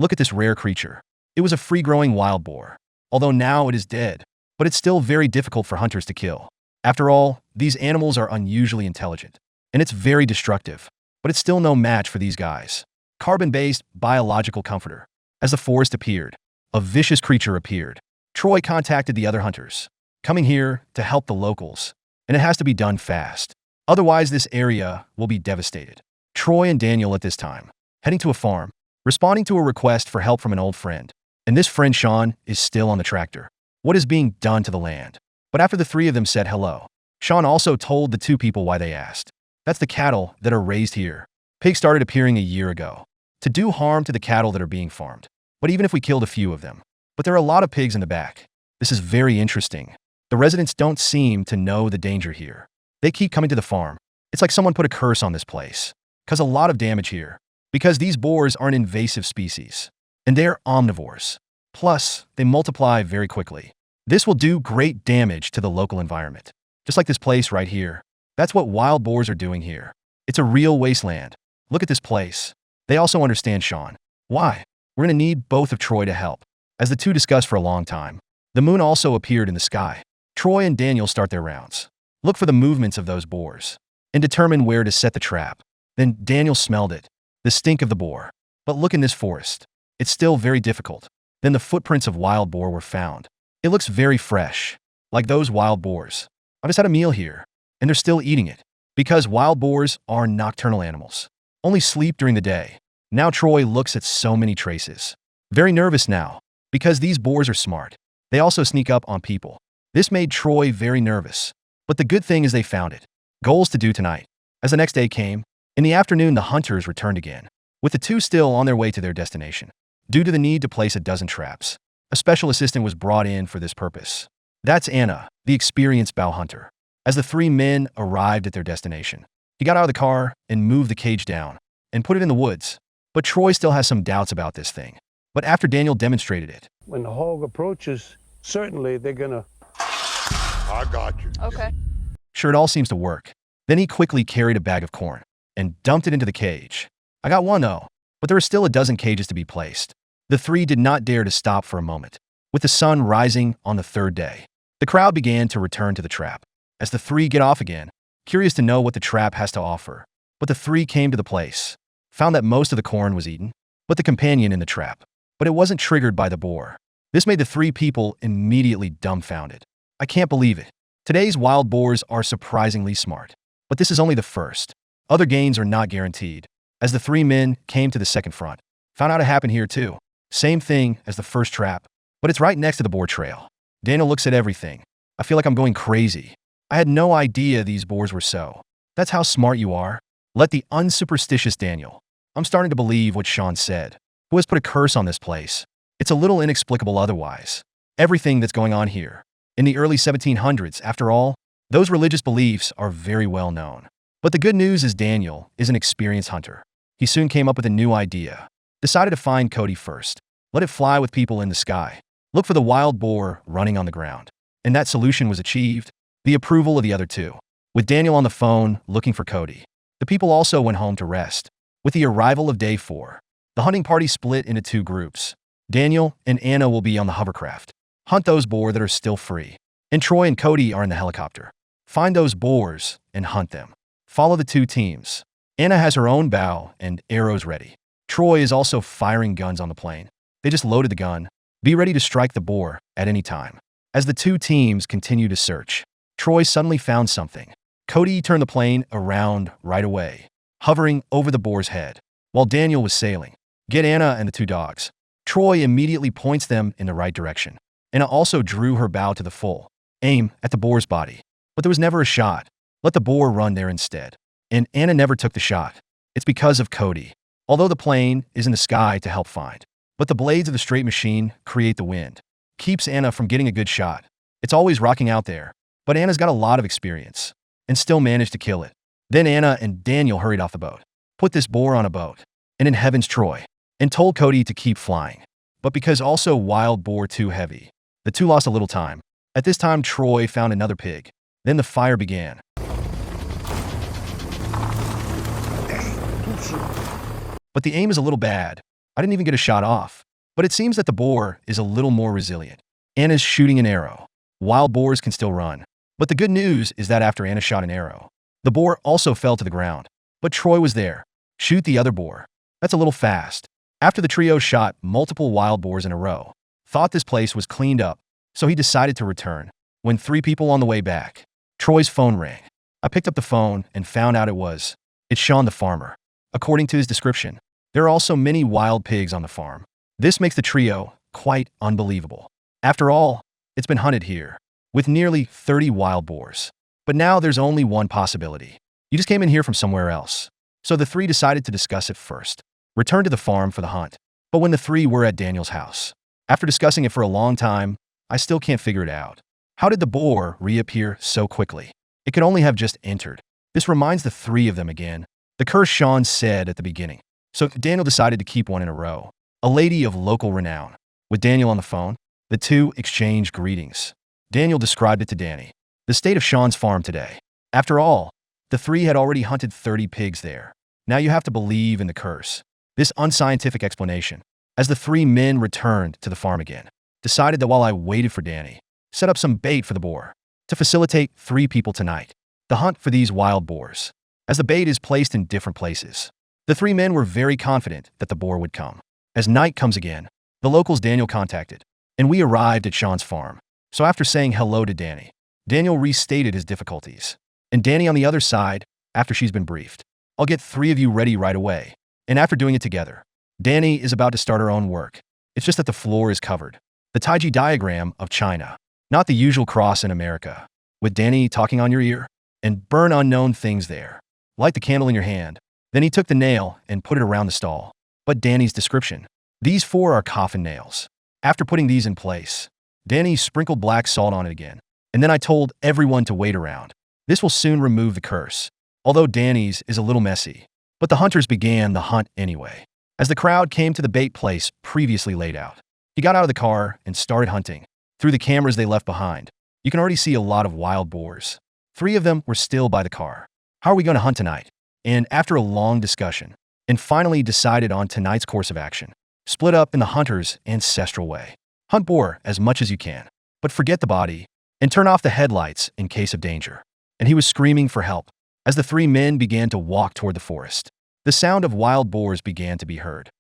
Look at this rare creature. It was a free-growing wild boar. Although now it is dead, but it's still very difficult for hunters to kill. After all, these animals are unusually intelligent, and it's very destructive, but it's still no match for these guys. Carbon-based biological comforter. As the forest appeared, a vicious creature appeared. Troy contacted the other hunters, coming here to help the locals, and it has to be done fast. Otherwise, this area will be devastated. Troy and Daniel at this time, heading to a farm, responding to a request for help from an old friend. And this friend, Sean, is still on the tractor. What is being done to the land? But after the three of them said hello, Sean also told the two people why they asked. That's the cattle that are raised here. Pigs started appearing a year ago to do harm to the cattle that are being farmed. But even if we killed a few of them, but there are a lot of pigs in the back. This is very interesting. The residents don't seem to know the danger here. They keep coming to the farm. It's like someone put a curse on this place. Cause a lot of damage here. Because these boars are an invasive species. And they're omnivores. Plus, they multiply very quickly. This will do great damage to the local environment. Just like this place right here. That's what wild boars are doing here. It's a real wasteland. Look at this place. They also understand Sean. Why? We're gonna need both of Troy to help. As the two discussed for a long time, the moon also appeared in the sky. Troy and Daniel start their rounds. Look for the movements of those boars and determine where to set the trap. Then Daniel smelled it, the stink of the boar. But look in this forest. It's still very difficult. Then the footprints of wild boar were found. It looks very fresh, like those wild boars. I just had a meal here, and they're still eating it. Because wild boars are nocturnal animals. Only sleep during the day. Now Troy looks at so many traces. Very nervous now, because these boars are smart. They also sneak up on people. This made Troy very nervous. But the good thing is they found it. Goals to do tonight. As the next day came, in the afternoon the hunters returned again, with the two still on their way to their destination. Due to the need to place a dozen traps, a special assistant was brought in for this purpose. That's Anna, the experienced bow hunter. As the three men arrived at their destination, he got out of the car and moved the cage down and put it in the woods. But Troy still has some doubts about this thing. But after Daniel demonstrated it, when the hog approaches, certainly they're gonna... I got you. Okay. Sure, it all seems to work. Then he quickly carried a bag of corn and dumped it into the cage. I got one though, but there are still a dozen cages to be placed. The three did not dare to stop for a moment. With the sun rising on the third day, the crowd began to return to the trap. As the three get off again, curious to know what the trap has to offer. But the three came to the place, found that most of the corn was eaten, but the companion in the trap. But it wasn't triggered by the boar. This made the three people immediately dumbfounded. I can't believe it. Today's wild boars are surprisingly smart. But this is only the first. Other gains are not guaranteed. As the three men came to the second front, found out it happened here too. Same thing as the first trap, but it's right next to the boar trail. Daniel looks at everything. I feel like I'm going crazy. I had no idea these boars were so. That's how smart you are. Let the unsuperstitious Daniel. I'm starting to believe what Sean said. Who has put a curse on this place? It's a little inexplicable otherwise. Everything that's going on here. In the early 1700s, after all, those religious beliefs are very well known. But the good news is Daniel is an experienced hunter. He soon came up with a new idea. Decided to find Cody first. Let it fly with people in the sky. Look for the wild boar running on the ground. And that solution was achieved. The approval of the other two. With Daniel on the phone looking for Cody. The people also went home to rest. With the arrival of day 4, the hunting party split into two groups. Daniel and Anna will be on the hovercraft. Hunt those boar that are still free. And Troy and Cody are in the helicopter. Find those boars and hunt them. Follow the two teams. Anna has her own bow and arrows ready. Troy is also firing guns on the plane. They just loaded the gun. Be ready to strike the boar at any time. As the two teams continue to search, Troy suddenly found something. Cody turned the plane around right away, hovering over the boar's head, while Daniel was sailing. Get Anna and the two dogs. Troy immediately points them in the right direction. Anna also drew her bow to the full aim at the boar's body, but there was never a shot. Let the boar run there instead. And Anna never took the shot. It's because of Cody. Although the plane is in the sky to help find, but the blades of the straight machine create the wind. Keeps Anna from getting a good shot. It's always rocking out there, but Anna's got a lot of experience and still managed to kill it. Then Anna and Daniel hurried off the boat, put this boar on a boat, and in heavens Troy, and told Cody to keep flying. But because also wild boar too heavy, the two lost a little time. At this time Troy found another pig. Then the fire began. But the aim is a little bad. I didn't even get a shot off. But it seems that the boar is a little more resilient. Anna's shooting an arrow. Wild boars can still run. But the good news is that after Anna shot an arrow, the boar also fell to the ground. But Troy was there. Shoot the other boar. That's a little fast. After the trio shot multiple wild boars in a row, thought this place was cleaned up, so he decided to return. When 3 people on the way back, Troy's phone rang. I picked up the phone and found out it's Sean the farmer. According to his description, there are also many wild pigs on the farm. This makes the trio quite unbelievable. After all, it's been hunted here, with nearly 30 wild boars. But now there's only one possibility. You just came in here from somewhere else. So the 3 decided to discuss it first. Return to the farm for the hunt. But when the 3 were at Daniel's house, after discussing it for a long time, I still can't figure it out. How did the boar reappear so quickly? It could only have just entered. This reminds the 3 of them again. The curse Sean said at the beginning. So Daniel decided to keep one in a row. A lady of local renown. With Daniel on the phone, the 2 exchanged greetings. Daniel described it to Danny. The state of Sean's farm today. After all, the 3 had already hunted 30 pigs there. Now you have to believe in the curse. This unscientific explanation, as the 3 men returned to the farm again, decided that while I waited for Danny, set up some bait for the boar to facilitate 3 people tonight. The hunt for these wild boars. As the bait is placed in different places, the 3 men were very confident that the boar would come. As night comes again, the locals Daniel contacted, and we arrived at Sean's farm. So after saying hello to Danny, Daniel restated his difficulties. And Danny on the other side, after she's been briefed, I'll get 3 of you ready right away. And after doing it together, Danny is about to start her own work. It's just that the floor is covered. The Taiji diagram of China, not the usual cross in America. With Danny talking on your ear, and burn unknown things there. Light the candle in your hand. Then he took the nail and put it around the stall. But Danny's description. These 4 are coffin nails. After putting these in place, Danny sprinkled black salt on it again. And then I told everyone to wait around. This will soon remove the curse. Although Danny's is a little messy. But the hunters began the hunt anyway. As the crowd came to the bait place previously laid out, he got out of the car and started hunting. Through the cameras they left behind, you can already see a lot of wild boars. 3 of them were still by the car. How are we going to hunt tonight? And after a long discussion, and finally decided on tonight's course of action, split up in the hunter's ancestral way. Hunt boar as much as you can, but forget the body, and turn off the headlights in case of danger. And he was screaming for help. As the 3 men began to walk toward the forest, the sound of wild boars began to be heard.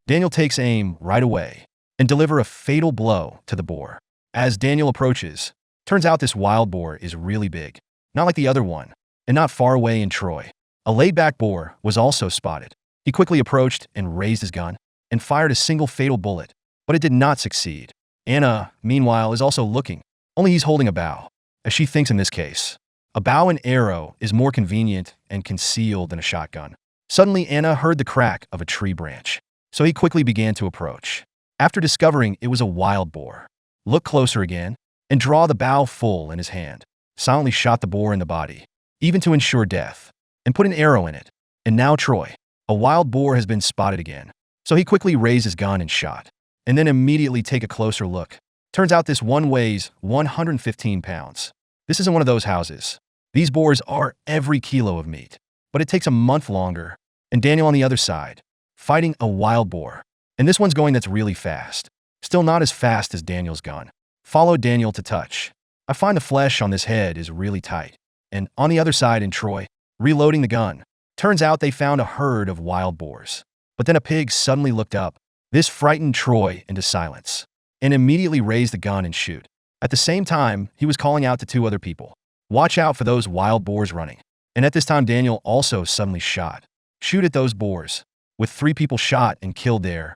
Daniel takes aim right away and deliver a fatal blow to the boar. As Daniel approaches, turns out this wild boar is really big, not like the other one, and not far away in Troy. A laid-back boar was also spotted. He quickly approached and raised his gun and fired a single fatal bullet, but it did not succeed. Anna, meanwhile, is also looking, only he's holding a bow. As she thinks in this case, a bow and arrow is more convenient and concealed than a shotgun. Suddenly, Anna heard the crack of a tree branch, so he quickly began to approach. After discovering it was a wild boar, look closer again and draw the bow full in his hand, silently shot the boar in the body, even to ensure death, and put an arrow in it. And now Troy, a wild boar has been spotted again, so he quickly raised his gun and shot, and then immediately take a closer look. Turns out this one weighs 115 pounds. This isn't one of those houses. These boars are every kilo of meat, but it takes a month longer. And Daniel on the other side, fighting a wild boar. And this one's going that's really fast. Still not as fast as Daniel's gun. Follow Daniel to touch. I find the flesh on this head is really tight. And on the other side in Troy, reloading the gun. Turns out they found a herd of wild boars. But then a pig suddenly looked up. This frightened Troy into silence, and immediately raised the gun and shoot. At the same time, he was calling out to 2 other people. Watch out for those wild boars running. And at this time, Daniel also suddenly shot. Shoot at those boars. With 3 people shot and killed there.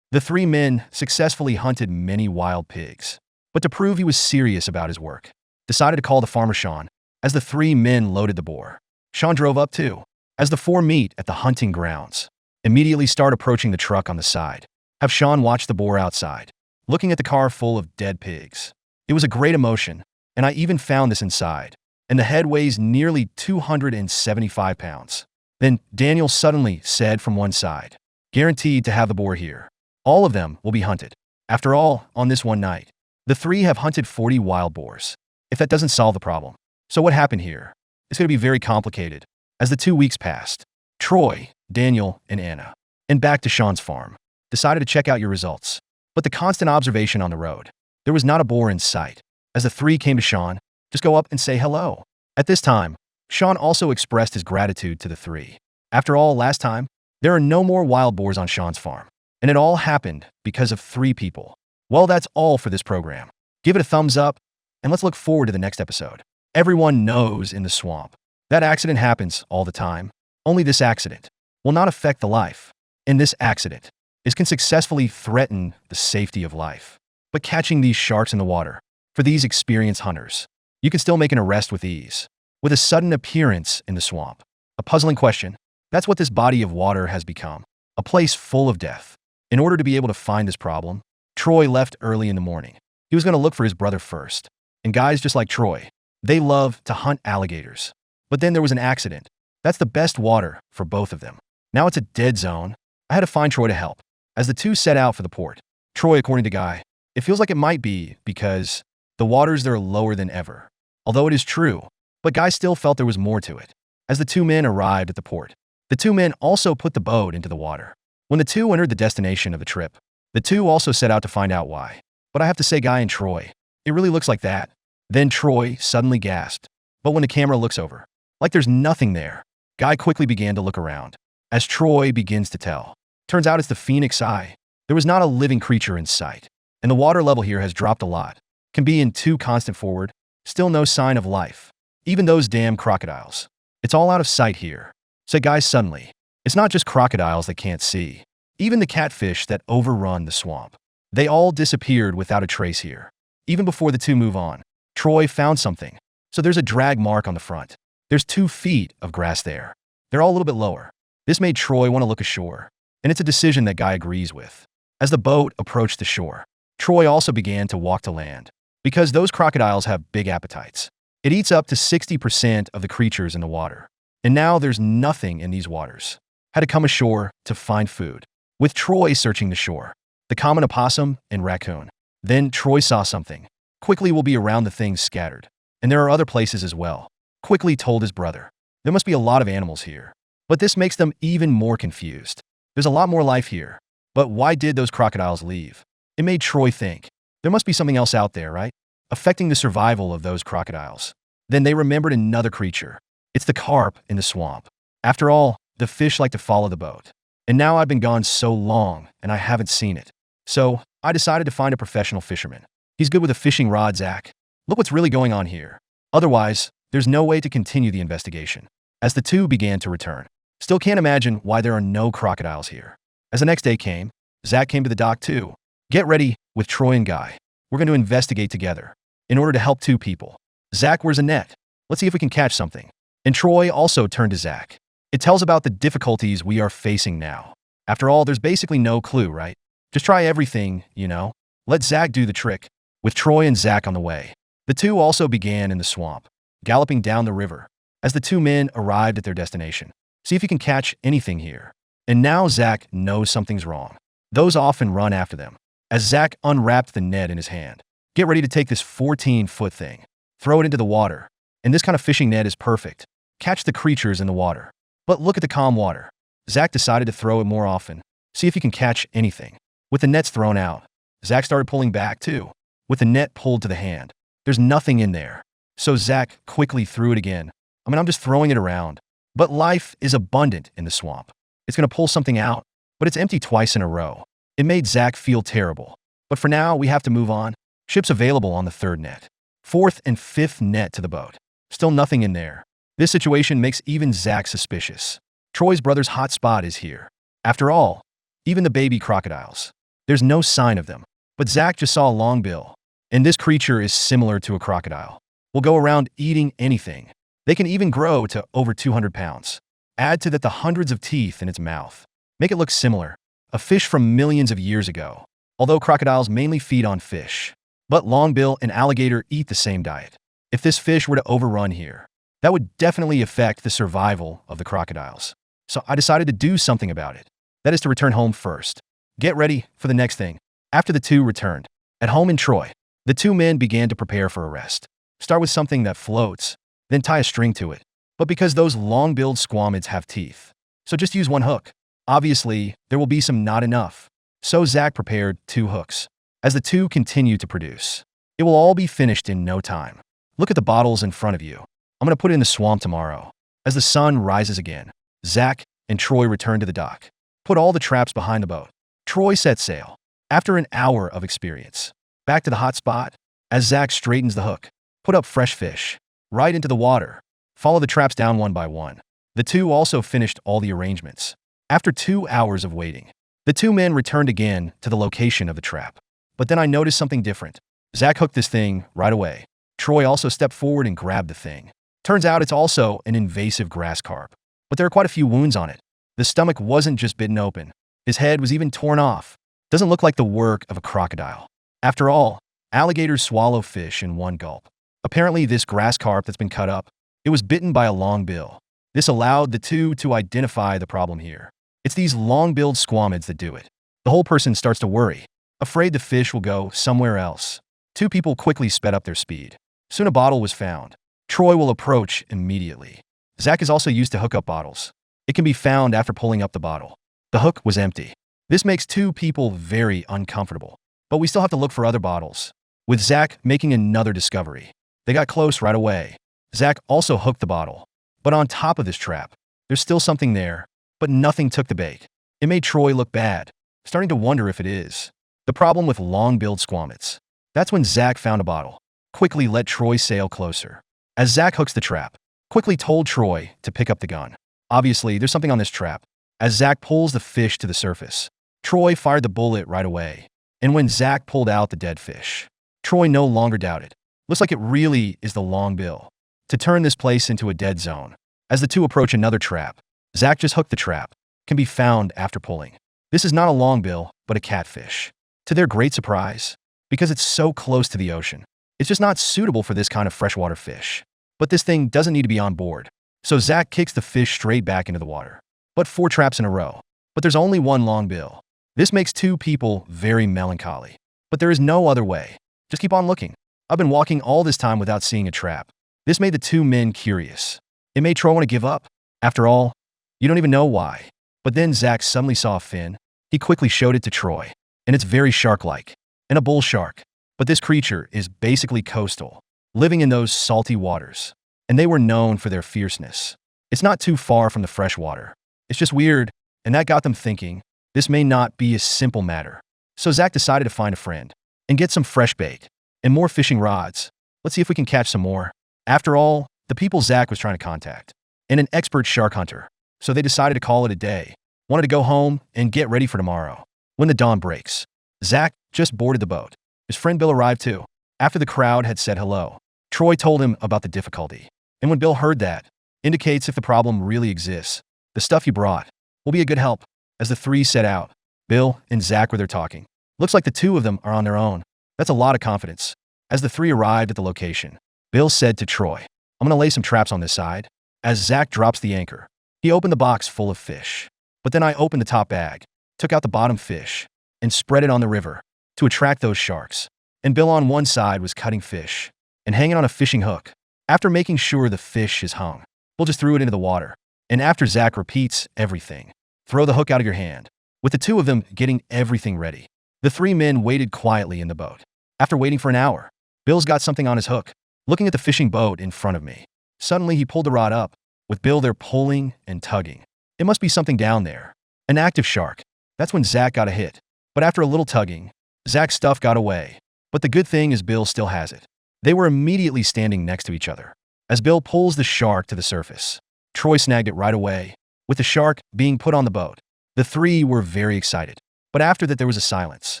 The 3 men successfully hunted many wild pigs. But to prove he was serious about his work, decided to call the farmer Sean. As the 3 men loaded the boar, Sean drove up too. As the 4 meet at the hunting grounds, immediately start approaching the truck on the side. Have Sean watch the boar outside, looking at the car full of dead pigs. It was a great emotion, and I even found this inside. And the head weighs nearly 275 pounds. Then Daniel suddenly said from one side, guaranteed to have the boar here. All of them will be hunted. After all, on this one night, the three have hunted 40 wild boars. If that doesn't solve the problem. So what happened here? It's going to be very complicated. As the 2 weeks passed, Troy, Daniel, and Anna, and back to Sean's farm, decided to check out your results. But the constant observation on the road, there was not a boar in sight. As the 3 came to Sean, just go up and say hello. At this time, Sean also expressed his gratitude to the 3. After all, last time, there are no more wild boars on Sean's farm. And it all happened because of 3 people. Well, that's all for this program. Give it a thumbs up, and let's look forward to the next episode. Everyone knows in the swamp that accident happens all the time. Only this accident will not affect the life. And this accident can successfully threaten the safety of life. But catching these sharks in the water, for these experienced hunters, you can still make an arrest with ease. With a sudden appearance in the swamp, a puzzling question, that's what this body of water has become, a place full of death. In order to be able to find this problem, Troy left early in the morning. He was going to look for his brother first. And guys just like Troy, they love to hunt alligators. But then there was an accident. That's the best water for both of them. Now it's a dead zone. I had to find Troy to help. As the 2 set out for the port, Troy, according to Guy, it feels like it might be because the waters there are lower than ever. Although it is true, but Guy still felt there was more to it. As the 2 men arrived at the port, the 2 men also put the boat into the water. When the 2 entered the destination of the trip, the 2 also set out to find out why. But I have to say, Guy and Troy, it really looks like that. Then Troy suddenly gasped. But when the camera looks over, like there's nothing there, Guy quickly began to look around. As Troy begins to tell, turns out it's the Phoenix Eye. There was not a living creature in sight. And the water level here has dropped a lot. Can be in 2 constant forward. Still no sign of life. Even those damn crocodiles. It's all out of sight here. Said Guy suddenly. It's not just crocodiles that can't see. Even the catfish that overrun the swamp. They all disappeared without a trace here. Even before the 2 move on, Troy found something. So there's a drag mark on the front. There's 2 feet of grass there. They're all a little bit lower. This made Troy want to look ashore. And it's a decision that Guy agrees with. As the boat approached the shore, Troy also began to walk to land. Because those crocodiles have big appetites. It eats up to 60% of the creatures in the water. And now there's nothing in these waters. Had to come ashore to find food. With Troy searching the shore, the common opossum and raccoon. Then Troy saw something. Quickly will be around the things scattered. And there are other places as well. Quickly told his brother. There must be a lot of animals here. But this makes them even more confused. There's a lot more life here. But why did those crocodiles leave? It made Troy think. There must be something else out there, right? Affecting the survival of those crocodiles. Then they remembered another creature. It's the carp in the swamp. After all, the fish like to follow the boat. And now I've been gone so long, and I haven't seen it. So, I decided to find a professional fisherman. He's good with a fishing rod, Zach. Look what's really going on here. Otherwise, there's no way to continue the investigation. As the 2 began to return, still can't imagine why there are no crocodiles here. As the next day came, Zach came to the dock too. Get ready with Troy and Guy. We're going to investigate together. In order to help 2 people. Zach, where's a net? Let's see if we can catch something. And Troy also turned to Zach. It tells about the difficulties we are facing now. After all, there's basically no clue, right? Just try everything, you know. Let Zach do the trick. With Troy and Zach on the way, the 2 also began in the swamp, galloping down the river. As the 2 men arrived at their destination, see if you can catch anything here. And now Zach knows something's wrong. Those often run after them. As Zach unwrapped the net in his hand, get ready to take this 14-foot thing. Throw it into the water. And this kind of fishing net is perfect. Catch the creatures in the water. But look at the calm water. Zach decided to throw it more often. See if he can catch anything. With the nets thrown out, Zach started pulling back too. With the net pulled to the hand, there's nothing in there. So Zach quickly threw it again. I'm just throwing it around. But life is abundant in the swamp. It's going to pull something out, but it's empty twice in a row. It made Zach feel terrible. But for now, we have to move on. Ships available on the 3rd net. 4th and 5th net to the boat. Still nothing in there. This situation makes even Zach suspicious. Troy's brother's hot spot is here. After all, even the baby crocodiles. There's no sign of them. But Zach just saw a long bill. And this creature is similar to a crocodile. Will go around eating anything. They can even grow to over 200 pounds. Add to that the hundreds of teeth in its mouth. Make it look similar. A fish from millions of years ago. Although crocodiles mainly feed on fish. But longbill and alligator eat the same diet. If this fish were to overrun here, that would definitely affect the survival of the crocodiles. So I decided to do something about it. That is to return home first. Get ready for the next thing. After the two returned, at home in Troy, the two men began to prepare for a rest. Start with something that floats, then tie a string to it. But because those long-billed squamids have teeth, so just use one hook. Obviously, there will be some not enough. So Zach prepared 2 hooks. As the two continue to produce, it will all be finished in no time. Look at the bottles in front of you. I'm going to put it in the swamp tomorrow. As the sun rises again, Zach and Troy return to the dock. Put all the traps behind the boat. Troy set sail. After an hour of experience, back to the hot spot, as Zach straightens the hook, put up fresh fish, right into the water. Follow the traps down one by one. The two also finished all the arrangements. After 2 hours of waiting, the two men returned again to the location of the trap. But then I noticed something different. Zach hooked this thing right away. Troy also stepped forward and grabbed the thing. Turns out it's also an invasive grass carp. But there are quite a few wounds on it. The stomach wasn't just bitten open. His head was even torn off. Doesn't look like the work of a crocodile. After all, alligators swallow fish in one gulp. Apparently this grass carp that's been cut up, it was bitten by a long bill. This allowed the two to identify the problem here. It's these long-billed squamids that do it. The whole person starts to worry, afraid the fish will go somewhere else. 2 people quickly sped up their speed. Soon a bottle was found. Troy will approach immediately. Zach is also used to hookup bottles. It can be found after pulling up the bottle. The hook was empty. This makes 2 people very uncomfortable. But we still have to look for other bottles. With Zach making another discovery, they got close right away. Zach also hooked the bottle. But on top of this trap, there's still something there, but nothing took the bait. It made Troy look bad, starting to wonder if it is. The problem with long-billed squamids. That's when Zach found a bottle. Quickly let Troy sail closer. As Zach hooks the trap, quickly told Troy to pick up the gun. Obviously, there's something on this trap. As Zach pulls the fish to the surface, Troy fired the bullet right away. And when Zach pulled out the dead fish, Troy no longer doubted. Looks like it really is the long bill to turn this place into a dead zone. As the two approach another trap, Zach just hooked the trap. Can be found after pulling. This is not a long bill, but a catfish. To their great surprise, because it's so close to the ocean, it's just not suitable for this kind of freshwater fish. But this thing doesn't need to be on board. So Zach kicks the fish straight back into the water. But 4 traps in a row. But there's only one long bill. This makes 2 people very melancholy. But there is no other way. Just keep on looking. I've been walking all this time without seeing a trap. This made the 2 men curious. It made Troy want to give up. After all, you don't even know why. But then Zach suddenly saw a fin. He quickly showed it to Troy. And it's very shark-like. And a bull shark. But this creature is basically coastal, living in those salty waters. And they were known for their fierceness. It's not too far from the fresh water. It's just weird, and that got them thinking, this may not be a simple matter. So Zach decided to find a friend and get some fresh bait and more fishing rods. Let's see if we can catch some more. After all, the people Zach was trying to contact, and an expert shark hunter. So they decided to call it a day. Wanted to go home and get ready for tomorrow. When the dawn breaks, Zach just boarded the boat. His friend Bill arrived too. After the crowd had said hello, Troy told him about the difficulty. And when Bill heard that, indicates if the problem really exists, the stuff you brought will be a good help. As the 3 set out, Bill and Zach were there talking. Looks like the 2 of them are on their own. That's a lot of confidence. As the 3 arrived at the location, Bill said to Troy, I'm going to lay some traps on this side. As Zach drops the anchor, he opened the box full of fish. But then I opened the top bag, took out the bottom fish, and spread it on the river to attract those sharks. And Bill on one side was cutting fish and hanging on a fishing hook. After making sure the fish is hung, Bill just threw it into the water. And after Zach repeats everything, throw the hook out of your hand. With the 2 of them getting everything ready, the 3 men waited quietly in the boat. After waiting for an hour, Bill's got something on his hook. Looking at the fishing boat in front of me, suddenly he pulled the rod up. With Bill there pulling and tugging. It must be something down there. An active shark. That's when Zach got a hit. But after a little tugging, Zach's stuff got away. But the good thing is Bill still has it. They were immediately standing next to each other. As Bill pulls the shark to the surface, Troy snagged it right away. With the shark being put on the boat, the 3 were very excited. But after that there was a silence.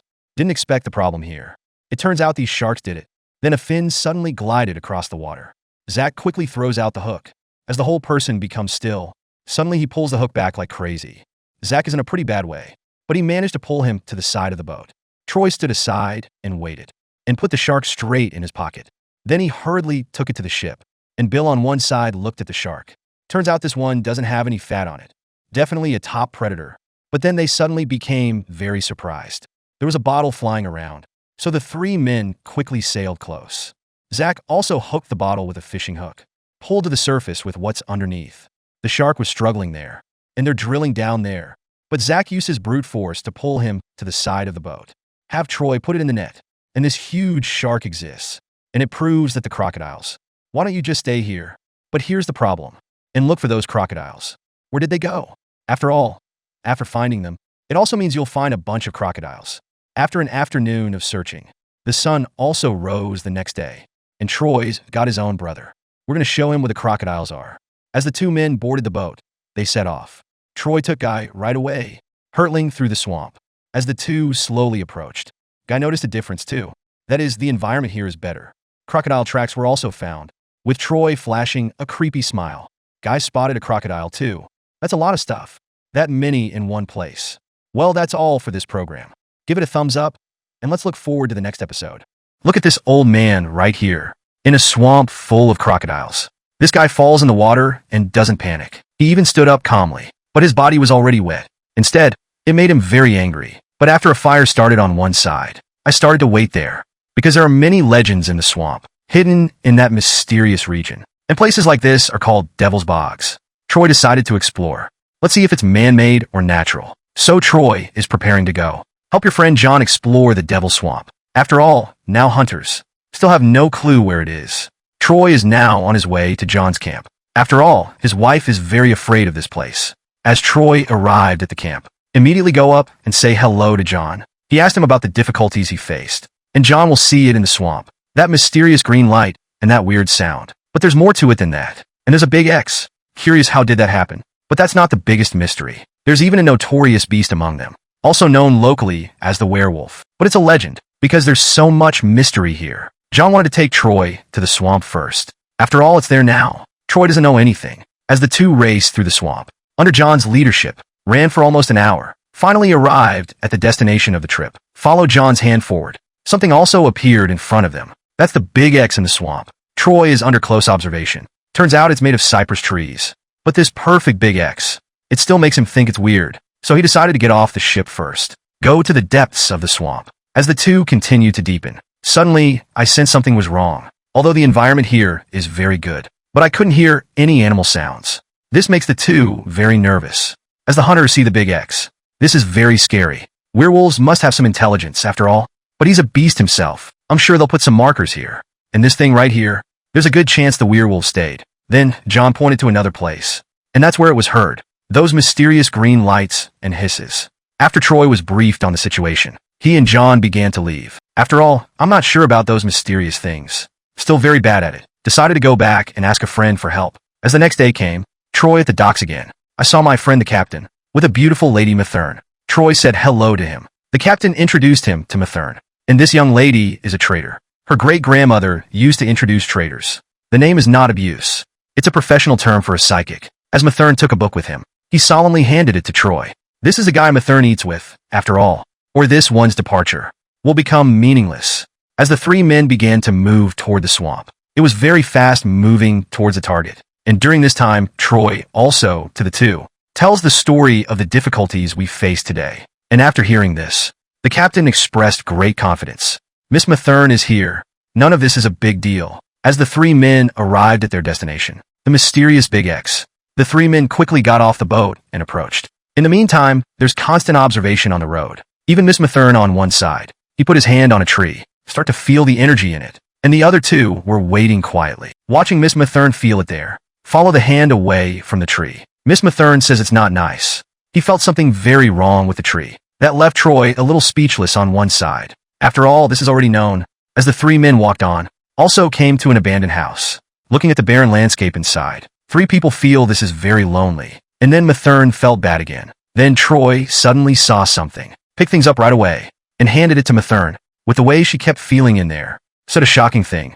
Didn't expect the problem here. It turns out these sharks did it. Then a fin suddenly glided across the water. Zach quickly throws out the hook. As the whole person becomes still, suddenly he pulls the hook back like crazy. Zach is in a pretty bad way, but he managed to pull him to the side of the boat. Troy stood aside and waited, and put the shark straight in his pocket. Then he hurriedly took it to the ship, and Bill on one side looked at the shark. Turns out this one doesn't have any fat on it. Definitely a top predator. But then they suddenly became very surprised. There was a bottle flying around, so the three men quickly sailed close. Zach also hooked the bottle with a fishing hook, pulled to the surface with what's underneath. The shark was struggling there, and they're drilling down there. But Zach used his brute force to pull him to the side of the boat. Have Troy put it in the net, and this huge shark exists, and it proves that the crocodiles. Why don't you just stay here? But here's the problem, and look for those crocodiles. Where did they go? After all, after finding them, it also means you'll find a bunch of crocodiles. After an afternoon of searching, the sun also rose the next day, and Troy's got his own brother. We're going to show him where the crocodiles are. As the two men boarded the boat, they set off. Troy took Guy right away, hurtling through the swamp. As the two slowly approached, Guy noticed a difference too. That is, the environment here is better. Crocodile tracks were also found, with Troy flashing a creepy smile. Guy spotted a crocodile too. That's a lot of stuff. That many in one place. Well, that's all for this program. Give it a thumbs up, and let's look forward to the next episode. Look at this old man right here, in a swamp full of crocodiles. This guy falls in the water and doesn't panic. He even stood up calmly, but his body was already wet. Instead, it made him very angry. But after a fire started on one side, I started to wait there, because there are many legends in the swamp, hidden in that mysterious region. And places like this are called Devil's Bogs. Troy decided to explore. Let's see if it's man-made or natural. So Troy is preparing to go. Help your friend John explore the Devil's Swamp. After all, now hunters still have no clue where it is. Troy is now on his way to John's camp. After all, his wife is very afraid of this place. As Troy arrived at the camp, immediately go up and say hello to John. He asked him about the difficulties he faced, and John will see it in the swamp. That mysterious green light and that weird sound. But there's more to it than that. And there's a big X. Curious how did that happen? But that's not the biggest mystery. There's even a notorious beast among them, also known locally as the werewolf. But it's a legend, because there's so much mystery here. John wanted to take Troy to the swamp first. After all, it's there now. Troy doesn't know anything. As the two raced through the swamp, under John's leadership, ran for almost an hour, finally arrived at the destination of the trip. Follow John's hand forward. Something also appeared in front of them. That's the big X in the swamp. Troy is under close observation. Turns out it's made of cypress trees. But this perfect big X, it still makes him think it's weird. So he decided to get off the ship first. Go to the depths of the swamp. As the two continued to deepen, suddenly I sensed something was wrong. Although the environment here is very good, but I couldn't hear any animal sounds. This makes the two very nervous. As the hunters see the big X, this is very scary. Werewolves must have some intelligence after all, but he's a beast himself. I'm sure they'll put some markers here. And this thing right here, there's a good chance the werewolf stayed. Then John pointed to another place, and that's where it was heard. Those mysterious green lights and hisses. After Troy was briefed on the situation, he and John began to leave. After all, I'm not sure about those mysterious things. Still very bad at it. Decided to go back and ask a friend for help. As the next day came, Troy at the docks again. I saw my friend the captain, with a beautiful lady Mathern. Troy said hello to him. The captain introduced him to Mathern. And this young lady is a trader. Her great-grandmother used to introduce traders. The name is not abuse. It's a professional term for a psychic. As Mathern took a book with him, he solemnly handed it to Troy. This is a guy Mathern eats with, after all, or this one's departure will become meaningless. As the three men began to move toward the swamp, it was very fast moving towards the target. And during this time, Troy, also to the two, tells the story of the difficulties we face today. And after hearing this, the captain expressed great confidence. Miss Mathern is here. None of this is a big deal. As the three men arrived at their destination, the mysterious Big X, the three men quickly got off the boat and approached. In the meantime, there's constant observation on the road. Even Miss Mathern on one side. He put his hand on a tree, start to feel the energy in it. And the other two were waiting quietly, watching Miss Mathern feel it there. Follow the hand away from the tree. Miss Mathern says it's not nice. He felt something very wrong with the tree. That left Troy a little speechless on one side. After all, this is already known. As the three men walked on, also came to an abandoned house. Looking at the barren landscape inside, three people feel this is very lonely. And then Mathern felt bad again. Then Troy suddenly saw something, picked things up right away, and handed it to Mathern, with the way she kept feeling in there. Such a shocking thing.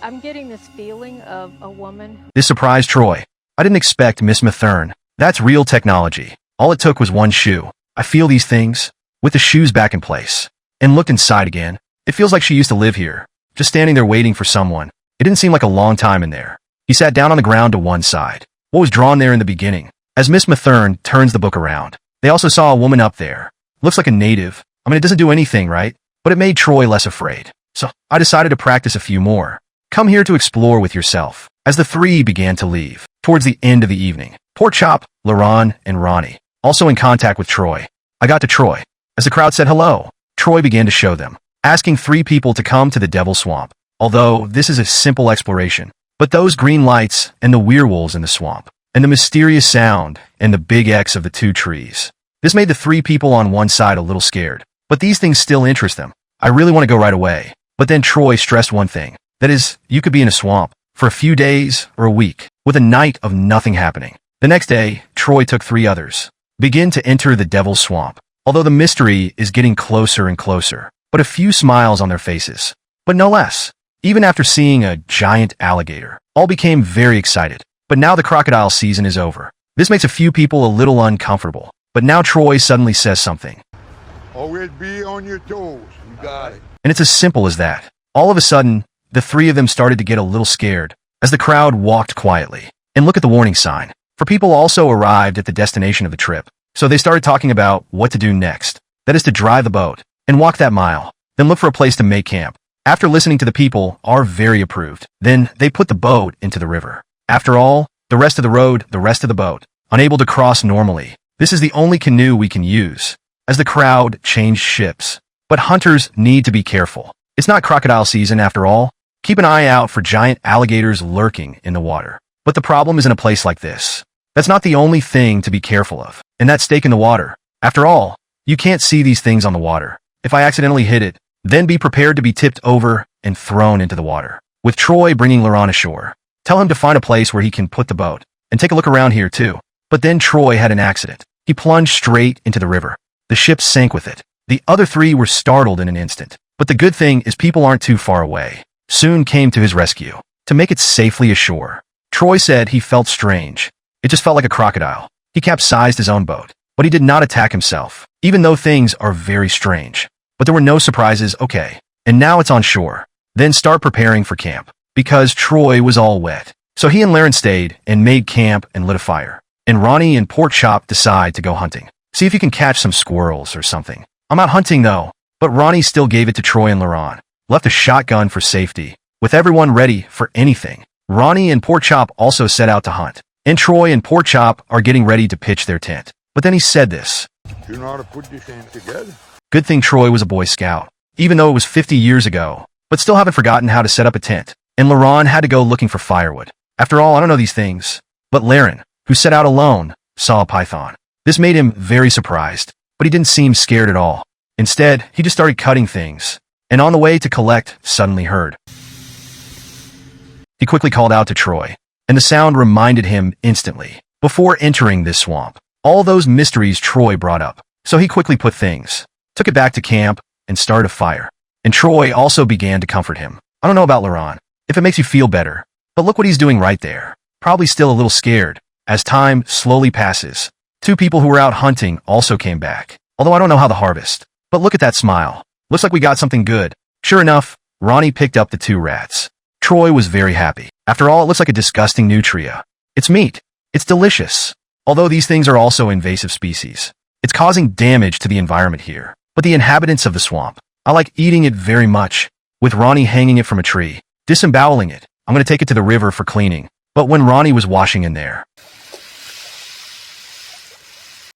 I'm getting this feeling of a woman. This surprised Troy. I didn't expect Miss Mathern. That's real technology. All it took was one shoe. I feel these things, with the shoes back in place, and looked inside again. It feels like she used to live here, just standing there waiting for someone. It didn't seem like a long time in there. He sat down on the ground to one side. What was drawn there in the beginning? As Miss Mathern turns the book around, They also saw a woman up there. Looks like a native. I mean, it doesn't do anything, right? But it made Troy less afraid. So I decided to practice a few more. Come here to explore with yourself. As the three began to leave, towards the end of the evening, Pork Chop, Laron, and Ronnie, also in contact with Troy. I got to Troy. As the crowd said hello, Troy began to show them, asking 3 people to come to the Devil's Swamp. Although this is a simple exploration, but those green lights and the werewolves in the swamp, and the mysterious sound and the big X of the 2 trees. This made the 3 people on one side a little scared, but these things still interest them. I really want to go right away. But then Troy stressed one thing. That is, you could be in a swamp for a few days or a week, with a night of nothing happening. The next day, Troy took 3 others. Begin to enter the Devil's Swamp. Although the mystery is getting closer and closer, but a few smiles on their faces. But no less. Even after seeing a giant alligator, all became very excited. But now the crocodile season is over. This makes a few people a little uncomfortable. But now Troy suddenly says something. Always be on your toes. You got it. And it's as simple as that. All of a sudden, the 3 of them started to get a little scared as the crowd walked quietly. And look at the warning sign. For people also arrived at the destination of the trip. So they started talking about what to do next. That is to drive the boat and walk that mile. Then look for a place to make camp. After listening to the people are very approved. Then they put the boat into the river. After all, the rest of the road, the rest of the boat, unable to cross normally. This is the only canoe we can use. As the crowd changed ships. But hunters need to be careful. It's not crocodile season after all. Keep an eye out for giant alligators lurking in the water. But the problem is in a place like this. That's not the only thing to be careful of. And that stake in the water. After all, you can't see these things on the water. If I accidentally hit it, then be prepared to be tipped over and thrown into the water. With Troy bringing Laron ashore. Tell him to find a place where he can put the boat. And take a look around here too. But then Troy had an accident. He plunged straight into the river. The ship sank with it. The other 3 were startled in an instant. But the good thing is people aren't too far away. Soon came to his rescue. To make it safely ashore. Troy said he felt strange. It just felt like a crocodile. He capsized his own boat. But he did not attack himself. Even though things are very strange. But there were no surprises, okay. And now it's on shore. Then start preparing for camp. Because Troy was all wet. So he and Laren stayed and made camp and lit a fire. And Ronnie and Pork Chop decide to go hunting. See if you can catch some squirrels or something. I'm out hunting though. But Ronnie still gave it to Troy and Laron. Left a shotgun for safety. With everyone ready for anything. Ronnie and Pork Chop also set out to hunt. And Troy and Pork Chop are getting ready to pitch their tent. But then he said this. You know how to put this thing together? Good thing Troy was a Boy Scout. Even though it was 50 years ago. But still haven't forgotten how to set up a tent. And Laron had to go looking for firewood. After all, I don't know these things. But Laren, who set out alone, saw a python. This made him very surprised, but he didn't seem scared at all. Instead, he just started cutting things, and on the way to collect, suddenly heard. He quickly called out to Troy, and the sound reminded him instantly, before entering this swamp, all those mysteries Troy brought up. So he quickly put things, took it back to camp, and started a fire. And Troy also began to comfort him. I don't know about Laron, if it makes you feel better, but look what he's doing right there. Probably still a little scared. As time slowly passes, 2 people who were out hunting also came back. Although I don't know how the harvest. But look at that smile. Looks like we got something good. Sure enough, Ronnie picked up the 2 rats. Troy was very happy. After all, it looks like a disgusting nutria. It's meat. It's delicious. Although these things are also invasive species. It's causing damage to the environment here. But the inhabitants of the swamp, I like eating it very much. With Ronnie hanging it from a tree, disemboweling it. I'm going to take it to the river for cleaning. But when Ronnie was washing in there,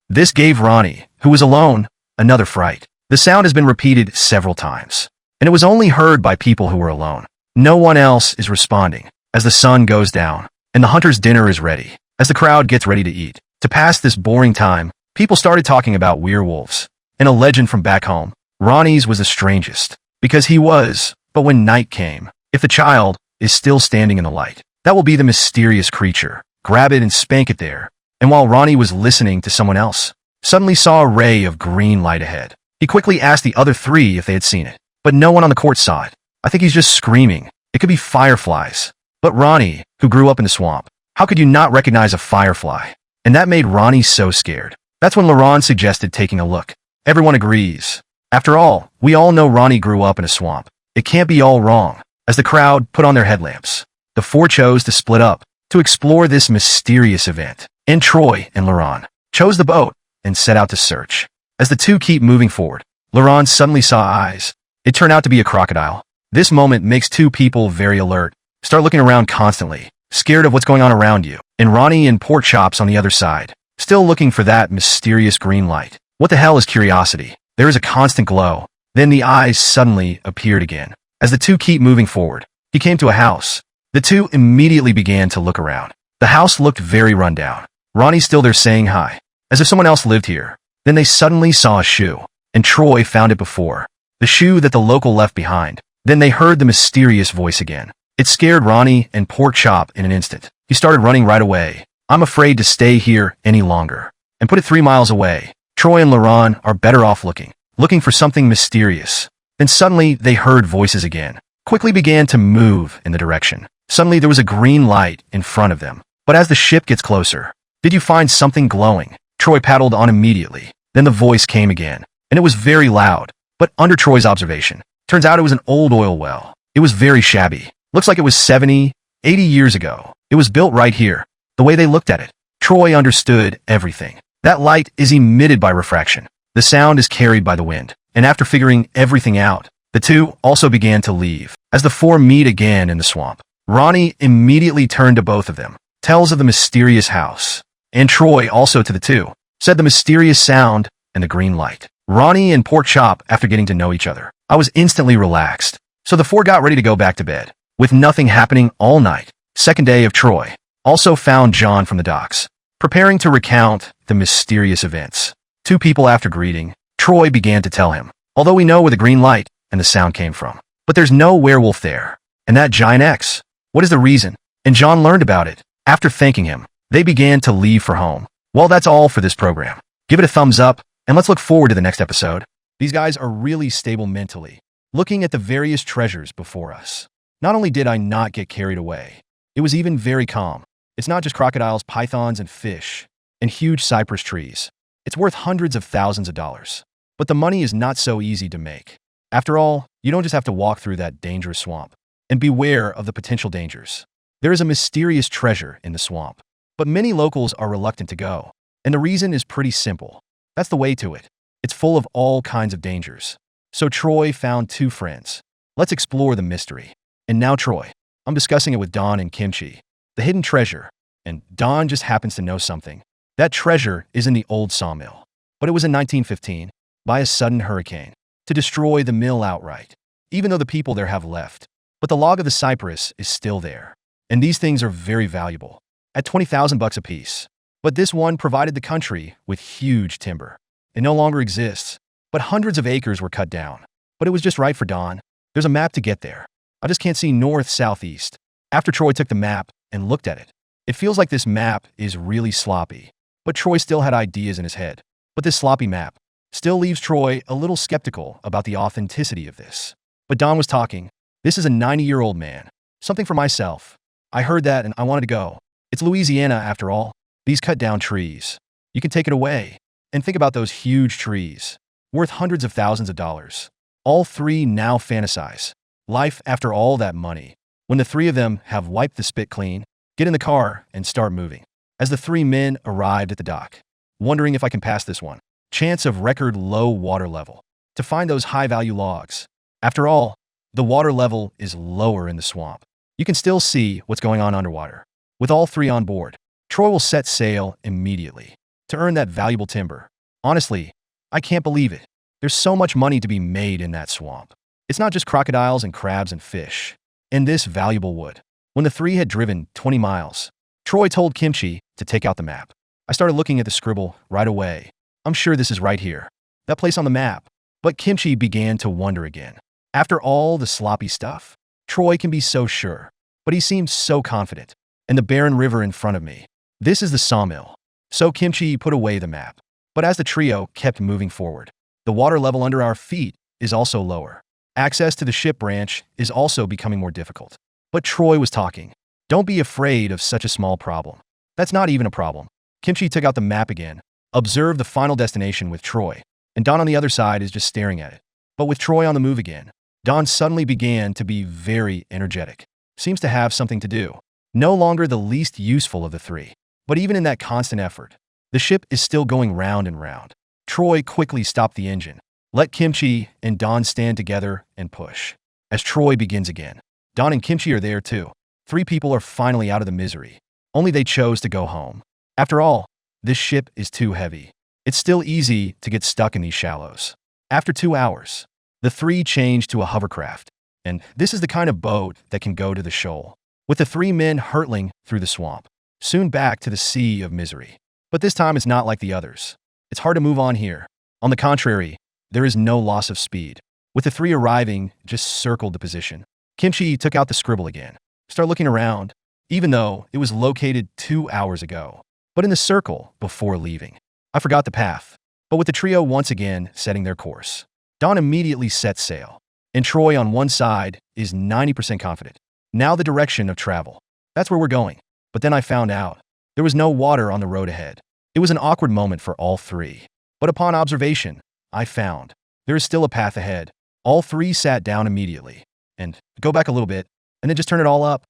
this gave Ronnie, who was alone, another fright. The sound has been repeated several times, and it was only heard by people who were alone. No one else is responding. As the sun goes down, and the hunter's dinner is ready, as the crowd gets ready to eat. To pass this boring time, people started talking about werewolves, and a legend from back home. Ronnie's was the strangest, because he was, but when night came, if the child is still standing in the light, that will be the mysterious creature. Grab it and spank it there. And while Ronnie was listening to someone else, suddenly saw a ray of green light ahead. He quickly asked the other 3 if they had seen it, but no one on the court saw it. I think he's just screaming. It could be fireflies. But Ronnie, who grew up in the swamp, how could you not recognize a firefly? And that made Ronnie so scared. That's when Laron suggested taking a look. Everyone agrees. After all, we all know Ronnie grew up in a swamp. It can't be all wrong. As the crowd put on their headlamps, the 4 chose to split up to explore this mysterious event. And Troy and Laron chose the boat, and set out to search. As the two keep moving forward, Laurent suddenly saw eyes. It turned out to be a crocodile. This moment makes two people very alert. Start looking around constantly, scared of what's going on around you. And Ronnie and Pork Chops on the other side, still looking for that mysterious green light. What the hell is curiosity? There is a constant glow. Then the eyes suddenly appeared again. As the two keep moving forward, he came to a house. The two immediately began to look around. The house looked very run down. Ronnie's still there saying hi, as if someone else lived here. Then they suddenly saw a shoe, and Troy found it before. The shoe that the local left behind. Then they heard the mysterious voice again. It scared Ronnie and Pork Chop in an instant. He started running right away. I'm afraid to stay here any longer. And put it 3 miles away. Troy and Laurent are better off looking for something mysterious. Then suddenly they heard voices again. Quickly began to move in the direction. Suddenly there was a green light in front of them. But as the ship gets closer, did you find something glowing? Troy paddled on immediately. Then the voice came again, and it was very loud. But under Troy's observation, turns out it was an old oil well. It was very shabby. Looks like it was 70, 80 years ago. It was built right here. The way they looked at it, Troy understood everything. That light is emitted by refraction. The sound is carried by the wind. And after figuring everything out, the two also began to leave. As the four meet again in the swamp, Ronnie immediately turned to both of them, tells of the mysterious house. And Troy also to the two, said the mysterious sound and the green light. Ronnie and Pork Chop, after getting to know each other, I was instantly relaxed. So the four got ready to go back to bed, with nothing happening all night. Second day of Troy also found John from the docks, preparing to recount the mysterious events. Two people after greeting, Troy began to tell him, although we know where the green light and the sound came from, but there's no werewolf there. And that giant X, what is the reason? And John learned about it. After thanking him, they began to leave for home. Well, that's all for this program. Give it a thumbs up, and let's look forward to the next episode. These guys are really stable mentally, looking at the various treasures before us. Not only did I not get carried away, it was even very calm. It's not just crocodiles, pythons, and fish, and huge cypress trees. It's worth hundreds of thousands of dollars. But the money is not so easy to make. After all, you don't just have to walk through that dangerous swamp. And beware of the potential dangers. There is a mysterious treasure in the swamp, but many locals are reluctant to go. And the reason is pretty simple. That's the way to it. It's full of all kinds of dangers. So Troy found two friends. Let's explore the mystery. And now Troy, I'm discussing it with Don and Kimchi. The hidden treasure. And Don just happens to know something. That treasure is in the old sawmill. But it was in 1915, by a sudden hurricane, to destroy the mill outright, even though the people there have left. But the log of the cypress is still there. And these things are very valuable, at $20,000 a piece. But this one provided the country with huge timber. It no longer exists, but hundreds of acres were cut down. But it was just right for Don. There's a map to get there. I just can't see north, south, east. After Troy took the map and looked at it, it feels like this map is really sloppy. But Troy still had ideas in his head. But this sloppy map still leaves Troy a little skeptical about the authenticity of this. But Don was talking. This is a 90-year-old man. Something for myself. I heard that and I wanted to go. It's Louisiana after all. These cut down trees. You can take it away. And think about those huge trees, worth hundreds of thousands of dollars. All three now fantasize. Life after all that money. When the three of them have wiped the spit clean, get in the car and start moving. As the three men arrived at the dock, wondering if I can pass this one. Chance of record low water level. To find those high-value logs. After all, the water level is lower in the swamp. You can still see what's going on underwater. With all three on board, Troy will set sail immediately to earn that valuable timber. Honestly, I can't believe it. There's so much money to be made in that swamp. It's not just crocodiles and crabs and fish. And this valuable wood. When the three had driven 20 miles, Troy told Kimchi to take out the map. I started looking at the scribble right away. I'm sure this is right here. That place on the map. But Kimchi began to wonder again. After all the sloppy stuff, Troy can be so sure. But he seemed so confident. And the barren river in front of me. This is the sawmill. So Kimchi put away the map. But as the trio kept moving forward, the water level under our feet is also lower. Access to the ship branch is also becoming more difficult. But Troy was talking. Don't be afraid of such a small problem. That's not even a problem. Kimchi took out the map again, observed the final destination with Troy, and Don on the other side is just staring at it. But with Troy on the move again, Don suddenly began to be very energetic. Seems to have something to do. No longer the least useful of the three. But even in that constant effort, The ship is still going round and round. Troy quickly stopped the engine. Let Kimchi and Don stand together and push. As Troy begins again, Don and Kimchi are there too. 3 people are finally out of the misery. Only they chose to go home. After all, this ship is too heavy. It's still easy to get stuck in these shallows. After 2 hours, the 3 changed to a hovercraft. And this is the kind of boat that can go to the shoal, with the 3 men hurtling through the swamp, soon back to the sea of misery. But this time it's not like the others. It's hard to move on here. On the contrary, there is no loss of speed. With the 3 arriving, just circled the position. Kimchi took out the scribble again. Start looking around, even though it was located 2 hours ago. But in the circle before leaving. I forgot the path. But with the trio once again setting their course, Don immediately set sail. And Troy on one side is 90% confident. Now the direction of travel. That's where we're going. But then I found out there was no water on the road ahead. It was an awkward moment for all 3. But upon observation, I found there is still a path ahead. All 3 sat down immediately. And go back a little bit, and then just turn it all up.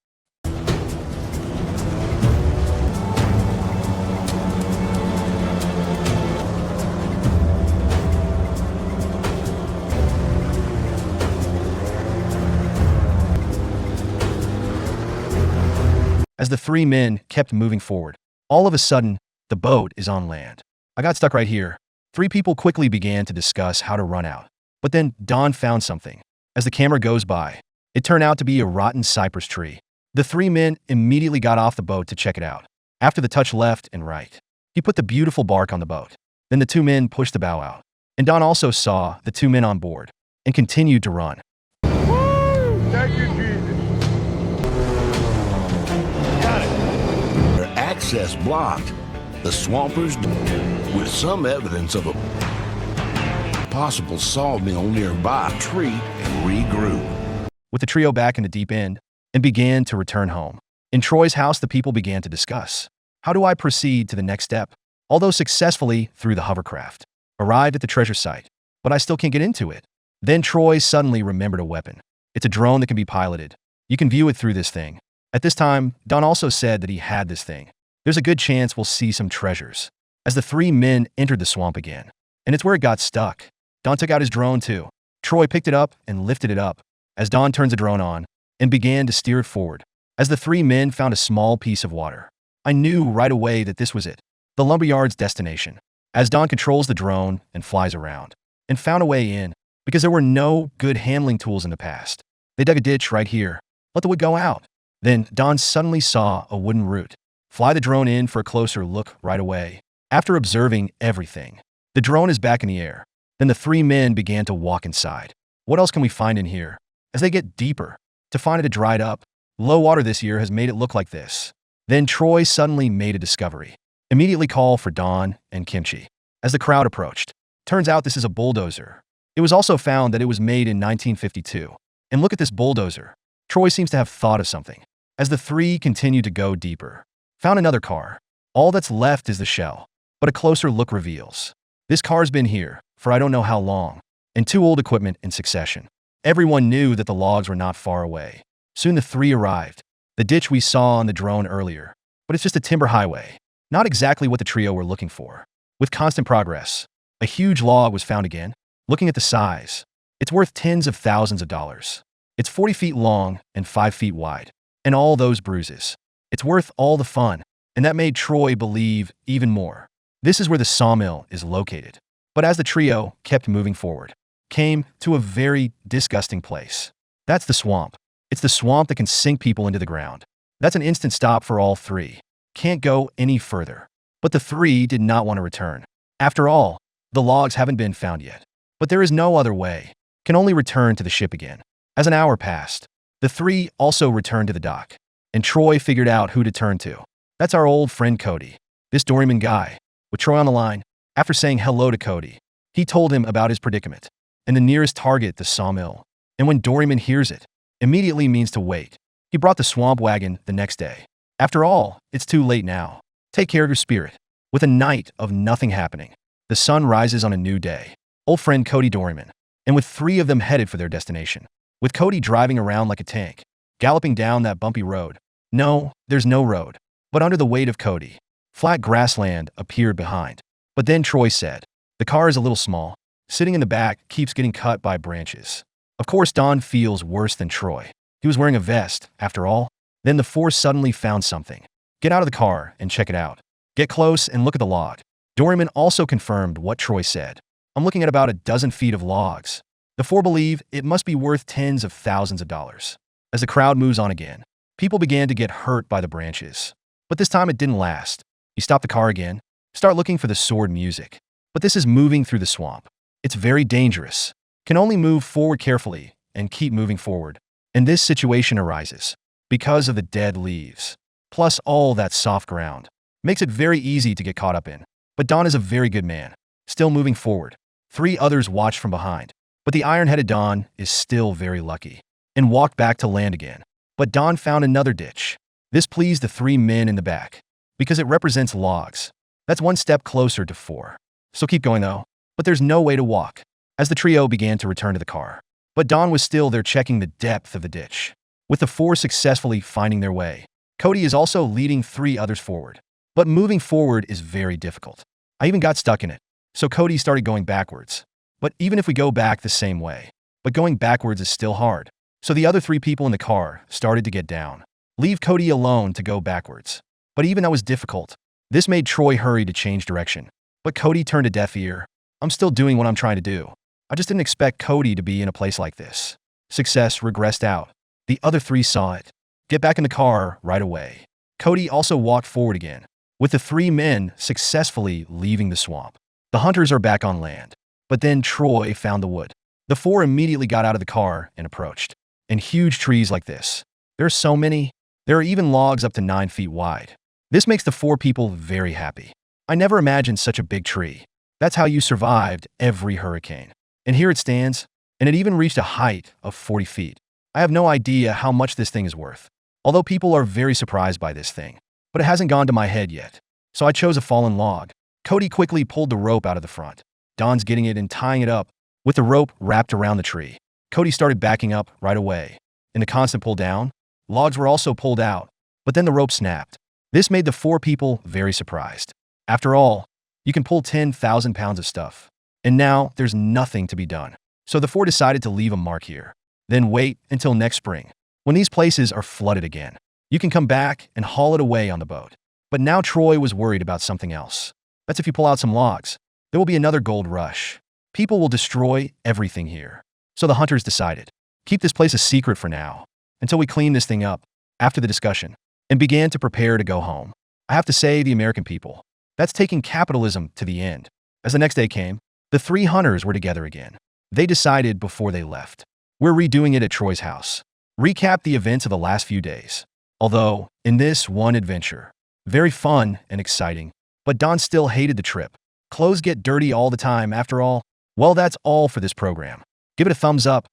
As the 3 men kept moving forward, all of a sudden, the boat is on land. I got stuck right here. 3 people quickly began to discuss how to run out. But then Don found something. As the camera goes by, it turned out to be a rotten cypress tree. The 3 men immediately got off the boat to check it out. After the touch left and right, he put the beautiful bark on the boat. Then the 2 men pushed the bow out. And Don also saw the 2 men on board and continued to run. Woo! Thank you, Jesus. Got it. Their access blocked. The swampers, with some evidence of a possible sawmill nearby, retreat and regroup. With the trio back in the deep end and began to return home. In Troy's house, the people began to discuss. How do I proceed to the next step? Although successfully through the hovercraft. Arrived at the treasure site, but I still can't get into it. Then Troy suddenly remembered a weapon. It's a drone that can be piloted. You can view it through this thing. At this time, Don also said that he had this thing. There's a good chance we'll see some treasures. As the 3 men entered the swamp again, and it's where it got stuck. Don took out his drone too. Troy picked it up and lifted it up as Don turns the drone on and began to steer it forward. As the 3 men found a small piece of water, I knew right away that this was it, the lumberyard's destination. As Don controls the drone and flies around and found a way in because there were no good handling tools in the past. They dug a ditch right here, let the wood go out. Then Don suddenly saw a wooden root. Fly the drone in for a closer look right away. After observing everything, the drone is back in the air. Then the 3 men began to walk inside. What else can we find in here? As they get deeper, to find it had dried up. Low water this year has made it look like this. Then Troy suddenly made a discovery. Immediately called for Don and Kimchi. As the crowd approached, turns out this is a bulldozer. It was also found that it was made in 1952. And look at this bulldozer. Troy seems to have thought of something. As the 3 continued to go deeper, found another car. All that's left is the shell, but a closer look reveals. This car's been here for I don't know how long, and 2 old equipment in succession. Everyone knew that the logs were not far away. Soon the 3 arrived. The ditch we saw on the drone earlier, but it's just a timber highway. Not exactly what the trio were looking for. With constant progress, a huge log was found again. Looking at the size, it's worth tens of thousands of dollars. It's 40 feet long and 5 feet wide, and all those bruises. It's worth all the fun, and that made Troy believe even more. This is where the sawmill is located. But as the trio kept moving forward, came to a very disgusting place. That's the swamp. It's the swamp that can sink people into the ground. That's an instant stop for all 3. Can't go any further. But the 3 did not want to return. After all, the logs haven't been found yet. But there is no other way. Can only return to the ship again. As an hour passed, the 3 also returned to the dock. And Troy figured out who to turn to. That's our old friend Cody. This doryman guy. With Troy on the line, after saying hello to Cody, he told him about his predicament and the nearest target, the sawmill. And when Doryman hears it, immediately means to wait. He brought the swamp wagon the next day. After all, it's too late now. Take care of your spirit. With a night of nothing happening, the sun rises on a new day. Old friend Cody Doryman, and with 3 of them headed for their destination. With Cody driving around like a tank, galloping down that bumpy road. No, there's no road. But under the weight of Cody, Flat grassland appeared behind. But then Troy said, "The car is a little small. Sitting in the back keeps getting cut by branches." Of course, Don feels worse than Troy. He was wearing a vest, after all. Then the four suddenly found something. "Get out of the car and check it out. Get close and look at the log." Doryman also confirmed what Troy said. "I'm looking at about a dozen feet of logs." The four believe it must be worth tens of thousands of dollars. As the crowd moves on again, people began to get hurt by the branches. But this time it didn't last. You stop the car again, start looking for the sword music. But this is moving through the swamp. It's very dangerous. Can only move forward carefully and keep moving forward. And this situation arises because of the dead leaves, plus all that soft ground. Makes it very easy to get caught up in. But Don is a very good man, still moving forward. 3 others watched from behind. But the iron-headed Don is still very lucky and walked back to land again. But Don found another ditch. This pleased the 3 men in the back because it represents logs. That's 1 step closer to 4. So keep going though. But there's no way to walk as the trio began to return to the car. But Don was still there checking the depth of the ditch, with the 4 successfully finding their way. Cody is also leading 3 others forward. But moving forward is very difficult. I even got stuck in it. So Cody started going backwards. But even if we go back the same way, but going backwards is still hard. So the other 3 people in the car started to get down. Leave Cody alone to go backwards. But even that was difficult. This made Troy hurry to change direction. But Cody turned a deaf ear. "I'm still doing what I'm trying to do. I just didn't expect Cody to be in a place like this." Success regressed out. The other 3 saw it. Get back in the car right away. Cody also walked forward again, with the 3 men successfully leaving the swamp. The hunters are back on land. But then Troy found the wood. The 4 immediately got out of the car and approached. And huge trees like this. There are so many. There are even logs up to 9 feet wide. This makes the 4 people very happy. I never imagined such a big tree. That's how you survived every hurricane. And here it stands, and it even reached a height of 40 feet. I have no idea how much this thing is worth, although people are very surprised by this thing. But it hasn't gone to my head yet. So I chose a fallen log. Cody quickly pulled the rope out of the front. Don's getting it and tying it up with the rope wrapped around the tree. Cody started backing up right away. In the constant pull down, logs were also pulled out, but then the rope snapped. This made the 4 people very surprised. After all, you can pull 10,000 pounds of stuff. And now there's nothing to be done. So the 4 decided to leave a mark here. Then wait until next spring, when these places are flooded again. You can come back and haul it away on the boat. But now Troy was worried about something else. That's if you pull out some logs, there will be another gold rush. People will destroy everything here. So the hunters decided, keep this place a secret for now, until we clean this thing up, after the discussion, and began to prepare to go home. I have to say, the American people, that's taking capitalism to the end. As the next day came, the 3 hunters were together again. They decided before they left. We're redoing it at Troy's house. Recap the events of the last few days. Although, in this one adventure, very fun and exciting, but Don still hated the trip. Clothes get dirty all the time after all. Well, that's all for this program. Give it a thumbs up,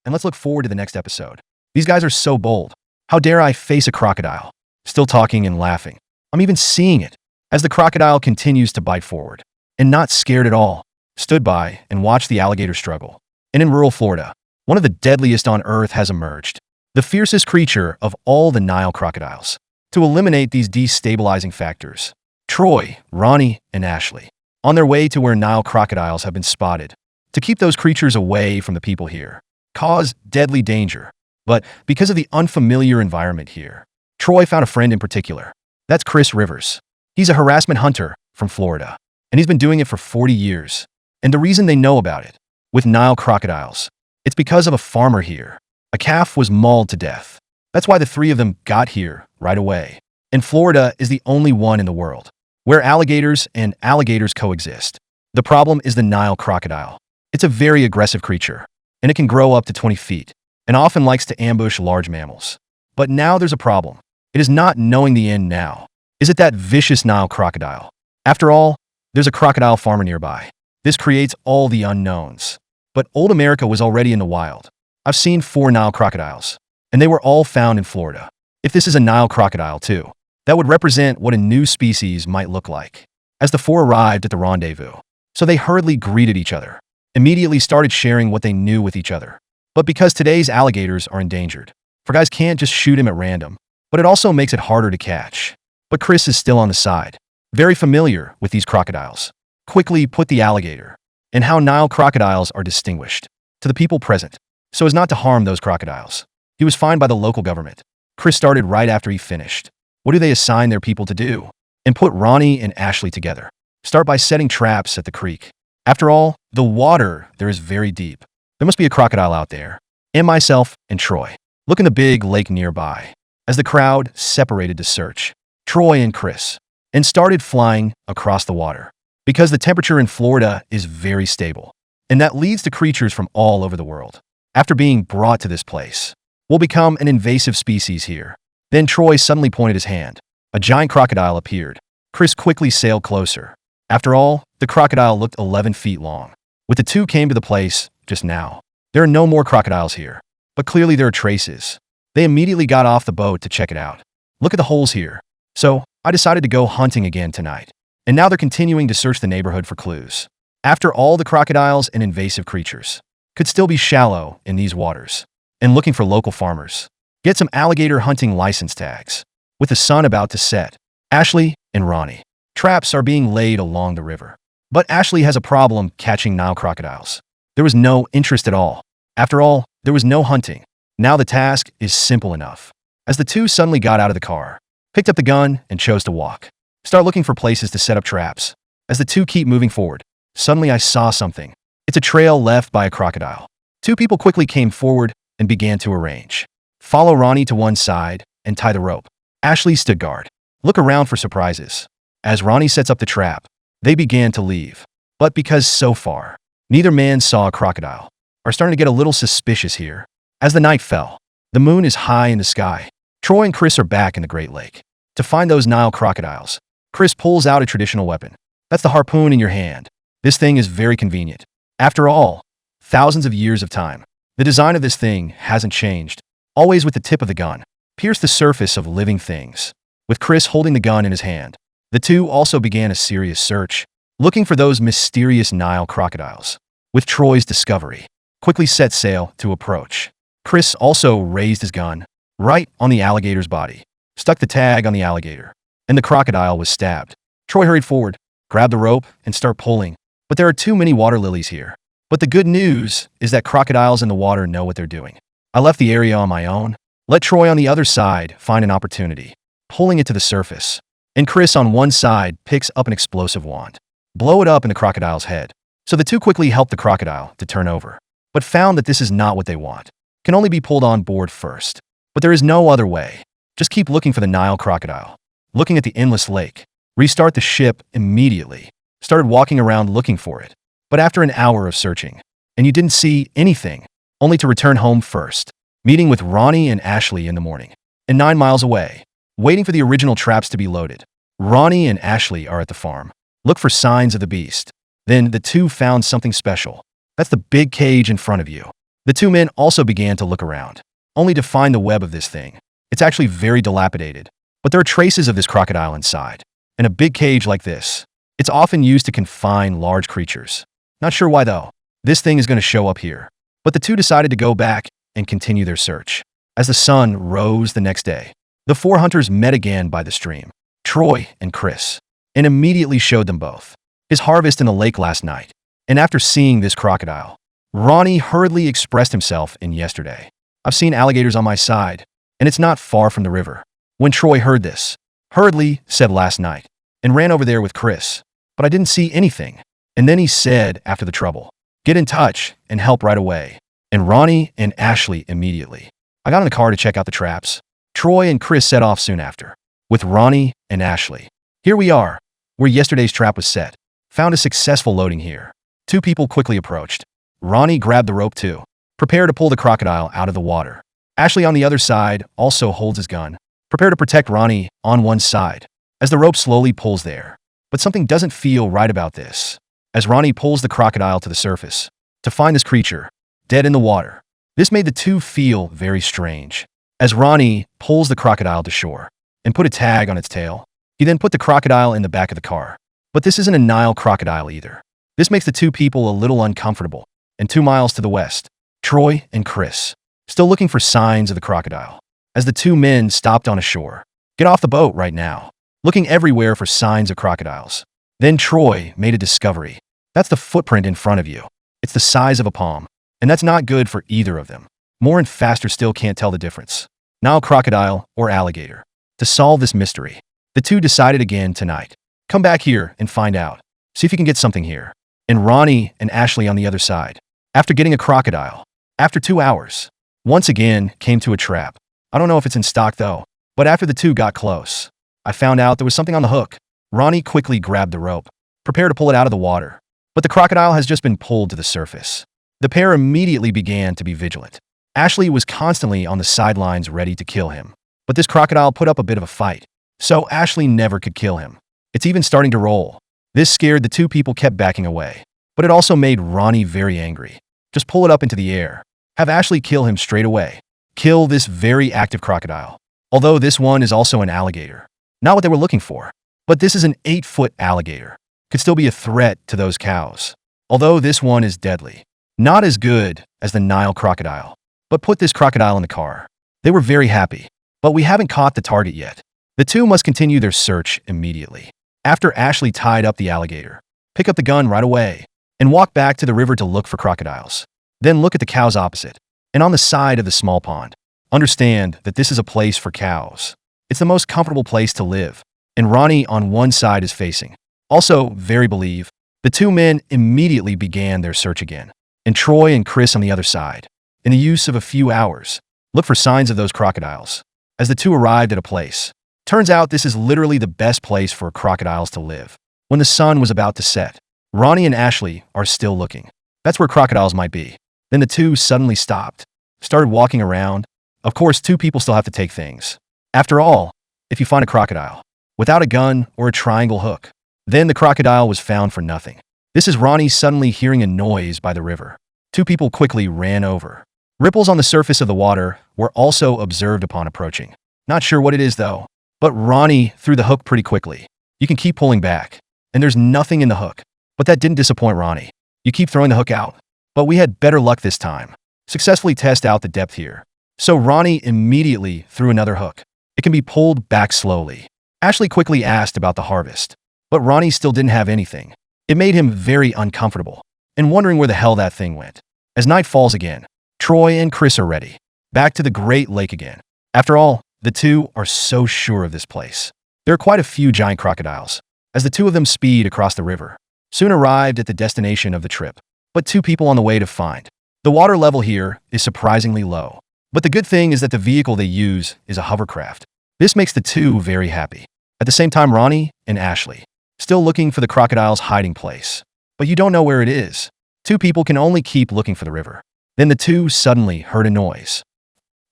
and let's look forward to the next episode. These guys are so bold. How dare I face a crocodile? Still talking and laughing. I'm even seeing it, as the crocodile continues to bite forward. And not scared at all. Stood by and watched the alligator struggle. And in rural Florida, one of the deadliest on Earth has emerged. The fiercest creature of all the Nile crocodiles. To eliminate these destabilizing factors, Troy, Ronnie, and Ashley, on their way to where Nile crocodiles have been spotted, to keep those creatures away from the people here, cause deadly danger. But because of the unfamiliar environment here, Troy found a friend in particular. That's Chris Rivers. He's a harassment hunter from Florida, and he's been doing it for 40 years. And the reason they know about it, with Nile crocodiles, it's because of a farmer here. A calf was mauled to death. That's why the 3 of them got here right away. And Florida is the only one in the world where alligators and alligators coexist. The problem is the Nile crocodile. It's a very aggressive creature, and it can grow up to 20 feet, and often likes to ambush large mammals. But now there's a problem. It is not knowing the end now. Is it that vicious Nile crocodile? After all, there's a crocodile farmer nearby. This creates all the unknowns. But old America was already in the wild. I've seen 4 Nile crocodiles, and they were all found in Florida. If this is a Nile crocodile too, that would represent what a new species might look like. As the 4 arrived at the rendezvous, so they hurriedly greeted each other, immediately started sharing what they knew with each other. But because today's alligators are endangered, for guys can't just shoot him at random, but it also makes it harder to catch. But Chris is still on the side. very familiar with these crocodiles, quickly put the alligator and how Nile crocodiles are distinguished to the people present so as not to harm those crocodiles. He was fined by the local government. Chris started right after he finished. What do they assign their people to do? And put Ronnie and Ashley together. Start by setting traps at the creek. After all, the water there is very deep. There must be a crocodile out there. And myself and Troy look in the big lake nearby as the crowd separated to search Troy and Chris and started flying across the water because the temperature in Florida is very stable and that leads to creatures from all over the world. After being brought to this place, will become an invasive species here. Then Troy suddenly pointed his hand. A giant crocodile appeared. Chris quickly sailed closer. After all, the crocodile looked 11 feet long. With the two came to the place just now. There are no more crocodiles here, but clearly there are traces. They immediately got off the boat to check it out. Look at the holes here. So I decided to go hunting again tonight. And now they're continuing to search the neighborhood for clues. After all, the crocodiles and invasive creatures could still be shallow in these waters and looking for local farmers. Get some alligator hunting license tags. With the sun about to set, Ashley and Ronnie, traps are being laid along the river. But Ashley has a problem catching Nile crocodiles. There was no interest at all. After all, there was no hunting. Now the task is simple enough. As the two suddenly got out of the car, picked up the gun and chose to walk. Start looking for places to set up traps. As the two keep moving forward, suddenly I saw something. It's a trail left by a crocodile. Two people quickly came forward and began to arrange. Follow Ronnie to one side and tie the rope. Ashley stood guard. Look around for surprises. As Ronnie sets up the trap, they began to leave. But because so far, neither man saw a crocodile, are starting to get a little suspicious here. As the night fell, the moon is high in the sky. Troy and Chris are back in the Great Lake to find those Nile crocodiles. Chris pulls out a traditional weapon. That's the harpoon in your hand. This thing is very convenient. After all, thousands of years of time, the design of this thing hasn't changed. Always with the tip of the gun, pierce the surface of living things. With Chris holding the gun in his hand, the two also began a serious search, looking for those mysterious Nile crocodiles. With Troy's discovery, quickly set sail to approach. Chris also raised his gun right on the alligator's body, stuck the tag on the alligator, and the crocodile was stabbed. Troy hurried forward, grabbed the rope, and started pulling. But there are too many water lilies here. But the good news is that crocodiles in the water know what they're doing. I left the area on my own, let Troy on the other side find an opportunity, pulling it to the surface. And Chris on one side picks up an explosive wand, blow it up in the crocodile's head. So the two quickly help the crocodile to turn over, but found that this is not what they want. Can only be pulled on board first. But there is no other way. Just keep looking for the Nile crocodile. Looking at the endless lake. Restart the ship immediately. Started walking around looking for it. But after an hour of searching, and you didn't see anything, only to return home first. Meeting with Ronnie and Ashley in the morning. And 9 miles away, waiting for the original traps to be loaded. Ronnie and Ashley are at the farm. Look for signs of the beast. Then the two found something special. That's the big cage in front of you. The two men also began to look around, only to find the web of this thing. It's actually very dilapidated, but there are traces of this crocodile inside. And a big cage like this, it's often used to confine large creatures. Not sure why though. This thing is going to show up here. But the two decided to go back and continue their search. As the sun rose the next day, the four hunters met again by the stream, Troy and Chris, and immediately showed them both his harvest in the lake last night. And after seeing this crocodile, Ronnie hurriedly expressed himself in yesterday. I've seen alligators on my side, and it's not far from the river. When Troy heard this, hurriedly said last night, and ran over there with Chris, but I didn't see anything. And then he said after the trouble, get in touch and help right away. And Ronnie and Ashley immediately. I got in the car to check out the traps. Troy and Chris set off soon after, with Ronnie and Ashley. Here we are, where yesterday's trap was set. Found a successful loading here. Two people quickly approached. Ronnie grabbed the rope too, prepare to pull the crocodile out of the water. Ashley on the other side also holds his gun, prepare to protect Ronnie on one side, as the rope slowly pulls there. But something doesn't feel right about this. As Ronnie pulls the crocodile to the surface, to find this creature, dead in the water. This made the two feel very strange. As Ronnie pulls the crocodile to shore and put a tag on its tail, he then put the crocodile in the back of the car. But this isn't a Nile crocodile either. This makes the two people a little uncomfortable. And 2 miles to the west, Troy and Chris, still looking for signs of the crocodile. As the two men stopped on a shore, get off the boat right now. looking everywhere for signs of crocodiles. Then Troy made a discovery. That's the footprint in front of you. It's the size of a palm, and that's not good for either of them. More and faster still can't tell the difference. Nile crocodile or alligator. To solve this mystery, the two decided again tonight. Come back here and find out. See if you can get something here. And Ronnie and Ashley on the other side, after getting a crocodile, after 2 hours, once again came to a trap. I don't know if it's in stock though, but after the two got close, I found out there was something on the hook. Ronnie quickly grabbed the rope, prepared to pull it out of the water. But the crocodile has just been pulled to the surface. The pair immediately began to be vigilant. Ashley was constantly on the sidelines ready to kill him. But this crocodile put up a bit of a fight, so Ashley never could kill him. It's even starting to roll. This scared the two people kept backing away. But it also made Ronnie very angry. Just pull it up into the air. Have Ashley kill him straight away. Kill this very active crocodile. Although this one is also an alligator. Not what they were looking for. But this is an 8-foot alligator. Could still be a threat to those cows. Although this one is deadly. Not as good as the Nile crocodile. But put this crocodile in the car. They were very happy. But we haven't caught the target yet. The two must continue their search immediately. After Ashley tied up the alligator, pick up the gun right away and walk back to the river to look for crocodiles. Then look at the cows opposite and on the side of the small pond. Understand that this is a place for cows. It's the most comfortable place to live. And Ronnie on one side is facing. Also, very believe, the two men immediately began their search again. And Troy and Chris on the other side, in the use of a few hours, look for signs of those crocodiles. As the two arrived at a place, turns out this is literally the best place for crocodiles to live. When the sun was about to set, Ronnie and Ashley are still looking. That's where crocodiles might be. Then the two suddenly stopped, started walking around. Of course, two people still have to take things. After all, if you find a crocodile, without a gun or a triangle hook, then the crocodile was found for nothing. This is Ronnie suddenly hearing a noise by the river. Two people quickly ran over. Ripples on the surface of the water were also observed upon approaching. Not sure what it is though, but Ronnie threw the hook pretty quickly. You can keep pulling back, and there's nothing in the hook. But that didn't disappoint Ronnie. You keep throwing the hook out. But we had better luck this time. Successfully test out the depth here. So Ronnie immediately threw another hook. It can be pulled back slowly. Ashley quickly asked about the harvest, but Ronnie still didn't have anything. It made him very uncomfortable and wondering where the hell that thing went. As night falls again, Troy and Chris are ready. Back to the Great Lake again. After all, the two are so sure of this place. There are quite a few giant crocodiles. As the two of them speed across the river, soon arrived at the destination of the trip. But two people on the way to find. The water level here is surprisingly low. But the good thing is that the vehicle they use is a hovercraft. This makes the two very happy. At the same time, Ronnie and Ashley, still looking for the crocodile's hiding place. But you don't know where it is. Two people can only keep looking for the river. Then the two suddenly heard a noise.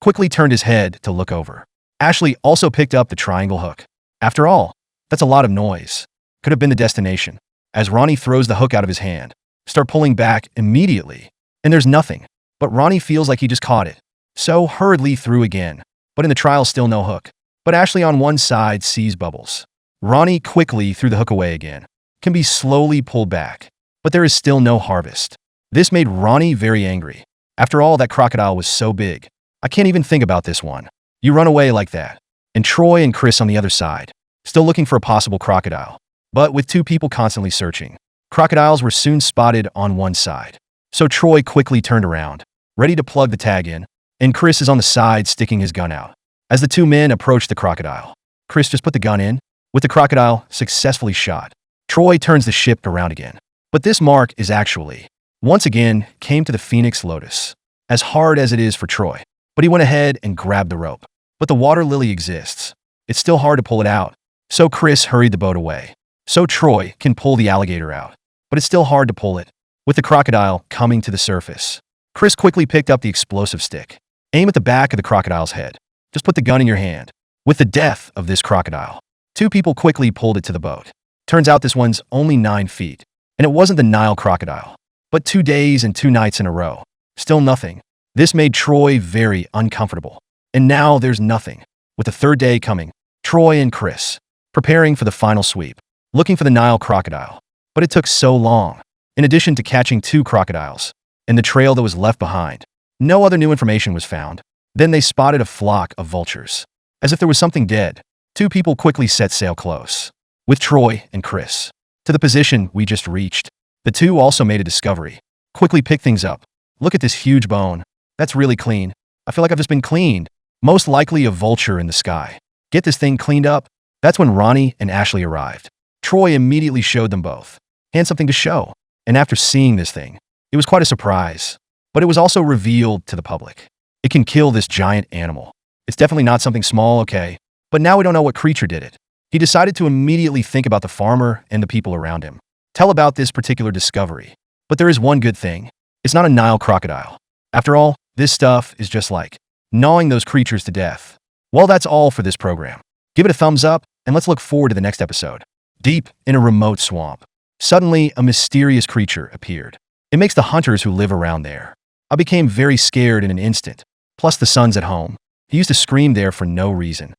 Quickly turned his head to look over. Ashley also picked up the triangle hook. After all, that's a lot of noise. Could have been the destination. As Ronnie throws the hook out of his hand, start pulling back immediately. And there's nothing. But Ronnie feels like he just caught it. So hurriedly threw again. But in the trial, still no hook. But Ashley on one side sees bubbles. Ronnie quickly threw the hook away again. Can be slowly pulled back. But there is still no harvest. This made Ronnie very angry. After all, that crocodile was so big. I can't even think about this one. You run away like that. And Troy and Chris on the other side, still looking for a possible crocodile. But with two people constantly searching, crocodiles were soon spotted on one side. So Troy quickly turned around, ready to plug the tag in, and Chris is on the side sticking his gun out. As the two men approached the crocodile, Chris just put the gun in, with the crocodile successfully shot. Troy turns the ship around again. But this mark is actually, once again, came to the Phoenix Lotus. As hard as it is for Troy. But he went ahead and grabbed the rope. But the water lily exists. It's still hard to pull it out. So Chris hurried the boat away. So Troy can pull the alligator out. But it's still hard to pull it, with the crocodile coming to the surface. Chris quickly picked up the explosive stick. Aim at the back of the crocodile's head. Just put the gun in your hand. With the death of this crocodile, two people quickly pulled it to the boat. Turns out this one's only 9 feet. And it wasn't the Nile crocodile. But 2 days and 2 nights in a row. Still nothing. This made Troy very uncomfortable. And now there's nothing. With the 3rd day coming, Troy and Chris, preparing for the final sweep, looking for the Nile crocodile. But it took so long. In addition to catching 2 crocodiles, and the trail that was left behind, no other new information was found. Then they spotted a flock of vultures. As if there was something dead. Two people quickly set sail close, with Troy and Chris, to the position we just reached. The two also made a discovery. Quickly picked things up. Look at this huge bone. That's really clean. I feel like I've just been cleaned. Most likely a vulture in the sky. Get this thing cleaned up. That's when Ronnie and Ashley arrived. Troy immediately showed them both. Had something to show. And after seeing this thing, it was quite a surprise. But it was also revealed to the public. It can kill this giant animal. It's definitely not something small, okay? But now we don't know what creature did it. He decided to immediately think about the farmer and the people around him. Tell about this particular discovery. But there is one good thing. It's not a Nile crocodile. After all, this stuff is just like gnawing those creatures to death. Well, that's all for this program. Give it a thumbs up, and let's look forward to the next episode. Deep in a remote swamp, suddenly a mysterious creature appeared. It makes the hunters who live around there. I became very scared in an instant. Plus the son's at home. He used to scream there for no reason.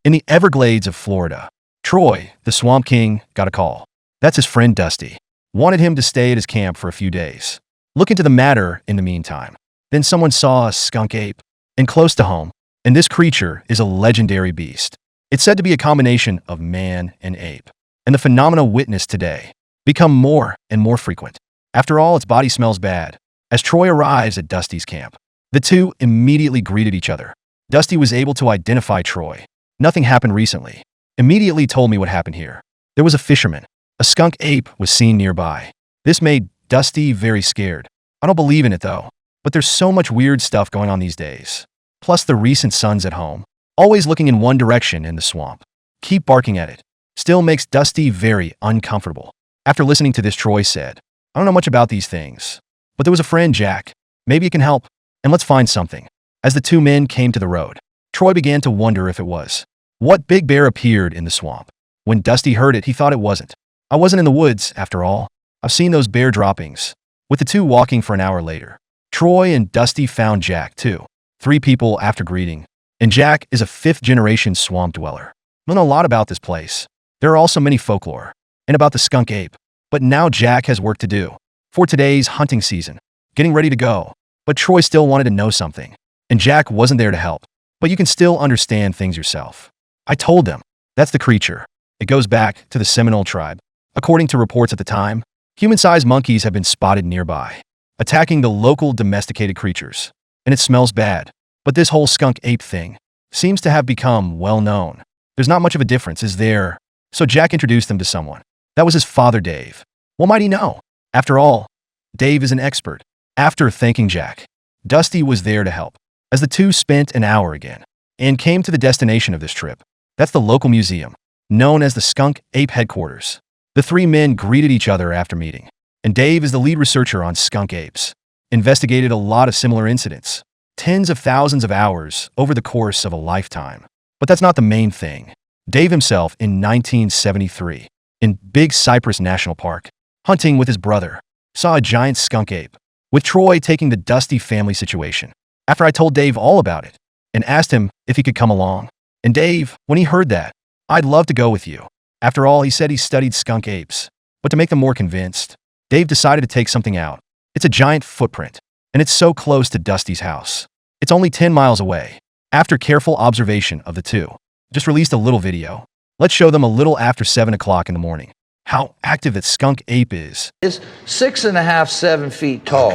In the Everglades of Florida, Troy, the Swamp King, got a call. That's his friend Dusty. Wanted him to stay at his camp for a few days. Look into the matter in the meantime. Then someone saw a skunk ape, and close to home, and this creature is a legendary beast. It's said to be a combination of man and ape, and the phenomena witnessed today become more and more frequent. After all, its body smells bad. As Troy arrives at Dusty's camp, the two immediately greeted each other. Dusty was able to identify Troy. Nothing happened recently. Immediately told me what happened here. There was a fisherman. A skunk ape was seen nearby. This made Dusty very scared. I don't believe in it though, but there's so much weird stuff going on these days. Plus the recent sun's at home, always looking in one direction in the swamp. Keep barking at it. Still makes Dusty very uncomfortable. After listening to this, Troy said, I don't know much about these things, but there was a friend, Jack. Maybe it can help, and let's find something. As the two men came to the road, Troy began to wonder if it was. What big bear appeared in the swamp? When Dusty heard it, he thought it wasn't. I wasn't in the woods, after all. I've seen those bear droppings. With the two walking for an hour later, Troy and Dusty found Jack, too. 3 people after greeting. And Jack is a 5th-generation swamp dweller. I know a lot about this place. There are also many folklore. And about the skunk ape. But now Jack has work to do. For today's hunting season. Getting ready to go. But Troy still wanted to know something. And Jack wasn't there to help. But you can still understand things yourself. I told them. That's the creature. It goes back to the Seminole tribe. According to reports at the time, human-sized monkeys have been spotted nearby, attacking the local domesticated creatures. And it smells bad. But this whole skunk ape thing seems to have become well known. There's not much of a difference, is there? So Jack introduced them to someone. That was his father, Dave. What might he know? After all, Dave is an expert. After thanking Jack, Dusty was there to help. As the two spent an hour again, and came to the destination of this trip. That's the local museum, known as the Skunk Ape Headquarters. The 3 men greeted each other after meeting, and Dave is the lead researcher on skunk apes. Investigated a lot of similar incidents, tens of thousands of hours over the course of a lifetime. But that's not the main thing. Dave himself, in 1973, in Big Cypress National Park, hunting with his brother, saw a giant skunk ape, with Troy taking the Dusty family situation. After I told Dave all about it, and asked him if he could come along. And Dave, when he heard that, I'd love to go with you. After all, he said he studied skunk apes. But to make them more convinced, Dave decided to take something out. It's a giant footprint, and it's so close to Dusty's house. It's only 10 miles away. After careful observation of the two, just released a little video. Let's show them a little after 7 o'clock in the morning. How active that skunk ape is. It's 6.5, 7 feet tall.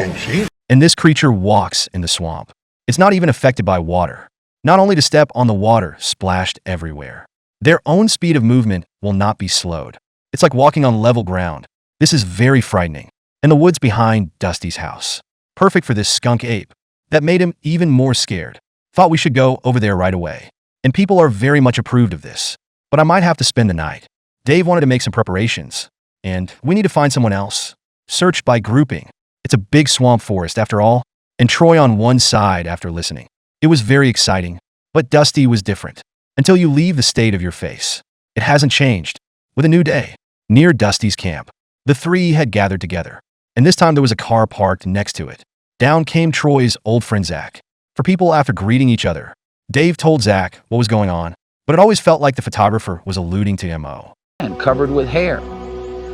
And this creature walks in the swamp. It's not even affected by water. Not only to step on the water splashed everywhere. Their own speed of movement will not be slowed. It's like walking on level ground. This is very frightening. And the woods behind Dusty's house. Perfect for this skunk ape. That made him even more scared. Thought we should go over there right away. And people are very much approved of this. But I might have to spend the night. Dave wanted to make some preparations. And we need to find someone else. Search by grouping. It's a big swamp forest after all. And Troy on one side after listening. It was very exciting. But Dusty was different. Until you leave the state of your face. It hasn't changed. With a new day. Near Dusty's camp. The 3 had gathered together. And this time there was a car parked next to it. Down came Troy's old friend Zach. For people after greeting each other. Dave told Zach what was going on. But it always felt like the photographer was alluding to M.O. And covered with hair.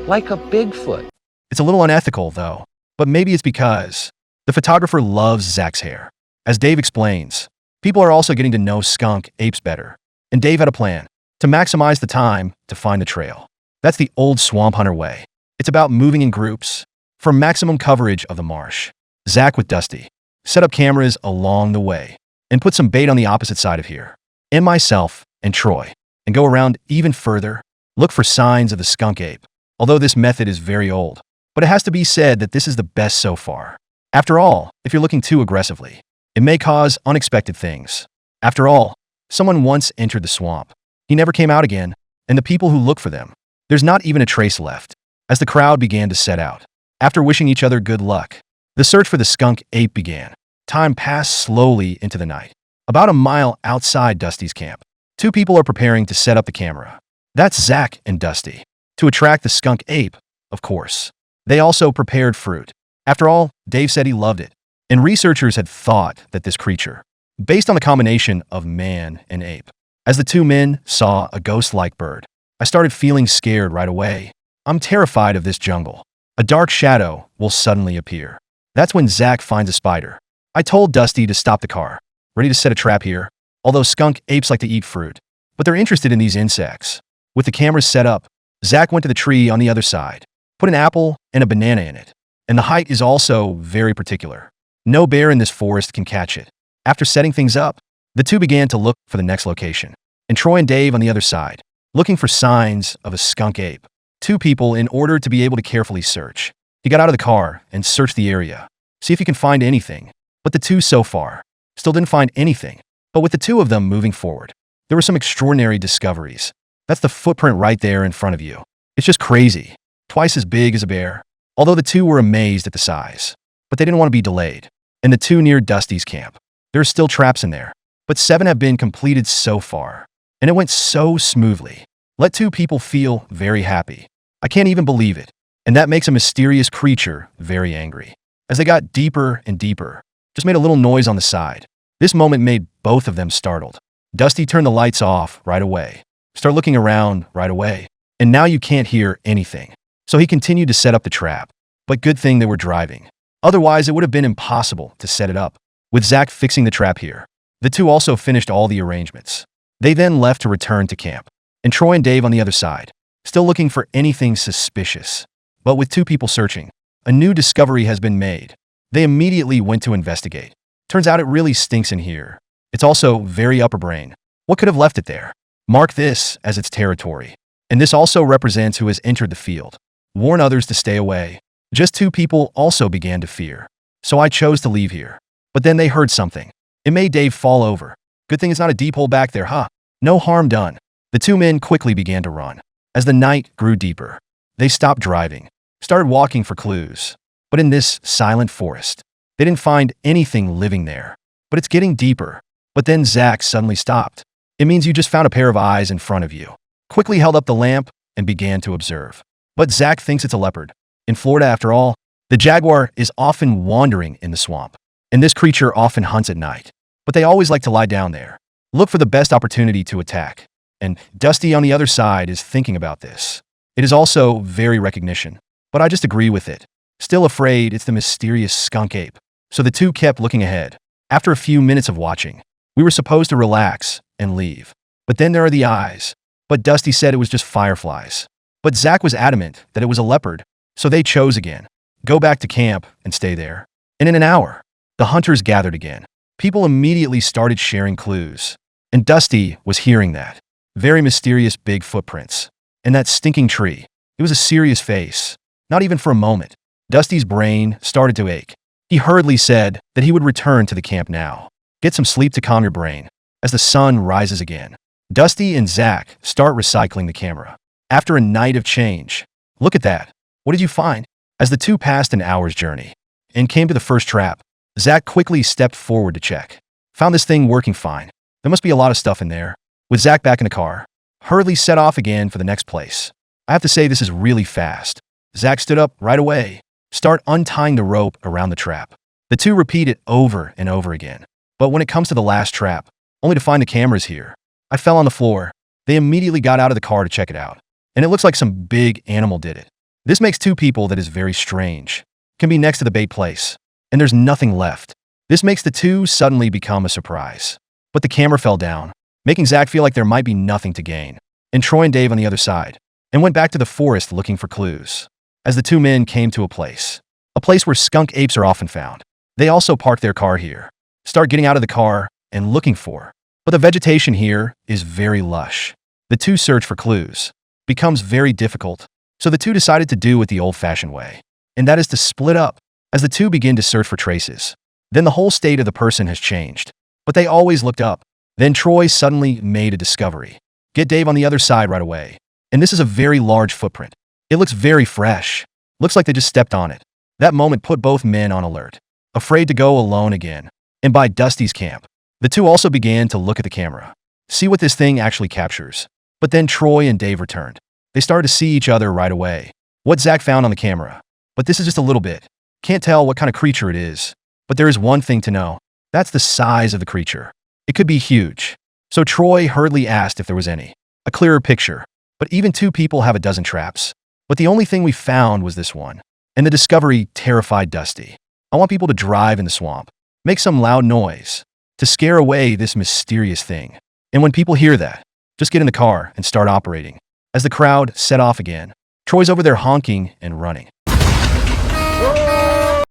Like a Bigfoot. It's a little unethical, though. But maybe it's because the photographer loves Zach's hair. As Dave explains, People are also getting to know skunk apes better. And Dave had a plan to maximize the time to find the trail. That's the old swamp hunter way. It's about moving in groups for maximum coverage of the marsh. Zach with Dusty set up cameras along the way and put some bait on the opposite side of here. And myself and Troy, and go around even further, look for signs of the skunk ape. Although this method is very old, but it has to be said that this is the best so far. After all, if you're looking too aggressively, it may cause unexpected things. After all, someone once entered the swamp. He never came out again, and the people who look for them, there's not even a trace left. As the crowd began to set out, after wishing each other good luck, the search for the skunk ape began. Time passed slowly into the night. About a mile outside Dusty's camp, two people are preparing to set up the camera. That's Zach and Dusty. To attract the skunk ape, of course. They also prepared fruit. After all, Dave said he loved it, and researchers had thought that this creature, based on the combination of man and ape. As the two men saw a ghost-like bird, I started feeling scared right away. I'm terrified of this jungle. A dark shadow will suddenly appear. That's when Zach finds a spider. I told Dusty to stop the car, ready to set a trap here. Although skunk apes like to eat fruit, but they're interested in these insects. With the cameras set up, Zach went to the tree on the other side, put an apple and a banana in it. And the height is also very particular. No bear in this forest can catch it. After setting things up, the two began to look for the next location. And Troy and Dave on the other side, looking for signs of a skunk ape. Two people in order to be able to carefully search. He got out of the car and searched the area. See if he can find anything. But the two so far still didn't find anything. But with the two of them moving forward, there were some extraordinary discoveries. That's the footprint right there in front of you. It's just crazy. Twice as big as a bear. Although the two were amazed at the size. But they didn't want to be delayed. And the two near Dusty's camp. There are still traps in there. But 7 have been completed so far. And it went so smoothly. Let two people feel very happy. I can't even believe it. And that makes a mysterious creature very angry. As they got deeper and deeper, just made a little noise on the side. This moment made both of them startled. Dusty turned the lights off right away. Start looking around right away. And now you can't hear anything. So he continued to set up the trap. But good thing they were driving. Otherwise, it would have been impossible to set it up. With Zach fixing the trap here, the two also finished all the arrangements. They then left to return to camp. And Troy and Dave on the other side, still looking for anything suspicious. But with two people searching, a new discovery has been made. They immediately went to investigate. Turns out it really stinks in here. It's also very upper brain. What could have left it there? Mark this as its territory. And this also represents who has entered the field. Warn others to stay away. Just two people also began to fear. So I chose to leave here. But then they heard something. It made Dave fall over. Good thing it's not a deep hole back there, huh? No harm done. The two men quickly began to run. As the night grew deeper, they stopped driving, started walking for clues. But in this silent forest, they didn't find anything living there. But it's getting deeper. But then Zach suddenly stopped. It means you just found a pair of eyes in front of you. Quickly held up the lamp and began to observe. But Zach thinks it's a leopard. In Florida, after all, the jaguar is often wandering in the swamp. And this creature often hunts at night. But they always like to lie down there. Look for the best opportunity to attack. And Dusty on the other side is thinking about this. It is also very recognition. But I just agree with it. Still afraid it's the mysterious skunk ape. So the two kept looking ahead. After a few minutes of watching, we were supposed to relax and leave. But then there are the eyes. But Dusty said it was just fireflies. But Zach was adamant that it was a leopard. So they chose again. Go back to camp and stay there. And in an hour, the hunters gathered again. People immediately started sharing clues. And Dusty was hearing that. Very mysterious big footprints. And that stinking tree. It was a serious face. Not even for a moment. Dusty's brain started to ache. He hurriedly said that he would return to the camp now. Get some sleep to calm your brain. As the sun rises again, Dusty and Zach start recycling the camera. After a night of change. Look at that. What did you find? As the two passed an hour's journey and came to the first trap, Zach quickly stepped forward to check. Found this thing working fine. There must be a lot of stuff in there. With Zach back in the car, hurriedly set off again for the next place. I have to say this is really fast. Zach stood up right away. Start untying the rope around the trap. The two repeat it over and over again. But when it comes to the last trap, only to find the cameras here, I fell on the floor. They immediately got out of the car to check it out. And it looks like some big animal did it. This makes two people that is very strange. Can be next to the bait place. And there's nothing left. This makes the two suddenly become a surprise. but the camera fell down, making Zach feel like there might be nothing to gain. And Troy and Dave on the other side, and went back to the forest looking for clues. As the two men came to a place where skunk apes are often found, they also parked their car here, start getting out of the car and looking for. But the vegetation here is very lush. The two search for clues. Becomes very difficult, so the two decided to do it the old-fashioned way, and that is to split up as the two begin to search for traces. Then the whole state of the person has changed, but they always looked up. Then Troy suddenly made a discovery. Get Dave on the other side right away. And this is a very large footprint. It looks very fresh. Looks like they just stepped on it. That moment put both men on alert, afraid to go alone again. And by Dusty's camp, the two also began to look at the camera, see what this thing actually captures. But then Troy and Dave returned. They started to see each other right away. What Zach found on the camera. But this is just a little bit. Can't tell what kind of creature it is. But there is one thing to know. That's the size of the creature. It could be huge. So Troy hurriedly asked if there was a clearer picture. But even two people have a dozen traps. But the only thing we found was this one. And the discovery terrified Dusty. I want people to drive in the swamp, make some loud noise, to scare away this mysterious thing. And when people hear that, just get in the car and start operating. As the crowd set off again, Troy's over there honking and running.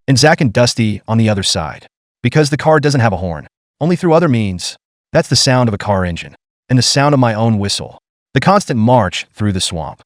And Zach and Dusty on the other side. Because the car doesn't have a horn, only through other means. That's the sound of a car engine, and the sound of my own whistle. The constant march through the swamp.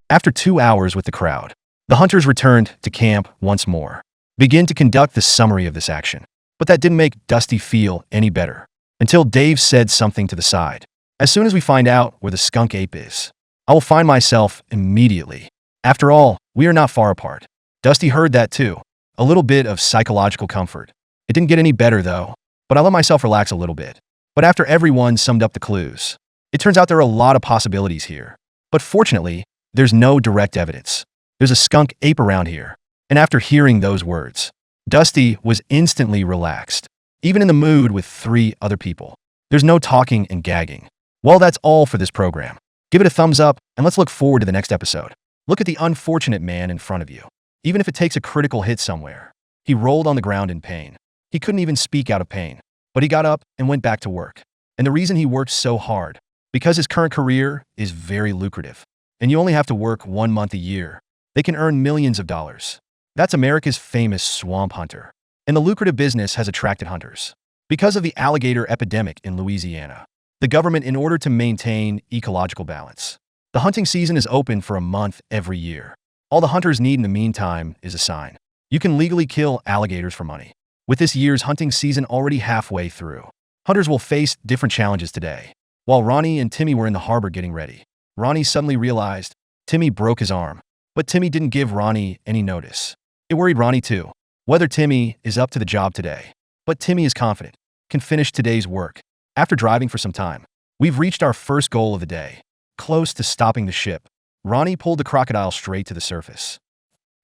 After 2 hours with the crowd, the hunters returned to camp once more, begin to conduct the summary of this action. But that didn't make Dusty feel any better, until Dave said something to the side. As soon as we find out where the skunk ape is, I will find myself immediately. After all, we are not far apart. Dusty heard that too. A little bit of psychological comfort. It didn't get any better though, but I let myself relax a little bit. But after everyone summed up the clues, it turns out there are a lot of possibilities here. But fortunately, there's no direct evidence. There's a skunk ape around here. And after hearing those words, Dusty was instantly relaxed, even in the mood with 3 other people. There's no talking and gagging. Well, that's all for this program. Give it a thumbs up, and let's look forward to the next episode. Look at the unfortunate man in front of you. Even if it takes a critical hit somewhere, he rolled on the ground in pain. He couldn't even speak out of pain, but he got up and went back to work. And the reason he worked so hard, because his current career is very lucrative. And you only have to work 1 month a year. They can earn millions of dollars. That's America's famous swamp hunter. And the lucrative business has attracted hunters. Because of the alligator epidemic in Louisiana, the government, in order to maintain ecological balance, the hunting season is open for a month every year. All the hunters need in the meantime is a sign. You can legally kill alligators for money. With this year's hunting season already halfway through, hunters will face different challenges today. While Ronnie and Timmy were in the harbor getting ready, Ronnie suddenly realized Timmy broke his arm. But Timmy didn't give Ronnie any notice. It worried Ronnie too, whether Timmy is up to the job today. But Timmy is confident, can finish today's work. After driving for some time, we've reached our first goal of the day. Close to stopping the ship, Ronnie pulled the crocodile straight to the surface.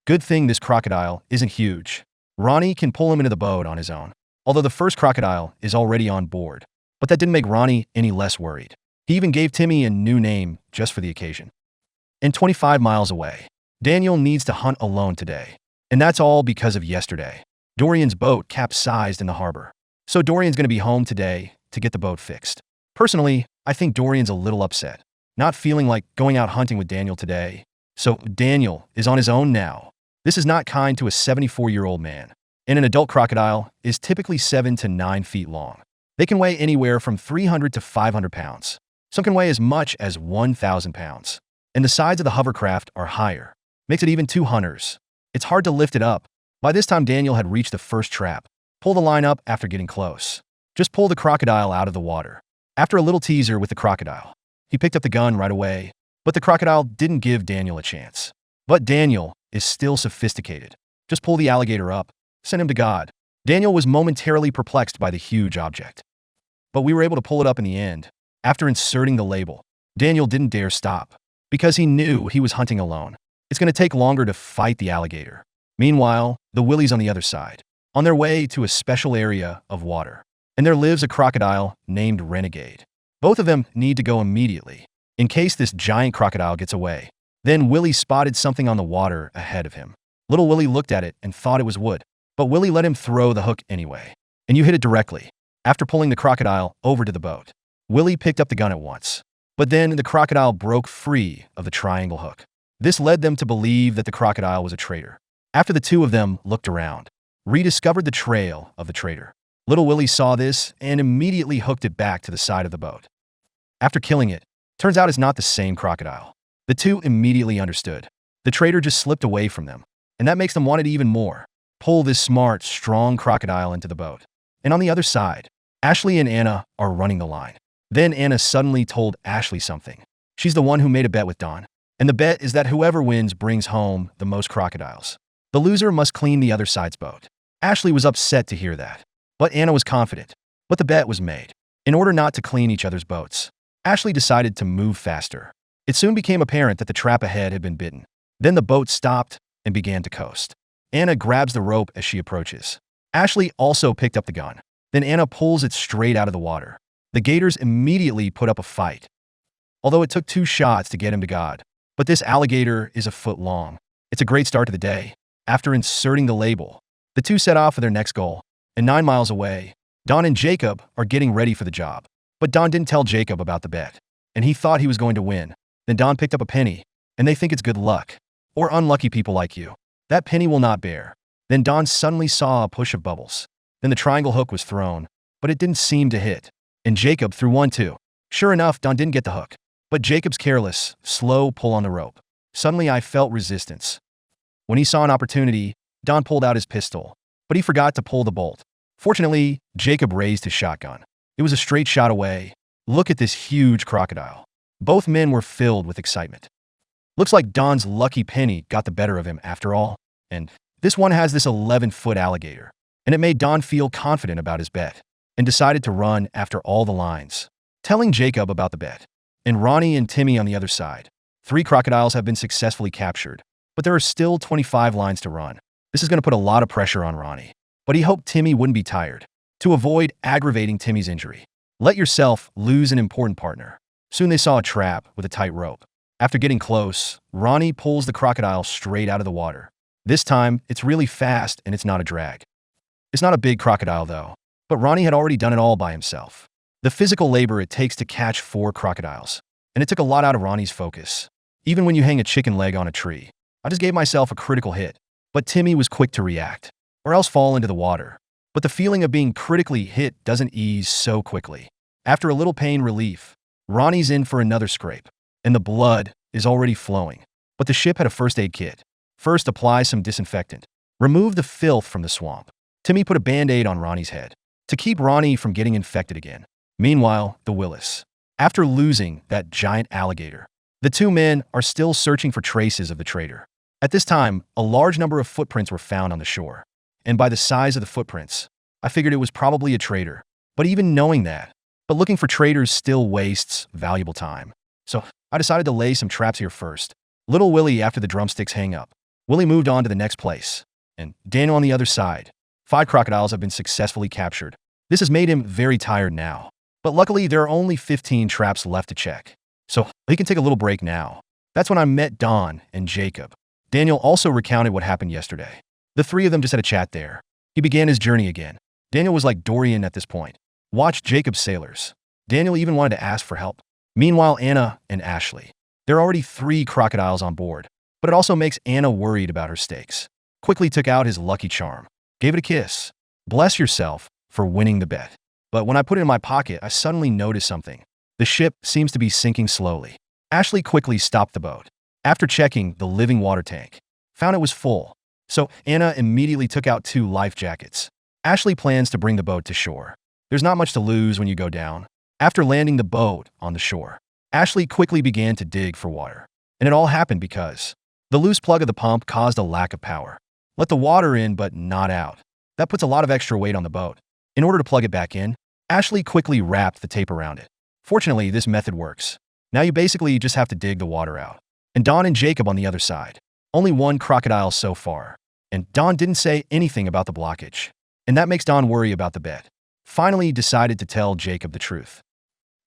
Good thing this crocodile isn't huge. Ronnie can pull him into the boat on his own, although the first crocodile is already on board. But that didn't make Ronnie any less worried. He even gave Timmy a new name just for the occasion. And 25 miles away, Daniel needs to hunt alone today. And that's all because of yesterday. Dorian's boat capsized in the harbor. So Dorian's going to be home today to get the boat fixed. Personally, I think Dorian's a little upset, not feeling like going out hunting with Daniel today. So Daniel is on his own now. This is not kind to a 74-year-old man. And an adult crocodile is typically 7 to 9 feet long. They can weigh anywhere from 300 to 500 pounds. Some can weigh as much as 1,000 pounds. And the sides of the hovercraft are higher. Makes it even 2 hunters. It's hard to lift it up. By this time, Daniel had reached the first trap. Pull the line up after getting close. Just pull the crocodile out of the water. After a little teaser with the crocodile, he picked up the gun right away. But the crocodile didn't give Daniel a chance. But Daniel is still sophisticated. Just pull the alligator up. Send him to God. Daniel was momentarily perplexed by the huge object. But we were able to pull it up in the end. After inserting the label, Daniel didn't dare stop, because he knew he was hunting alone. It's going to take longer to fight the alligator. Meanwhile, the Willies on the other side, on their way to a special area of water. And there lives a crocodile named Renegade. Both of them need to go immediately, in case this giant crocodile gets away. Then Willie spotted something on the water ahead of him. Little Willie looked at it and thought it was wood, but Willie let him throw the hook anyway. and you hit it directly. After pulling the crocodile over to the boat, Willie picked up the gun at once. But then the crocodile broke free of the triangle hook. This led them to believe that the crocodile was a traitor. After the two of them looked around, rediscovered the trail of the traitor. Little Willie saw this and immediately hooked it back to the side of the boat. After killing it, turns out it's not the same crocodile. The two immediately understood. The traitor just slipped away from them, and that makes them want it even more. Pull this smart, strong crocodile into the boat. And on the other side, Ashley and Anna are running the line. Then Anna suddenly told Ashley something. She's the one who made a bet with Don, and the bet is that whoever wins brings home the most crocodiles. The loser must clean the other side's boat. Ashley was upset to hear that, but Anna was confident. But the bet was made. In order not to clean each other's boats, Ashley decided to move faster. It soon became apparent that the trap ahead had been bitten. Then the boat stopped and began to coast. Anna grabs the rope as she approaches. Ashley also picked up the gun. Then Anna pulls it straight out of the water. The gators immediately put up a fight, although it took 2 shots to get him to God. But this alligator is a foot long. It's a great start to the day. After inserting the label, the two set off for their next goal, and 9 miles away, Don and Jacob are getting ready for the job. But Don didn't tell Jacob about the bet, and he thought he was going to win. Then Don picked up a penny, and they think it's good luck, or unlucky people like you. That penny will not bear. Then Don suddenly saw a push of bubbles. Then the triangle hook was thrown, but it didn't seem to hit. And Jacob threw one too. Sure enough, Don didn't get the hook. But Jacob's careless, slow pull on the rope. Suddenly I felt resistance. When he saw an opportunity, Don pulled out his pistol, but he forgot to pull the bolt. Fortunately, Jacob raised his shotgun. It was a straight shot away. Look at this huge crocodile. Both men were filled with excitement. Looks like Don's lucky penny got the better of him after all. And this one has this 11-foot alligator. And it made Don feel confident about his bet, and decided to run after all the lines, telling Jacob about the bet. And Ronnie and Timmy on the other side. 3 crocodiles have been successfully captured, but there are still 25 lines to run. This is going to put a lot of pressure on Ronnie, but he hoped Timmy wouldn't be tired. To avoid aggravating Timmy's injury, let yourself lose an important partner. Soon they saw a trap with a tight rope. After getting close, Ronnie pulls the crocodile straight out of the water. This time, it's really fast and it's not a drag. It's not a big crocodile though, but Ronnie had already done it all by himself. The physical labor it takes to catch 4 crocodiles, and it took a lot out of Ronnie's focus. Even when you hang a chicken leg on a tree, I just gave myself a critical hit, but Timmy was quick to react, or else fall into the water. But the feeling of being critically hit doesn't ease so quickly. After a little pain relief, Ronnie's in for another scrape, and the blood is already flowing. But the ship had a first aid kit. First, apply some disinfectant. Remove the filth from the swamp. Timmy put a band-aid on Ronnie's head to keep Ronnie from getting infected again. Meanwhile, the Willis. After losing that giant alligator, the 2 men are still searching for traces of the traitor. At this time, a large number of footprints were found on the shore. And by the size of the footprints, I figured it was probably a traitor. But even knowing that, looking for traitors still wastes valuable time. So I decided to lay some traps here first. Little Willie after the drumsticks hang up. Willie moved on to the next place. And Daniel on the other side. 5 crocodiles have been successfully captured. This has made him very tired now. But luckily, there are only 15 traps left to check. So he can take a little break now. That's when I met Don and Jacob. Daniel also recounted what happened yesterday. The 3 of them just had a chat there. He began his journey again. Daniel was like Dorian at this point. Watch Jacob's sailors. Daniel even wanted to ask for help. Meanwhile, Anna and Ashley. There are already 3 crocodiles on board, but it also makes Anna worried about her stakes. Quickly took out his lucky charm. Gave it a kiss. Bless yourself for winning the bet. But when I put it in my pocket, I suddenly noticed something. The ship seems to be sinking slowly. Ashley quickly stopped the boat. After checking the living water tank, found it was full. So Anna immediately took out 2 life jackets. Ashley plans to bring the boat to shore. There's not much to lose when you go down. After landing the boat on the shore, Ashley quickly began to dig for water. And it all happened because the loose plug of the pump caused a lack of power. Let the water in but not out. That puts a lot of extra weight on the boat. In order to plug it back in, Ashley quickly wrapped the tape around it. Fortunately, this method works. Now you basically just have to dig the water out. And Don and Jacob on the other side. Only 1 crocodile so far. And Don didn't say anything about the blockage. And that makes Don worry about the bet. Finally, he decided to tell Jacob the truth.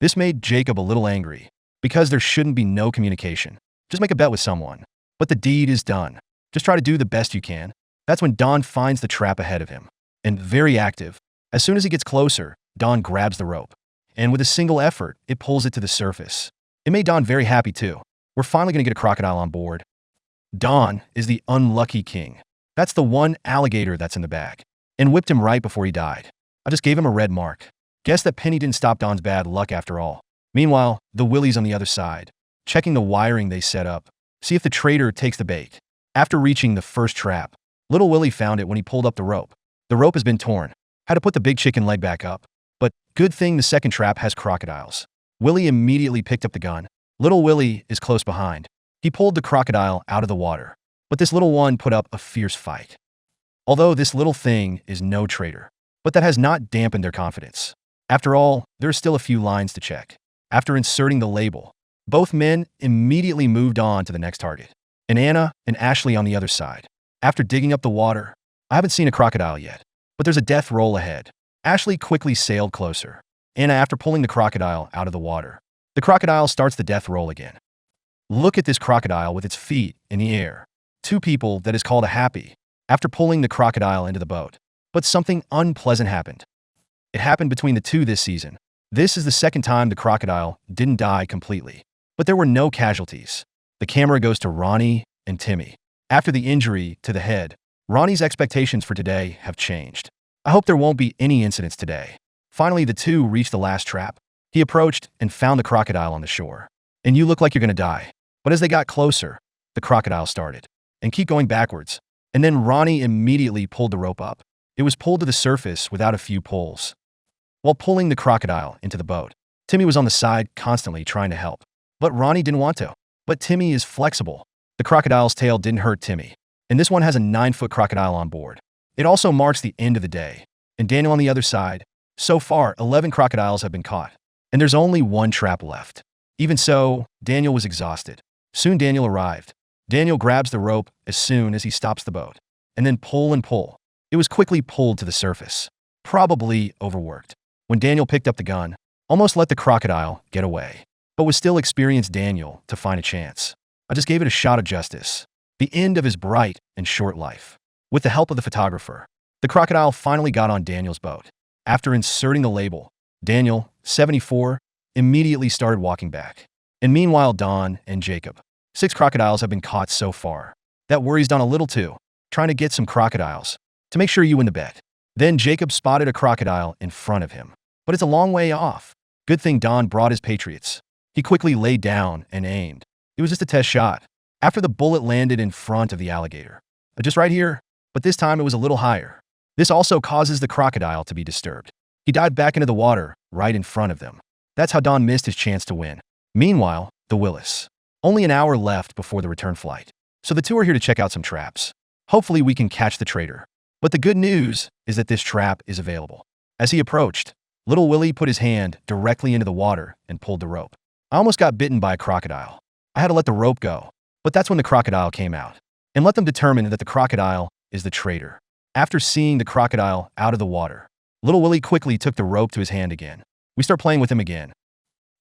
This made Jacob a little angry, because there shouldn't be no communication. Just make a bet with someone. But the deed is done. Just try to do the best you can. That's when Don finds the trap ahead of him. And very active, As soon as he gets closer, Don grabs the rope, and with a single effort, it pulls it to the surface. It made Don very happy too. We're finally going to get a crocodile on board. Don is the unlucky king. That's the one alligator that's in the bag, and whipped him right before he died. I just gave him a red mark. Guess that penny didn't stop Don's bad luck after all. Meanwhile, the Willies on the other side, checking the wiring they set up, see if the traitor takes the bait. After reaching the first trap, little Willie found it when he pulled up the rope. The rope has been torn. Had to put the big chicken leg back up. But good thing the second trap has crocodiles. Willie immediately picked up the gun. Little Willie is close behind. He pulled the crocodile out of the water. But this little one put up a fierce fight. Although this little thing is no traitor, but that has not dampened their confidence. After all, there are still a few lines to check. After inserting the label, both men immediately moved on to the next target, and Anna and Ashley on the other side. After digging up the water, I haven't seen a crocodile yet, but there's a death roll ahead. Ashley quickly sailed closer. Anna, after pulling the crocodile out of the water, the crocodile starts the death roll again. Look at this crocodile with its feet in the air. Two people that is called a happy after pulling the crocodile into the boat. But something unpleasant happened. It happened between the two this season. This is the second time the crocodile didn't die completely, but there were no casualties. The camera goes to Ronnie and Timmy. After the injury to the head, Ronnie's expectations for today have changed. I hope there won't be any incidents today. Finally, the two reached the last trap. He approached and found the crocodile on the shore. And you look like you're gonna die. But as they got closer, the crocodile started and keep going backwards. And then Ronnie immediately pulled the rope up. It was pulled to the surface without a few pulls. While pulling the crocodile into the boat, Timmy was on the side constantly trying to help. But Ronnie didn't want to. But Timmy is flexible. The crocodile's tail didn't hurt Timmy. And this one has a 9-foot crocodile on board. It also marks the end of the day. And Daniel on the other side. So far, 11 crocodiles have been caught. And there's only one trap left. Even so, Daniel was exhausted. Soon Daniel arrived. Daniel grabs the rope as soon as he stops the boat. And then pull and pull. It was quickly pulled to the surface. Probably overworked. When Daniel picked up the gun, almost let the crocodile get away. But was still experienced Daniel to find a chance. I just gave it a shot of justice. The end of his bright and short life. With the help of the photographer, the crocodile finally got on Daniel's boat. After inserting the label, Daniel, 74, immediately started walking back. And meanwhile, Don and Jacob. 6 crocodiles have been caught so far. That worries Don a little too, trying to get some crocodiles to make sure you win the bet. Then Jacob spotted a crocodile in front of him, but it's a long way off. Good thing Don brought his Patriots. He quickly laid down and aimed. It was just a test shot. After the bullet landed in front of the alligator. Just right here, but this time it was a little higher. This also causes the crocodile to be disturbed. He dived back into the water right in front of them. That's how Don missed his chance to win. Meanwhile, the Willis. Only an hour left before the return flight. So the two are here to check out some traps. Hopefully we can catch the traitor. But the good news is that this trap is available. As he approached, little Willie put his hand directly into the water and pulled the rope. I almost got bitten by a crocodile. I had to let the rope go, but that's when the crocodile came out. And let them determine that the crocodile is the traitor. After seeing the crocodile out of the water, little Willie quickly took the rope to his hand again. We start playing with him again.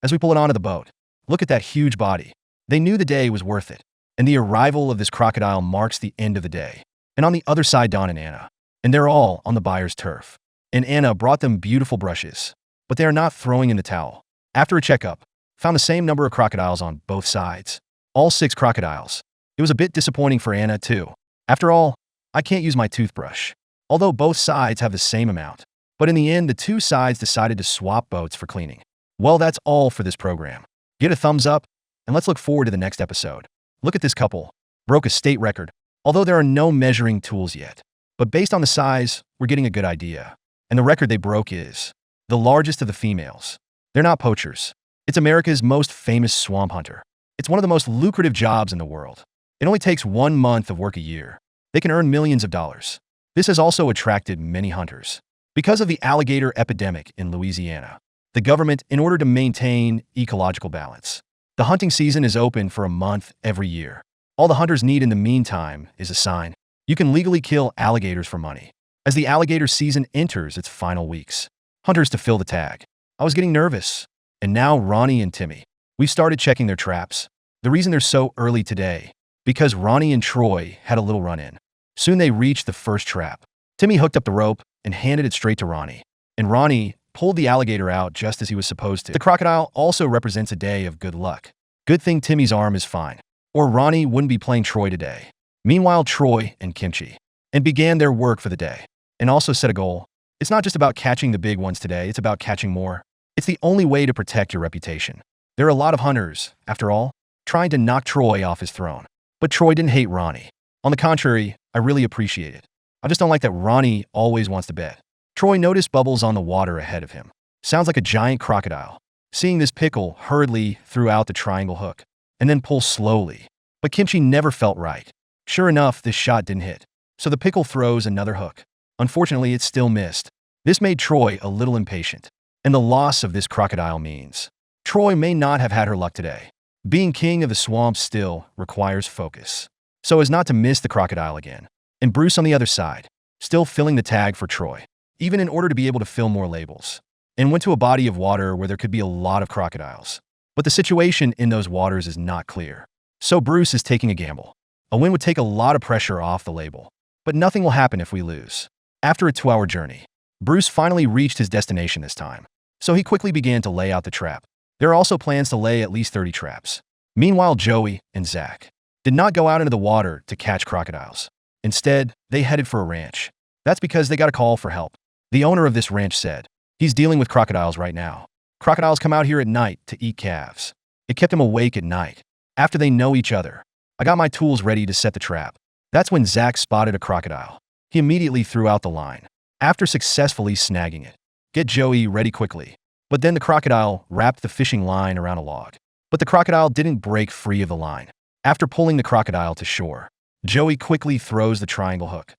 As we pull it onto the boat, look at that huge body. They knew the day was worth it. And the arrival of this crocodile marks the end of the day. And on the other side, Don and Anna. And they're all on the buyer's turf. And Anna brought them beautiful brushes. But they are not throwing in the towel. After a checkup, found the same number of crocodiles on both sides. All 6 crocodiles. It was a bit disappointing for Anna, too. After all, I can't use my toothbrush. Although both sides have the same amount. But in the end, the 2 sides decided to swap boats for cleaning. Well, that's all for this program. Get a thumbs up, and let's look forward to the next episode. Look at this couple. Broke a state record, although there are no measuring tools yet. But based on the size, we're getting a good idea. And the record they broke is the largest of the females. They're not poachers. It's America's most famous swamp hunter. It's one of the most lucrative jobs in the world. It only takes 1 month of work a year. They can earn millions of dollars. This has also attracted many hunters. Because of the alligator epidemic in Louisiana, the government, in order to maintain ecological balance, the hunting season is open for a month every year. All the hunters need in the meantime is a sign. You can legally kill alligators for money. As the alligator season enters its final weeks, hunters to fill the tag. I was getting nervous. And now Ronnie and Timmy. We started checking their traps. The reason they're so early today, because Ronnie and Troy had a little run-in. Soon they reached the first trap. Timmy hooked up the rope and handed it straight to Ronnie. and Ronnie pulled the alligator out just as he was supposed to. The crocodile also represents a day of good luck. Good thing Timmy's arm is fine, or Ronnie wouldn't be playing Troy today. Meanwhile, Troy and Kimchi began their work for the day and also set a goal. It's not just about catching the big ones today, it's about catching more. It's the only way to protect your reputation. There are a lot of hunters, after all, trying to knock Troy off his throne. But Troy didn't hate Ronnie. On the contrary, I really appreciate it. I just don't like that Ronnie always wants to bet. Troy noticed bubbles on the water ahead of him. Sounds like a giant crocodile. Seeing this, Pickle hurriedly threw out the triangle hook and then pulled slowly. But Kimchi never felt right. Sure enough, this shot didn't hit. So the Pickle throws another hook. Unfortunately, it still missed. This made Troy a little impatient. And the loss of this crocodile means Troy may not have had her luck today. Being king of the swamp still requires focus, so as not to miss the crocodile again. And Bruce on the other side, still filling the tag for Troy, even in order to be able to fill more labels, and went to a body of water where there could be a lot of crocodiles. But the situation in those waters is not clear. So Bruce is taking a gamble. A win would take a lot of pressure off the label, but nothing will happen if we lose. After a 2-hour journey, Bruce finally reached his destination this time, so he quickly began to lay out the trap. There are also plans to lay at least 30 traps. Meanwhile, Joey and Zach did not go out into the water to catch crocodiles. Instead, they headed for a ranch. That's because they got a call for help. The owner of this ranch said, he's dealing with crocodiles right now. Crocodiles come out here at night to eat calves. It kept him awake at night. After they know each other, I got my tools ready to set the trap. That's when Zach spotted a crocodile. He immediately threw out the line, after successfully snagging it. Get Joey ready quickly. But then the crocodile wrapped the fishing line around a log. But the crocodile didn't break free of the line. After pulling the crocodile to shore, Joey quickly throws the triangle hook.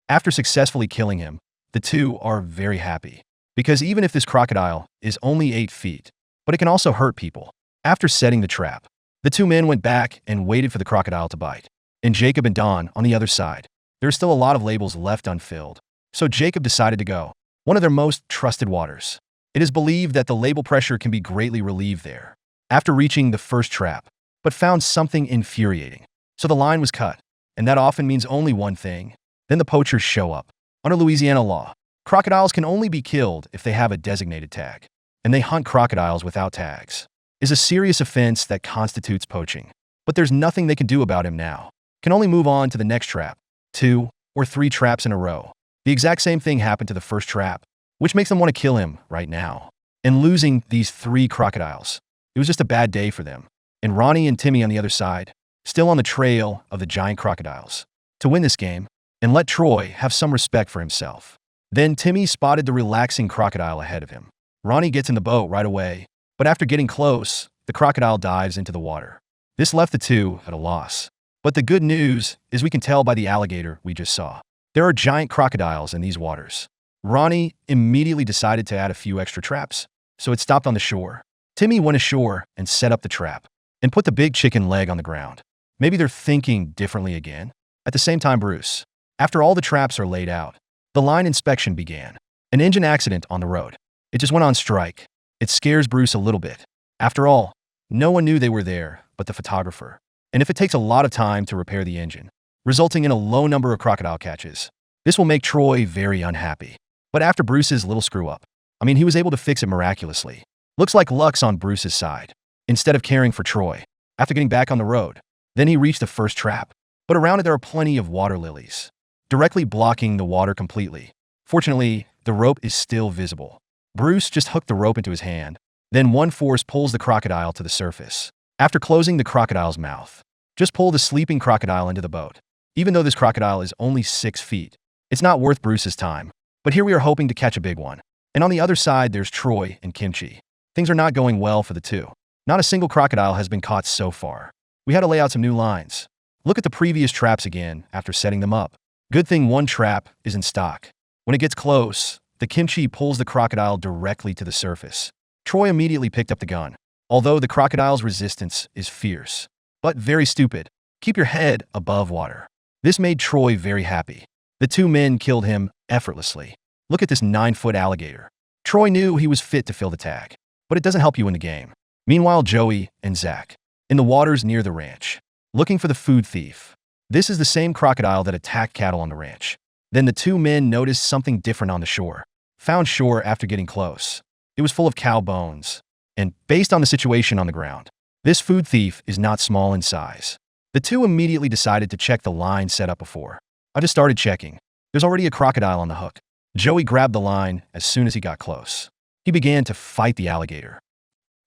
After successfully killing him, the two are very happy. Because even if this crocodile is only 8 feet, but it can also hurt people. After setting the trap, the two men went back and waited for the crocodile to bite. And Jacob and Don on the other side. There's still a lot of labels left unfilled. So Jacob decided to go one of their most trusted waters. It is believed that the label pressure can be greatly relieved there. After reaching the first trap, but found something infuriating. So the line was cut, and that often means only one thing. Then the poachers show up. Under Louisiana law, crocodiles can only be killed if they have a designated tag, and they hunt crocodiles without tags. Is a serious offense that constitutes poaching. But there's nothing they can do about him now. Can only move on to the next trap. 2 or 3 traps in a row. The exact same thing happened to the first trap, which makes them want to kill him right now. And losing these 3 crocodiles, it was just a bad day for them. And Ronnie and Timmy on the other side, still on the trail of the giant crocodiles, to win this game and let Troy have some respect for himself. Then Timmy spotted the relaxing crocodile ahead of him. Ronnie gets in the boat right away, but after getting close, the crocodile dives into the water. This left the two at a loss. But the good news is we can tell by the alligator we just saw. There are giant crocodiles in these waters. Ronnie immediately decided to add a few extra traps, so it stopped on the shore. Timmy went ashore and set up the trap, and put the big chicken leg on the ground. Maybe they're thinking differently again. At the same time, Bruce, after all the traps are laid out, the line inspection began. An engine accident on the road. It just went on strike. It scares Bruce a little bit. After all, no one knew they were there but the photographer. And if it takes a lot of time to repair the engine, resulting in a low number of crocodile catches, this will make Troy very unhappy. But after Bruce's little screw-up, he was able to fix it miraculously. Looks like luck's on Bruce's side. Instead of caring for Troy, after getting back on the road, then he reached the first trap. But around it there are plenty of water lilies, directly blocking the water completely. Fortunately, the rope is still visible. Bruce just hooked the rope into his hand. Then one force pulls the crocodile to the surface. After closing the crocodile's mouth, just pull the sleeping crocodile into the boat. Even though this crocodile is only 6 feet, it's not worth Bruce's time. But here we are hoping to catch a big one. And on the other side, there's Troy and Kimchi. Things are not going well for the two. Not a single crocodile has been caught so far. We had to lay out some new lines. Look at the previous traps again after setting them up. Good thing one trap is in stock. When it gets close, the Kimchi pulls the crocodile directly to the surface. Troy immediately picked up the gun. Although the crocodile's resistance is fierce, but very stupid. Keep your head above water. This made Troy very happy. The two men killed him effortlessly. Look at this 9-foot alligator. Troy knew he was fit to fill the tag, but it doesn't help you in the game. Meanwhile, Joey and Zach, in the waters near the ranch, looking for the food thief. This is the same crocodile that attacked cattle on the ranch. Then the two men noticed something different on the shore. found shore after getting close. It was full of cow bones. And based on the situation on the ground, this food thief is not small in size. The two immediately decided to check the line set up before. I just started checking. There's already a crocodile on the hook. Joey grabbed the line as soon as he got close. He began to fight the alligator.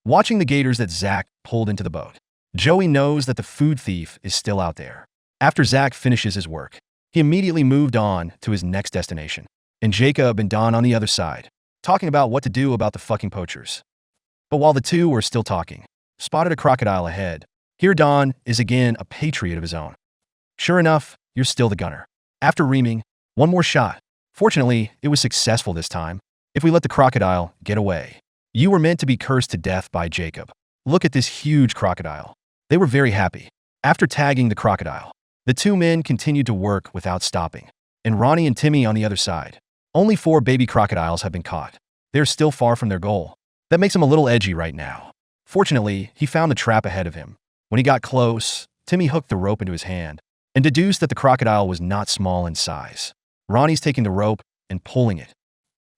Watching the gators that Zach pulled into the boat, Joey knows that the food thief is still out there. After Zach finishes his work, he immediately moved on to his next destination. And Jacob and Don on the other side, talking about what to do about the fucking poachers. But while the two were still talking, spotted a crocodile ahead. Here Don is again a patriot of his own. Sure enough, you're still the gunner. After reaming, one more shot. Fortunately, it was successful this time. If we let the crocodile get away, you were meant to be cursed to death by Jacob. Look at this huge crocodile. They were very happy. After tagging the crocodile, the two men continued to work without stopping. And Ronnie and Timmy on the other side. Only 4 baby crocodiles have been caught. They're still far from their goal. That makes him a little edgy right now. Fortunately, he found the trap ahead of him. When he got close, Timmy hooked the rope into his hand and deduced that the crocodile was not small in size. Ronnie's taking the rope and pulling it.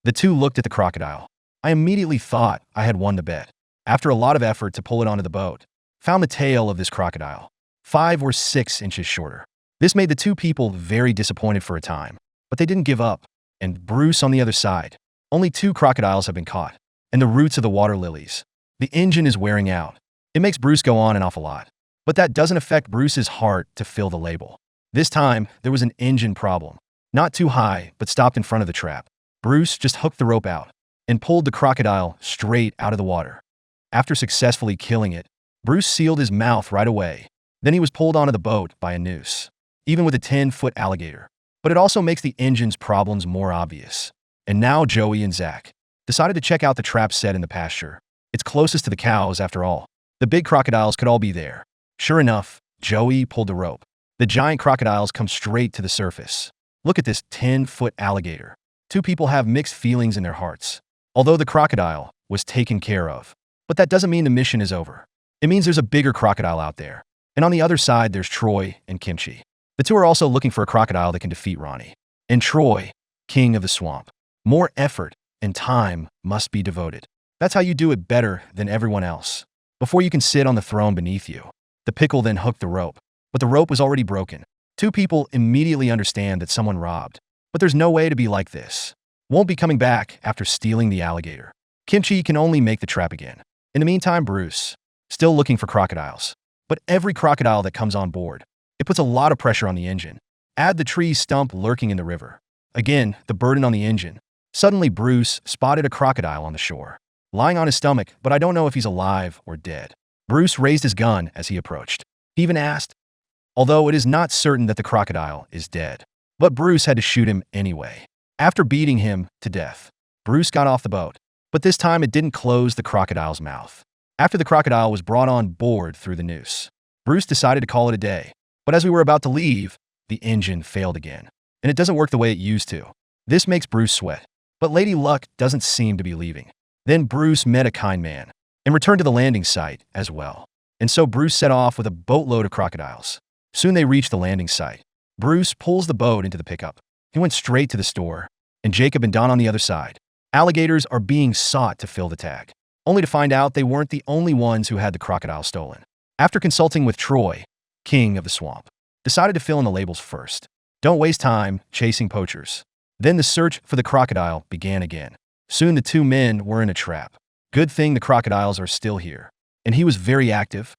The two looked at the crocodile. I immediately thought I had won the bet. After a lot of effort to pull it onto the boat, found the tail of this crocodile, 5 or 6 inches shorter. This made the two people very disappointed for a time, but they didn't give up. And Bruce on the other side. Only 2 crocodiles have been caught, and the roots of the water lilies. The engine is wearing out. It makes Bruce go on and off a lot. But that doesn't affect Bruce's heart to fill the label. This time, there was an engine problem. Not too high, but stopped in front of the trap. Bruce just hooked the rope out and pulled the crocodile straight out of the water. After successfully killing it, Bruce sealed his mouth right away. Then he was pulled onto the boat by a noose, even with a 10-foot alligator. But it also makes the engine's problems more obvious. And now Joey and Zach decided to check out the trap set in the pasture. It's closest to the cows after all. The big crocodiles could all be there. Sure enough, Joey pulled the rope. The giant crocodiles come straight to the surface. Look at this 10-foot alligator. Two people have mixed feelings in their hearts. Although the crocodile was taken care of. But that doesn't mean the mission is over. It means there's a bigger crocodile out there. And on the other side, there's Troy and Kimchi. The two are also looking for a crocodile that can defeat Ronnie. And Troy, king of the swamp. More effort and time must be devoted. That's how you do it better than everyone else. Before you can sit on the throne beneath you. The pickle then hooked the rope. But the rope was already broken. Two people immediately understand that someone robbed. But there's no way to be like this. Won't be coming back after stealing the alligator. Kimchi can only make the trap again. In the meantime, Bruce, still looking for crocodiles. But every crocodile that comes on board, it puts a lot of pressure on the engine. Add the tree stump lurking in the river. Again, the burden on the engine. Suddenly, Bruce spotted a crocodile on the shore, lying on his stomach, but I don't know if he's alive or dead. Bruce raised his gun as he approached. He even asked, although it is not certain that the crocodile is dead. But Bruce had to shoot him anyway. After beating him to death, Bruce got off the boat. But this time it didn't close the crocodile's mouth. After the crocodile was brought on board through the noose, Bruce decided to call it a day. But as we were about to leave, the engine failed again. And it doesn't work the way it used to. This makes Bruce sweat. But Lady Luck doesn't seem to be leaving. Then Bruce met a kind man and returned to the landing site as well. And so Bruce set off with a boatload of crocodiles. Soon they reached the landing site. Bruce pulls the boat into the pickup. He went straight to the store. And Jacob and Don on the other side. Alligators are being sought to fill the tag. Only to find out they weren't the only ones who had the crocodile stolen. After consulting with Troy, king of the swamp, decided to fill in the labels first. Don't waste time chasing poachers. Then the search for the crocodile began again. Soon the two men were in a trap. Good thing the crocodiles are still here. And he was very active.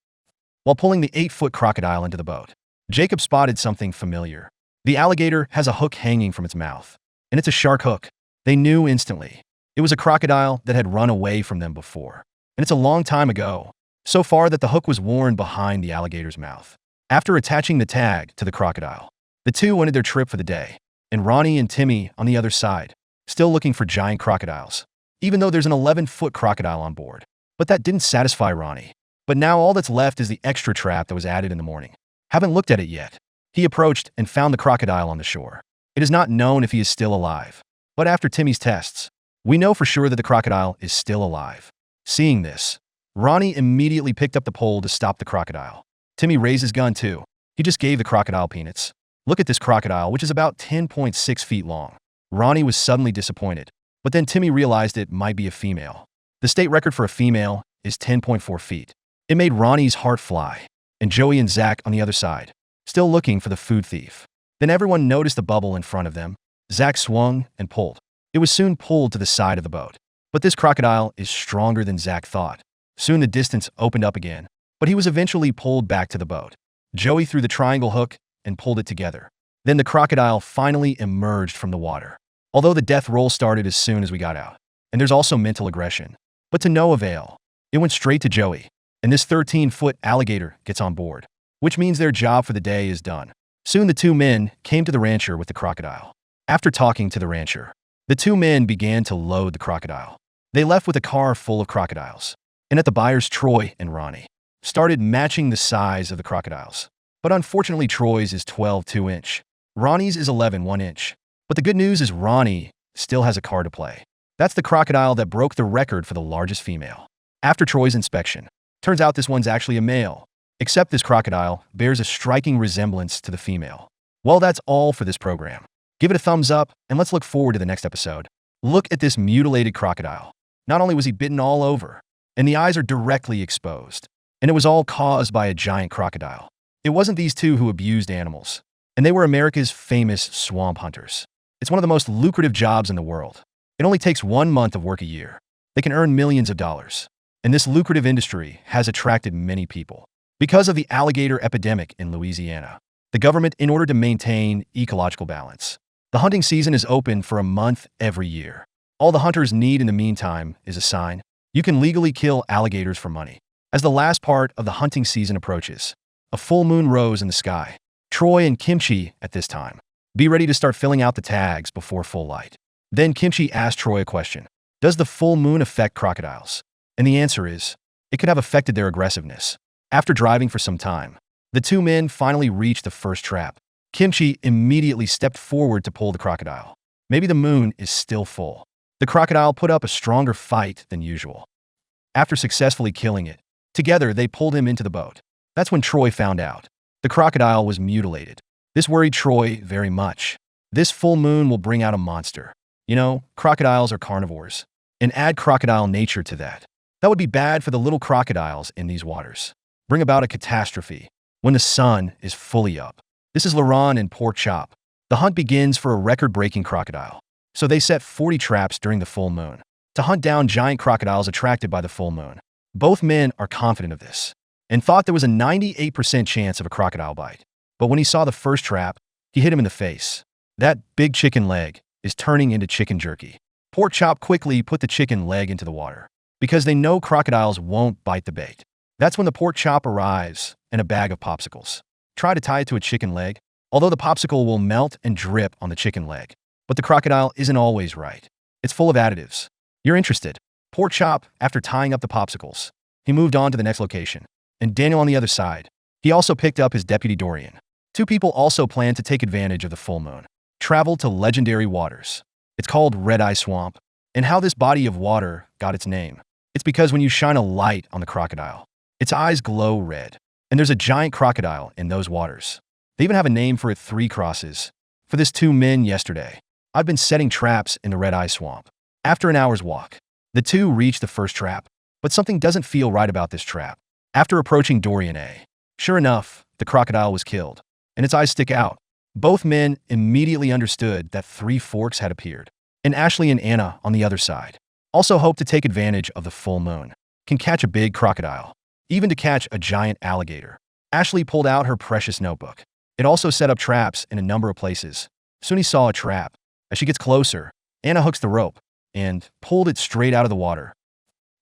While pulling the 8-foot crocodile into the boat, Jacob spotted something familiar. The alligator has a hook hanging from its mouth. And it's a shark hook. They knew instantly. It was a crocodile that had run away from them before. And it's a long time ago. So far that the hook was worn behind the alligator's mouth. After attaching the tag to the crocodile, the two ended their trip for the day. And Ronnie and Timmy on the other side, still looking for giant crocodiles. Even though there's an 11-foot crocodile on board. But that didn't satisfy Ronnie. But now all that's left is the extra trap that was added in the morning. Haven't looked at it yet. He approached and found the crocodile on the shore. It is not known if he is still alive. But after Timmy's tests, we know for sure that the crocodile is still alive. Seeing this, Ronnie immediately picked up the pole to stop the crocodile. Timmy raised his gun too. He just gave the crocodile peanuts. Look at this crocodile, which is about 10.6 feet long. Ronnie was suddenly disappointed. But then Timmy realized it might be a female. The state record for a female is 10.4 feet. It made Ronnie's heart fly, and Joey and Zach on the other side, still looking for the food thief. Then everyone noticed the bubble in front of them. Zach swung and pulled. It was soon pulled to the side of the boat. But this crocodile is stronger than Zach thought. Soon the distance opened up again, but he was eventually pulled back to the boat. Joey threw the triangle hook and pulled it together. Then the crocodile finally emerged from the water. Although the death roll started as soon as we got out. And there's also mental aggression. But to no avail. It went straight to Joey. And this 13-foot alligator gets on board. Which means their job for the day is done. Soon the two men came to the rancher with the crocodile. After talking to the rancher, the two men began to load the crocodile. They left with a car full of crocodiles. And at the buyers, Troy and Ronnie started matching the size of the crocodiles. But unfortunately, Troy's is 12 2-inch. Ronnie's is 11 1-inch. But the good news is Ronnie still has a card to play. That's the crocodile that broke the record for the largest female. After Troy's inspection, turns out this one's actually a male. Except this crocodile bears a striking resemblance to the female. Well, that's all for this program. Give it a thumbs up, and let's look forward to the next episode. Look at this mutilated crocodile. Not only was he bitten all over, and the eyes are directly exposed, and it was all caused by a giant crocodile. It wasn't these two who abused animals, and they were America's famous swamp hunters. It's one of the most lucrative jobs in the world. It only takes 1 month of work a year. They can earn millions of dollars. And this lucrative industry has attracted many people. Because of the alligator epidemic in Louisiana, the government, in order to maintain ecological balance, the hunting season is open for a month every year. All the hunters need in the meantime is a sign. You can legally kill alligators for money. As the last part of the hunting season approaches, a full moon rose in the sky. Troy and Kimchi at this time. Be ready to start filling out the tags before full light. Then Kimchi asked Troy a question. Does the full moon affect crocodiles? And the answer is, it could have affected their aggressiveness. After driving for some time, the two men finally reached the first trap. Kimchi immediately stepped forward to pull the crocodile. Maybe the moon is still full. The crocodile put up a stronger fight than usual. After successfully killing it, together they pulled him into the boat. That's when Troy found out. The crocodile was mutilated. This worried Troy very much. This full moon will bring out a monster. You know, crocodiles are carnivores. And add crocodile nature to that. That would be bad for the little crocodiles in these waters. Bring about a catastrophe when the sun is fully up. This is Laron and Pork Chop. The hunt begins for a record-breaking crocodile. So they set 40 traps during the full moon to hunt down giant crocodiles attracted by the full moon. Both men are confident of this and thought there was a 98% chance of a crocodile bite. But when he saw the first trap, he hit him in the face. That big chicken leg is turning into chicken jerky. Pork Chop quickly put the chicken leg into the water because they know crocodiles won't bite the bait. That's when the Pork Chop arrives and a bag of popsicles. Try to tie it to a chicken leg, although the popsicle will melt and drip on the chicken leg. But the crocodile isn't always right. It's full of additives. You're interested. Pork Chop, after tying up the popsicles, he moved on to the next location. And Daniel on the other side. He also picked up his deputy Dorian. Two people also plan to take advantage of the full moon. Travel to legendary waters. It's called Red Eye Swamp. And how this body of water got its name. It's because when you shine a light on the crocodile, its eyes glow red. And there's a giant crocodile in those waters. They even have a name for it, 3 crosses. For this 2 men yesterday, I've been setting traps in the Red Eye Swamp. After an hour's walk, the two reach the first trap. But something doesn't feel right about this trap. After approaching Dorian A, sure enough, the crocodile was killed. And its eyes stick out. Both men immediately understood that 3 forks had appeared. And Ashley and Anna on the other side also hoped to take advantage of the full moon. Can catch a big crocodile. Even to catch a giant alligator. Ashley pulled out her precious notebook. It also set up traps in a number of places. Soon he saw a trap. As she gets closer, Anna hooks the rope and pulled it straight out of the water.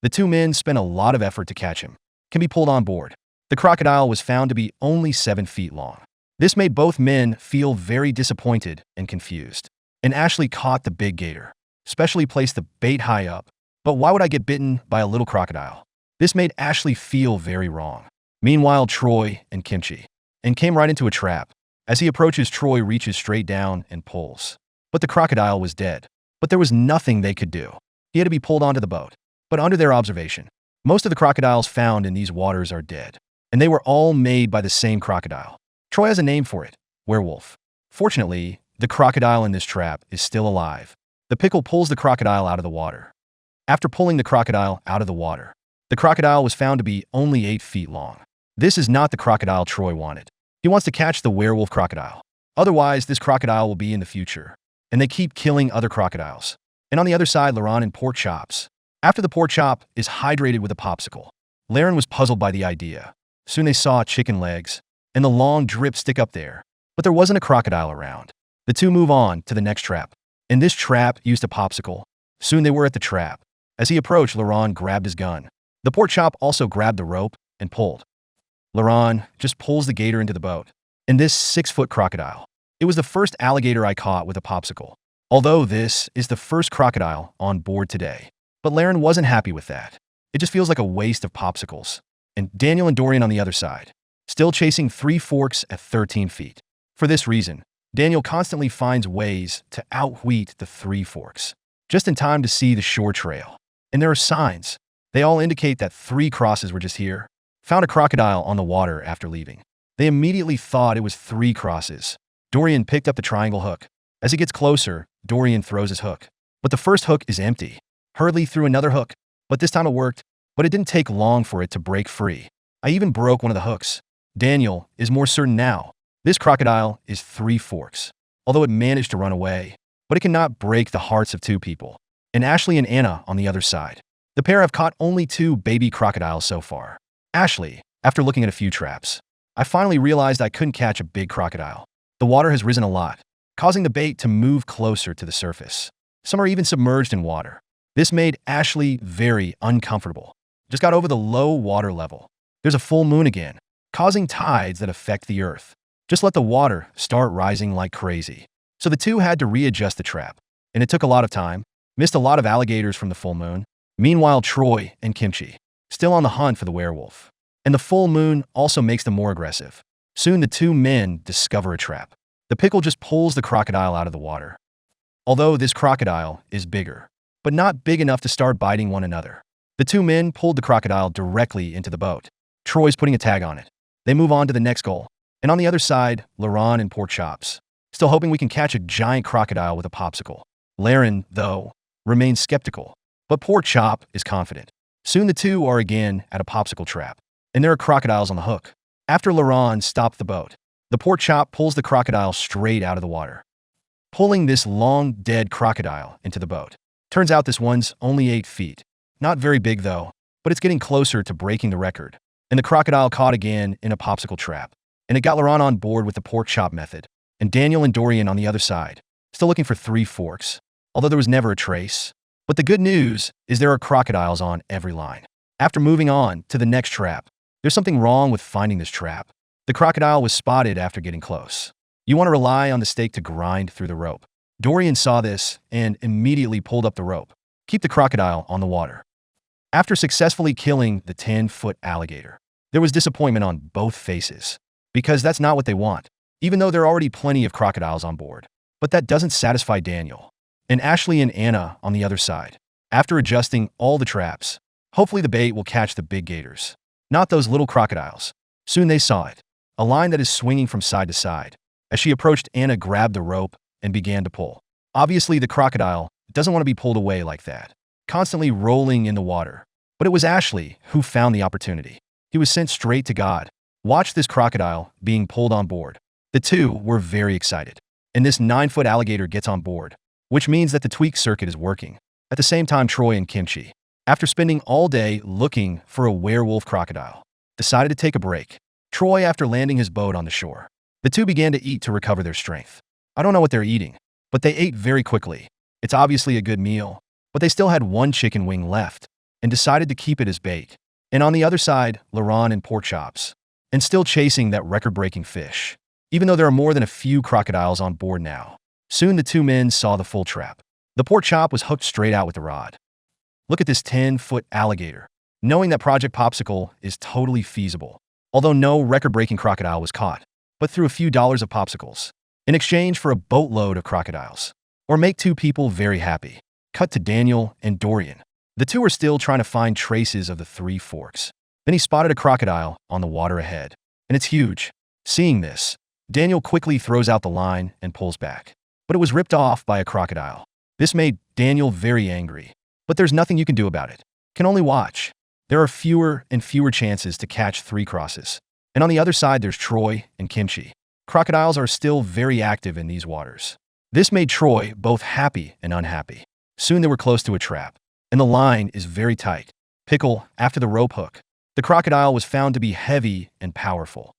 The 2 men spent a lot of effort to catch him. Can be pulled on board. The crocodile was found to be only 7 feet long. This made both men feel very disappointed and confused. And Ashley caught the big gator. Specially placed the bait high up. But why would I get bitten by a little crocodile? This made Ashley feel very wrong. Meanwhile, Troy and Kimchi came right into a trap. As he approaches, Troy reaches straight down and pulls. But the crocodile was dead. But there was nothing they could do. He had to be pulled onto the boat. But under their observation, most of the crocodiles found in these waters are dead. And they were all made by the same crocodile. Troy has a name for it, werewolf. Fortunately, the crocodile in this trap is still alive. The pickle pulls the crocodile out of the water. After pulling the crocodile out of the water, the crocodile was found to be only 8 feet long. This is not the crocodile Troy wanted. He wants to catch the werewolf crocodile. Otherwise, this crocodile will be in the future. And they keep killing other crocodiles. And on the other side, Laron and pork chops. After the pork chop is hydrated with a popsicle, Laren was puzzled by the idea. Soon they saw chicken legs and the long drip stick up there, but there wasn't a crocodile around. The two move on to the next trap. And this trap used a popsicle. Soon they were at the trap. As he approached, Laron grabbed his gun. The pork chop also grabbed the rope and pulled. Laron just pulls the gator into the boat. And this 6-foot crocodile. It was the first alligator I caught with a popsicle. Although this is the first crocodile on board today. But Laren wasn't happy with that. It just feels like a waste of popsicles. And Daniel and Dorian on the other side, still chasing 3 forks at 13 feet. For this reason, Daniel constantly finds ways to outwheat the 3 forks, just in time to see the shore trail. And there are signs. They all indicate that 3 crosses were just here. Found a crocodile on the water after leaving. They immediately thought it was 3 crosses. Dorian picked up the triangle hook. As he gets closer, Dorian throws his hook. But the first hook is empty. Hurley threw another hook, but this time it worked. But it didn't take long for it to break free. I even broke one of the hooks. Daniel is more certain now. This crocodile is 3 forks. Although it managed to run away, but it cannot break the hearts of 2 people. And Ashley and Anna on the other side. The pair have caught only 2 baby crocodiles so far. Ashley, after looking at a few traps, I finally realized I couldn't catch a big crocodile. The water has risen a lot, causing the bait to move closer to the surface. Some are even submerged in water. This made Ashley very uncomfortable. Just got over the low water level. There's a full moon again, causing tides that affect the earth. Just let the water start rising like crazy. So the two had to readjust the trap. And it took a lot of time. Missed a lot of alligators from the full moon. Meanwhile, Troy and Kimchi, still on the hunt for the werewolf. And the full moon also makes them more aggressive. Soon the 2 men discover a trap. The pickle just pulls the crocodile out of the water. Although this crocodile is bigger, but not big enough to start biting one another. The 2 men pulled the crocodile directly into the boat. Troy's putting a tag on it. They move on to the next goal. And on the other side, Laron and pork chops, still hoping we can catch a giant crocodile with a popsicle. Laren, though, remains skeptical. But pork chop is confident. Soon the 2 are again at a popsicle trap. And there are crocodiles on the hook. After Laron stopped the boat, the pork chop pulls the crocodile straight out of the water, pulling this long, dead crocodile into the boat. Turns out this one's only 8 feet. Not very big though, but it's getting closer to breaking the record. And the crocodile caught again in a popsicle trap. And it got Laron on board with the pork chop method. And Daniel and Dorian on the other side, still looking for 3 forks, although there was never a trace. But the good news is there are crocodiles on every line. After moving on to the next trap, there's something wrong with finding this trap. The crocodile was spotted after getting close. You want to rely on the stake to grind through the rope. Dorian saw this and immediately pulled up the rope. Keep the crocodile on the water. After successfully killing the 10-foot alligator, there was disappointment on both faces, because that's not what they want, even though there are already plenty of crocodiles on board. But that doesn't satisfy Daniel. And Ashley and Anna on the other side, after adjusting all the traps, hopefully the bait will catch the big gators, not those little crocodiles. Soon they saw it, a line that is swinging from side to side. As she approached, Anna grabbed the rope and began to pull. Obviously, the crocodile doesn't want to be pulled away like that, constantly rolling in the water. But it was Ashley who found the opportunity. He was sent straight to God. Watch this crocodile being pulled on board. The 2 were very excited. And this 9-foot alligator gets on board, which means that the tweak circuit is working. At the same time, Troy and Kimchi, after spending all day looking for a werewolf crocodile, decided to take a break. Troy, after landing his boat on the shore, the 2 began to eat to recover their strength. I don't know what they're eating, but they ate very quickly. It's obviously a good meal, but they still had 1 chicken wing left and decided to keep it as bait. And on the other side, Laron and pork chops, and still chasing that record-breaking fish, even though there are more than a few crocodiles on board now. Soon the 2 men saw the full trap. The pork chop was hooked straight out with the rod. Look at this 10-foot alligator, knowing that Project Popsicle is totally feasible, although no record-breaking crocodile was caught, but through a few dollars of popsicles, in exchange for a boatload of crocodiles. Or make 2 people very happy. Cut to Daniel and Dorian. The 2 are still trying to find traces of the 3 forks. Then he spotted a crocodile on the water ahead, and it's huge. Seeing this, Daniel quickly throws out the line and pulls back. But it was ripped off by a crocodile. This made Daniel very angry. But there's nothing you can do about it. Can only watch. There are fewer and fewer chances to catch 3 crosses. And on the other side, there's Troy and Kimchi. Crocodiles are still very active in these waters. This made Troy both happy and unhappy. Soon they were close to a trap, and the line is very tight. Pickle, after the rope hook. The crocodile was found to be heavy and powerful.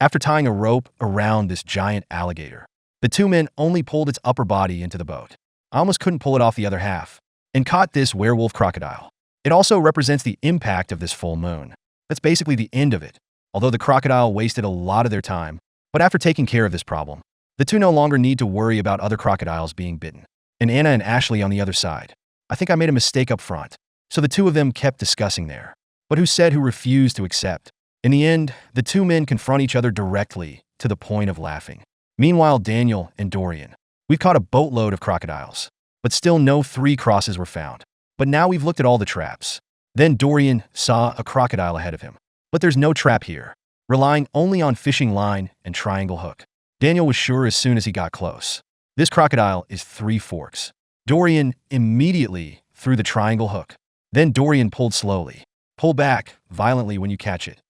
After tying a rope around this giant alligator, the 2 men only pulled its upper body into the boat. I almost couldn't pull it off the other half, and caught this werewolf crocodile. It also represents the impact of this full moon. That's basically the end of it, although the crocodile wasted a lot of their time. But after taking care of this problem, the 2 no longer need to worry about other crocodiles being bitten. And Anna and Ashley on the other side. I think I made a mistake up front, so the 2 of them kept discussing there. But who refused to accept? In the end, the 2 men confront each other directly to the point of laughing. Meanwhile, Daniel and Dorian. We've caught a boatload of crocodiles, but still no 3 crosses were found. But now we've looked at all the traps. Then Dorian saw a crocodile ahead of him. But there's no trap here, relying only on fishing line and triangle hook. Daniel was sure as soon as he got close. This crocodile is 3 forks. Dorian immediately threw the triangle hook. Then Dorian pulled slowly. Pull back violently when you catch it.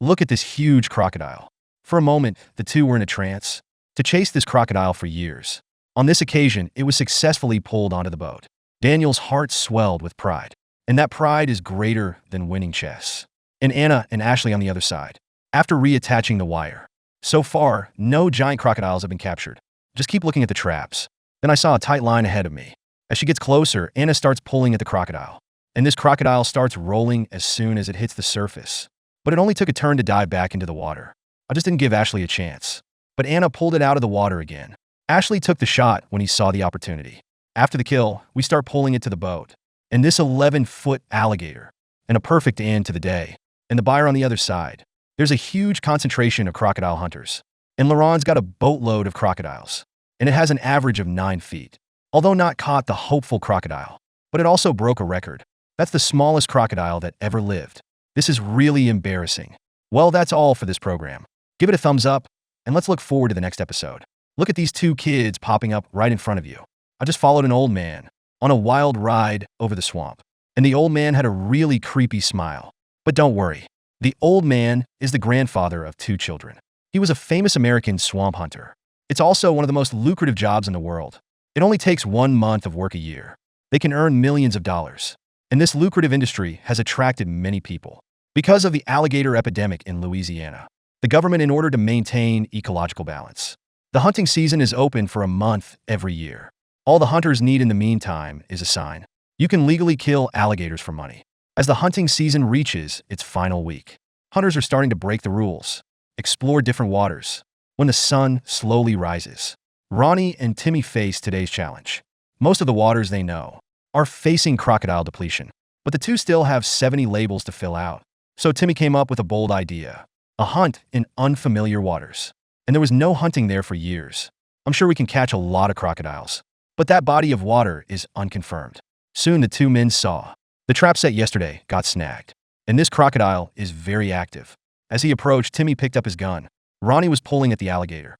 Look at this huge crocodile. For a moment, the 2 were in a trance to chase this crocodile for years. On this occasion, it was successfully pulled onto the boat. Daniel's heart swelled with pride, and that pride is greater than winning chess. And Anna and Ashley on the other side, after reattaching the wire. So far, no giant crocodiles have been captured. Just keep looking at the traps. Then I saw a tight line ahead of me. As she gets closer, Anna starts pulling at the crocodile. And this crocodile starts rolling as soon as it hits the surface. But it only took a turn to dive back into the water. I just didn't give Ashley a chance. But Anna pulled it out of the water again. Ashley took the shot when he saw the opportunity. After the kill, we start pulling it to the boat. And this 11-foot alligator. And a perfect end to the day. And the buyer on the other side. There's a huge concentration of crocodile hunters. And Laurent's got a boatload of crocodiles. And it has an average of 9 feet. Although not caught the hopeful crocodile. But it also broke a record. That's the smallest crocodile that ever lived. This is really embarrassing. Well, that's all for this program. Give it a thumbs up, and let's look forward to the next episode. Look at these 2 kids popping up right in front of you. I just followed an old man on a wild ride over the swamp. And the old man had a really creepy smile. But don't worry. The old man is the grandfather of 2 children. He was a famous American swamp hunter. It's also one of the most lucrative jobs in the world. It only takes 1 month of work a year. They can earn millions of dollars. And this lucrative industry has attracted many people. Because of the alligator epidemic in Louisiana, the government, in order to maintain ecological balance, the hunting season is open for a month every year. All the hunters need in the meantime is a sign. You can legally kill alligators for money. As the hunting season reaches its final week, hunters are starting to break the rules, explore different waters. When the sun slowly rises, Ronnie and Timmy face today's challenge. Most of the waters they know are facing crocodile depletion, but the 2 still have 70 labels to fill out. So Timmy came up with a bold idea, a hunt in unfamiliar waters. And there was no hunting there for years. I'm sure we can catch a lot of crocodiles, but that body of water is unconfirmed. Soon the 2 men saw the trap set yesterday got snagged, and this crocodile is very active. As he approached, Timmy picked up his gun. Ronnie was pulling at the alligator.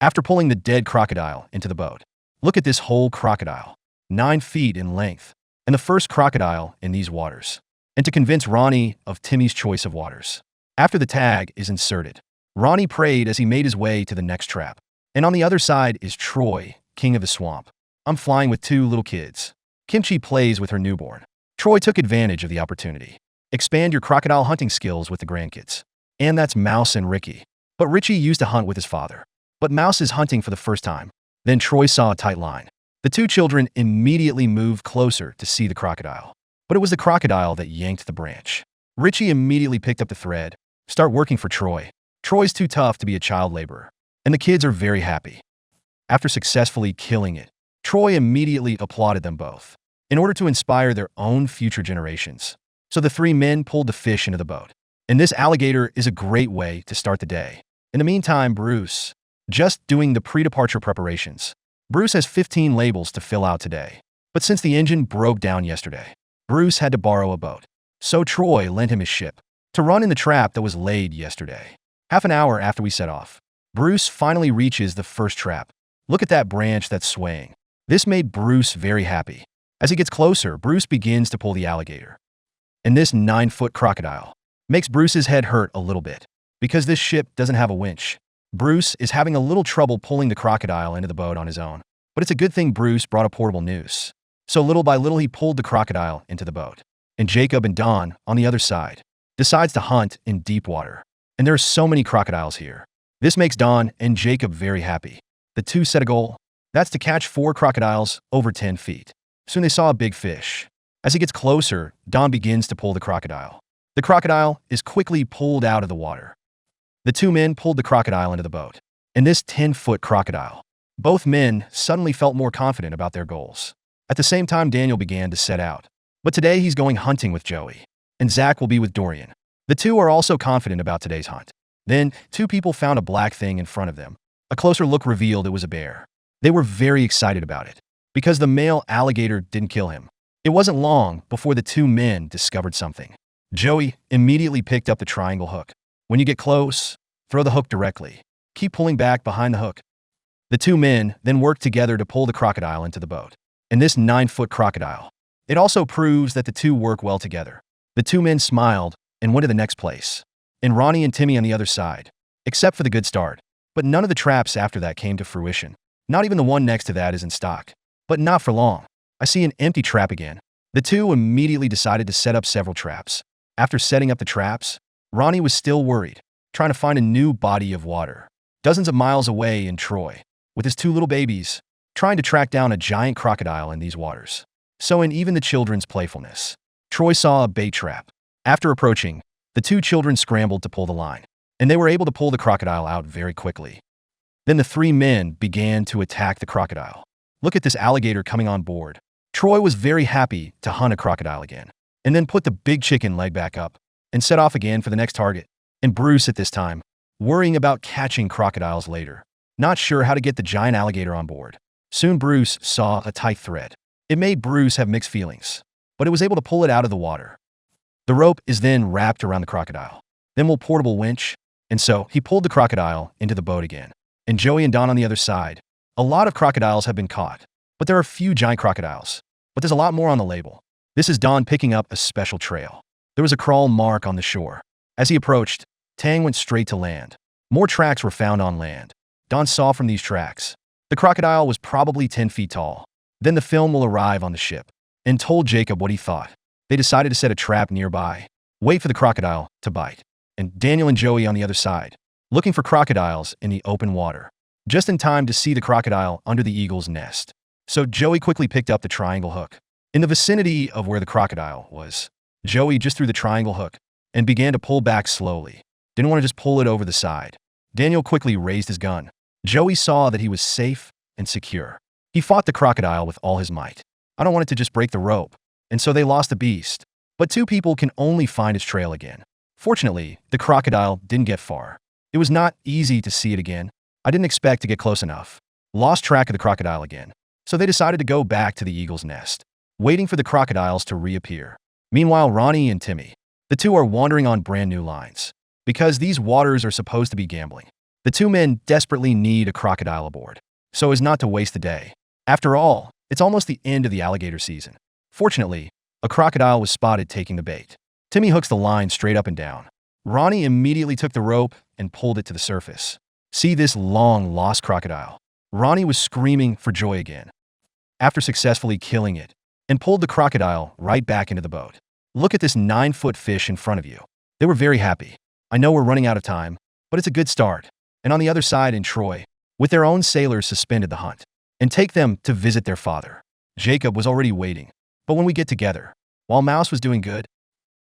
After pulling the dead crocodile into the boat, look at this whole crocodile, 9 feet in length, and the first crocodile in these waters. And to convince Ronnie of Timmy's choice of waters, after the tag is inserted, Ronnie prayed as he made his way to the next trap. And on the other side is Troy, king of the swamp. I'm flying with 2 little kids. Kimchi plays with her newborn. Troy took advantage of the opportunity. Expand your crocodile hunting skills with the grandkids. And that's Mouse and Ricky. But Richie used to hunt with his father. But Mouse is hunting for the first time. Then Troy saw a tight line. The 2 children immediately moved closer to see the crocodile. But it was the crocodile that yanked the branch. Richie immediately picked up the thread. Start working for Troy. Troy's too tough to be a child laborer. And the kids are very happy. After successfully killing it, Troy immediately applauded them both, in order to inspire their own future generations. So the 3 men pulled the fish into the boat. And this alligator is a great way to start the day. In the meantime, Bruce, just doing the pre-departure preparations. Bruce has 15 labels to fill out today. But since the engine broke down yesterday, Bruce had to borrow a boat. So Troy lent him his ship to run in the trap that was laid yesterday. Half an hour after we set off, Bruce finally reaches the first trap. Look at that branch that's swaying. This made Bruce very happy. As he gets closer, Bruce begins to pull the alligator. And this 9-foot crocodile makes Bruce's head hurt a little bit because this ship doesn't have a winch. Bruce is having a little trouble pulling the crocodile into the boat on his own, but it's a good thing Bruce brought a portable noose. So little by little he pulled the crocodile into the boat. And Jacob and Don, on the other side, decides to hunt in deep water. And there are so many crocodiles here. This makes Don and Jacob very happy. The two set a goal. That's to catch 4 crocodiles over 10 feet. Soon they saw a big fish. As he gets closer, Don begins to pull the crocodile. The crocodile is quickly pulled out of the water. The 2 men pulled the crocodile into the boat. And this 10-foot crocodile. Both men suddenly felt more confident about their goals. At the same time, Daniel began to set out. But today he's going hunting with Joey. And Zach will be with Dorian. The two are also confident about today's hunt. Then, 2 people found a black thing in front of them. A closer look revealed it was a bear. They were very excited about it, because the male alligator didn't kill him. It wasn't long before the 2 men discovered something. Joey immediately picked up the triangle hook. When you get close, throw the hook directly. Keep pulling back behind the hook. The 2 men then worked together to pull the crocodile into the boat. And this 9-foot crocodile. It also proves that the 2 work well together. The 2 men smiled and went to the next place. And Ronnie and Timmy on the other side, except for the good start. But none of the traps after that came to fruition. Not even the one next to that is in stock. But not for long. I see an empty trap again. The 2 immediately decided to set up several traps. After setting up the traps, Ronnie was still worried, trying to find a new body of water. Dozens of miles away in Troy, with his 2 little babies, trying to track down a giant crocodile in these waters. So in even the children's playfulness, Troy saw a bait trap. After approaching, the 2 children scrambled to pull the line, and they were able to pull the crocodile out very quickly. Then the 3 men began to attack the crocodile. Look at this alligator coming on board. Troy was very happy to hunt a crocodile again, and then put the big chicken leg back up and set off again for the next target. And Bruce at this time, worrying about catching crocodiles later, not sure how to get the giant alligator on board. Soon Bruce saw a tight thread. It made Bruce have mixed feelings, but it was able to pull it out of the water. The rope is then wrapped around the crocodile. Then we'll portable winch, and so he pulled the crocodile into the boat again. And Joey and Don on the other side. A lot of crocodiles have been caught, but there are a few giant crocodiles. But there's a lot more on the label. This is Don picking up a special trail. There was a crawl mark on the shore. As he approached, Tang went straight to land. More tracks were found on land. Don saw from these tracks. The crocodile was probably 10 feet tall. Then the film will arrive on the ship and told Jacob what he thought. They decided to set a trap nearby, wait for the crocodile to bite. And Daniel and Joey on the other side, looking for crocodiles in the open water, just in time to see the crocodile under the eagle's nest. So Joey quickly picked up the triangle hook. In the vicinity of where the crocodile was, Joey just threw the triangle hook and began to pull back slowly. Didn't want to just pull it over the side. Daniel quickly raised his gun. Joey saw that he was safe and secure. He fought the crocodile with all his might. I don't want it to just break the rope. And so they lost the beast. But 2 people can only find its trail again. Fortunately, the crocodile didn't get far. It was not easy to see it again. I didn't expect to get close enough. Lost track of the crocodile again. So they decided to go back to the eagle's nest, waiting for the crocodiles to reappear. Meanwhile, Ronnie and Timmy, the 2 are wandering on brand new lines. Because these waters are supposed to be gambling. The 2 men desperately need a crocodile aboard, so as not to waste the day. After all, it's almost the end of the alligator season. Fortunately, a crocodile was spotted taking the bait. Timmy hooks the line straight up and down. Ronnie immediately took the rope and pulled it to the surface. See this long lost crocodile. Ronnie was screaming for joy again, after successfully killing it, and pulled the crocodile right back into the boat. Look at this 9-foot fish in front of you. They were very happy. I know we're running out of time, but it's a good start. And on the other side in Troy, with their own sailors suspended the hunt, and take them to visit their father. Jacob was already waiting. But when we get together, while Mouse was doing good,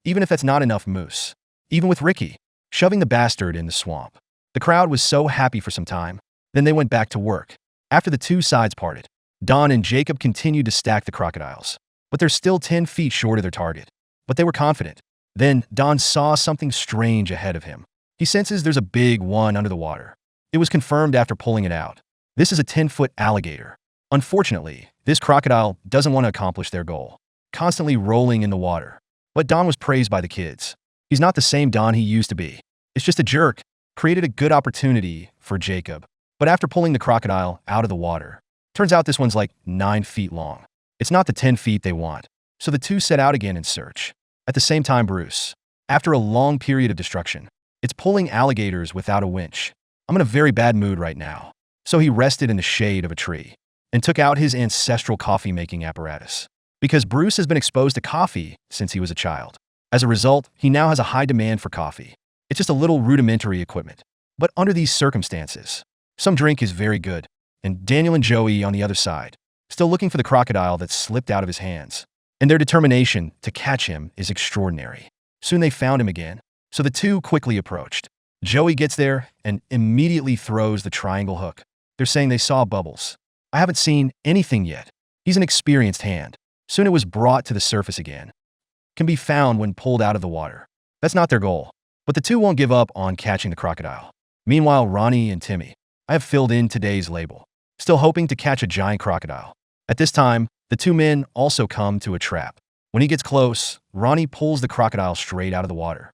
even if that's not enough Moose, even with Ricky, shoving the bastard in the swamp. The crowd was so happy for some time. Then they went back to work. After the 2 sides parted, Don and Jacob continued to stack the crocodiles. But they're still 10 feet short of their target. But they were confident. Then Don saw something strange ahead of him. He senses there's a big one under the water. It was confirmed after pulling it out. This is a 10-foot alligator. Unfortunately, this crocodile doesn't want to accomplish their goal, constantly rolling in the water. But Don was praised by the kids. He's not the same Don he used to be. It's just a jerk. Created a good opportunity for Jacob. But after pulling the crocodile out of the water, Turns out this one's like 9 feet long. It's not the 10 feet they want. So the two set out again in search. At the same time, Bruce, after a long period of destruction, it's pulling alligators without a winch. I'm in a very bad mood right now. So he rested in the shade of a tree and took out his ancestral coffee-making apparatus. Because Bruce has been exposed to coffee since he was a child. As a result, he now has a high demand for coffee. It's just a little rudimentary equipment. But under these circumstances, some drink is very good. And Daniel and Joey on the other side, still looking for the crocodile that slipped out of his hands. And their determination to catch him is extraordinary. Soon they found him again, so the two quickly approached. Joey gets there and immediately throws the triangle hook. They're saying they saw bubbles. I haven't seen anything yet. He's an experienced hand. Soon it was brought to the surface again. Can be found when pulled out of the water. That's not their goal. But the two won't give up on catching the crocodile. Meanwhile, Ronnie and Timmy, I have filled in today's label, still hoping to catch a giant crocodile. At this time, the two men also come to a trap. When he gets close, Ronnie pulls the crocodile straight out of the water.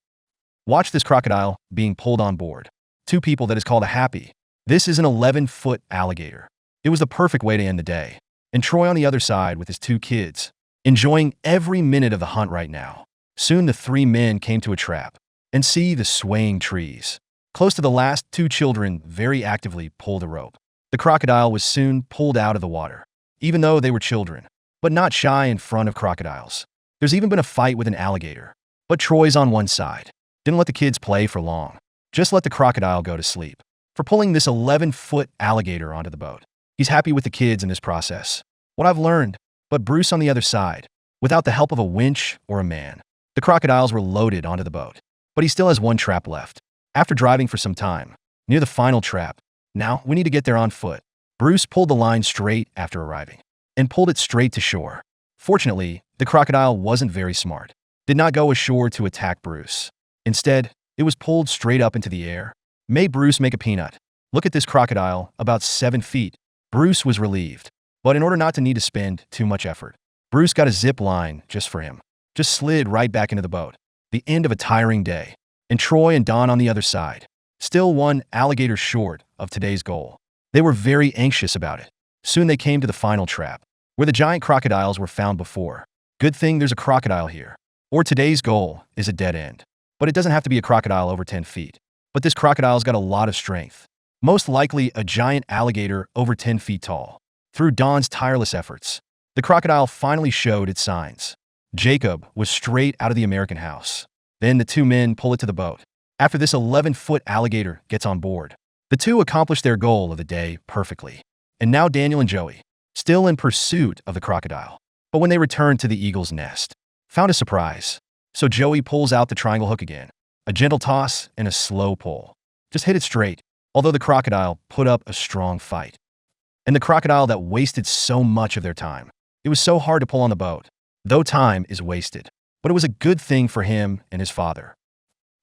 Watch this crocodile being pulled on board. Two people that is called a happy. This is an 11-foot alligator. It was the perfect way to end the day. And Troy on the other side with his two kids, enjoying every minute of the hunt right now. Soon the three men came to a trap and see the swaying trees. Close to the last, two children very actively pull the rope. The crocodile was soon pulled out of the water, even though they were children, but not shy in front of crocodiles. There's even been a fight with an alligator, but Troy's on one side. Didn't let the kids play for long. Just let the crocodile go to sleep for pulling this 11-foot alligator onto the boat. He's happy with the kids in this process. What I've learned, but Bruce on the other side, without the help of a winch or a man, the crocodiles were loaded onto the boat, but he still has one trap left. After driving for some time, near the final trap, now we need to get there on foot. Bruce pulled the line straight after arriving and pulled it straight to shore. Fortunately, the crocodile wasn't very smart, did not go ashore to attack Bruce. Instead, it was pulled straight up into the air. Made Bruce make a peanut. Look at this crocodile, about 7 feet. Bruce was relieved, but in order not to need to spend too much effort, Bruce got a zip line just for him. Just slid right back into the boat. The end of a tiring day. And Troy and Don on the other side, still one alligator short of today's goal. They were very anxious about it. Soon they came to the final trap, where the giant crocodiles were found before. Good thing there's a crocodile here, or today's goal is a dead end. But it doesn't have to be a crocodile over 10 feet. But this crocodile's got a lot of strength. Most likely a giant alligator over 10 feet tall. Through Don's tireless efforts, the crocodile finally showed its signs. Jacob was straight out of the American house. Then the two men pull it to the boat. After this 11-foot alligator gets on board, the two accomplish their goal of the day perfectly. And now Daniel and Joey, still in pursuit of the crocodile. But when they returned to the eagle's nest, found a surprise. So Joey pulls out the triangle hook again. A gentle toss and a slow pull. Just hit it straight, although the crocodile put up a strong fight. And the crocodile that wasted so much of their time. It was so hard to pull on the boat, though time is wasted. But it was a good thing for him and his father.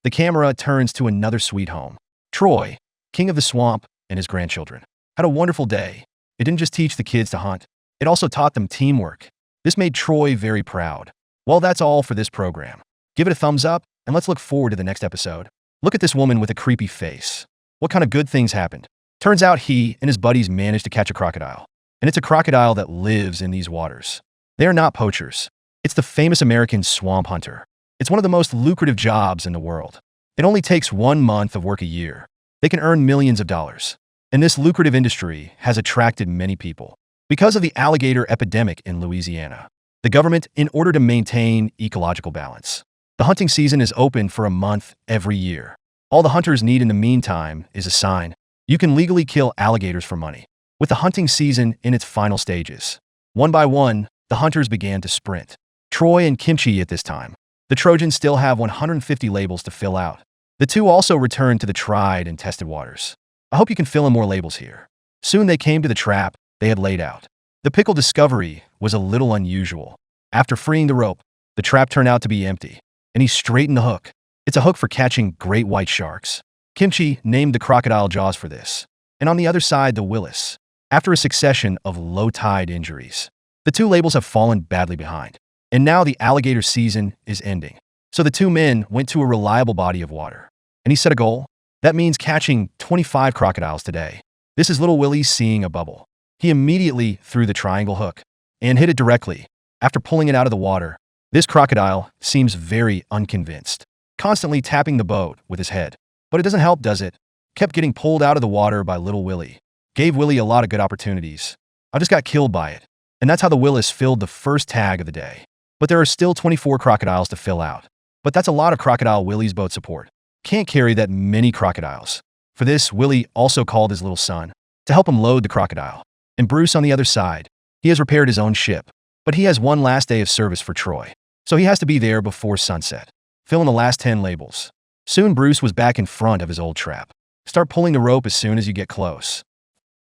The camera turns to another sweet home. Troy, king of the swamp, and his grandchildren had a wonderful day. It didn't just teach the kids to hunt. It also taught them teamwork. This made Troy very proud. Well, that's all for this program. Give it a thumbs up, and let's look forward to the next episode. Look at this woman with a creepy face. What kind of good things happened? Turns out he and his buddies managed to catch a crocodile. And it's a crocodile that lives in these waters. They are not poachers. It's the famous American swamp hunter. It's one of the most lucrative jobs in the world. It only takes 1 month of work a year. They can earn millions of dollars. And this lucrative industry has attracted many people. Because of the alligator epidemic in Louisiana, the government, in order to maintain ecological balance, the hunting season is open for a month every year. All the hunters need in the meantime is a sign. You can legally kill alligators for money. With the hunting season in its final stages, one by one, the hunters began to sprint. Troy and Kimchi at this time. The Trojans still have 150 labels to fill out. The two also returned to the tried and tested waters. I hope you can fill in more labels here. Soon they came to the trap they had laid out. The pickle discovery was a little unusual. After freeing the rope, the trap turned out to be empty, and he straightened the hook. It's a hook for catching great white sharks. Kimchi named the crocodile Jaws for this. And on the other side, the Willis. After a succession of low-tide injuries, the two labels have fallen badly behind. And now the alligator season is ending. So the two men went to a reliable body of water. And he set a goal. That means catching 25 crocodiles today. This is little Willie seeing a bubble. He immediately threw the triangle hook and hit it directly. After pulling it out of the water, this crocodile seems very unconvinced, constantly tapping the boat with his head. But it doesn't help, does it? Kept getting pulled out of the water by little Willie. Gave Willie a lot of good opportunities. I just got killed by it. And that's how the Willis filled the first tag of the day. But there are still 24 crocodiles to fill out. But that's a lot of Crocodile Willie's boat support. Can't carry that many crocodiles. For this, Willie also called his little son to help him load the crocodile. And Bruce on the other side, he has repaired his own ship. But he has one last day of service for Troy. So he has to be there before sunset. Fill in the last 10 labels. Soon Bruce was back in front of his old trap. Start pulling the rope as soon as you get close.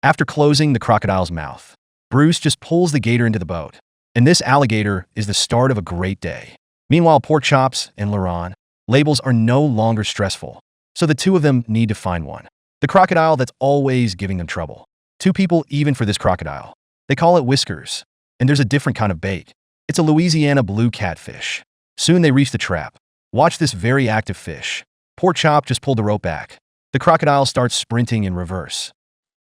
After closing the crocodile's mouth, Bruce just pulls the gator into the boat. And this alligator is the start of a great day. Meanwhile, Pork Chops and Laron, labels are no longer stressful. So the two of them need to find one. The crocodile that's always giving them trouble. Two people even for this crocodile. They call it Whiskers. And there's a different kind of bait. It's a Louisiana blue catfish. Soon they reach the trap. Watch this very active fish. Pork Chop just pulled the rope back. The crocodile starts sprinting in reverse.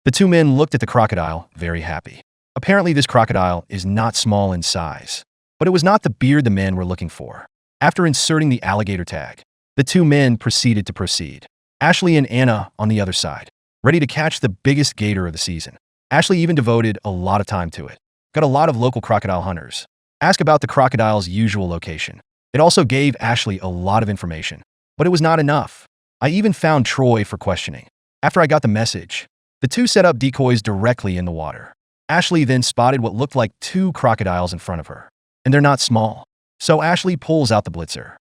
The two men looked at the crocodile, very happy. Apparently this crocodile is not small in size. But it was not the beard the men were looking for. After inserting the alligator tag, the two men proceeded to proceed. Ashley and Anna on the other side, ready to catch the biggest gator of the season. Ashley even devoted a lot of time to it. Got a lot of local crocodile hunters. Ask about the crocodile's usual location. It also gave Ashley a lot of information. But it was not enough. I even found Troy for questioning. After I got the message, the two set up decoys directly in the water. Ashley then spotted what looked like two crocodiles in front of her. And they're not small. So Ashley pulls out the blitzer.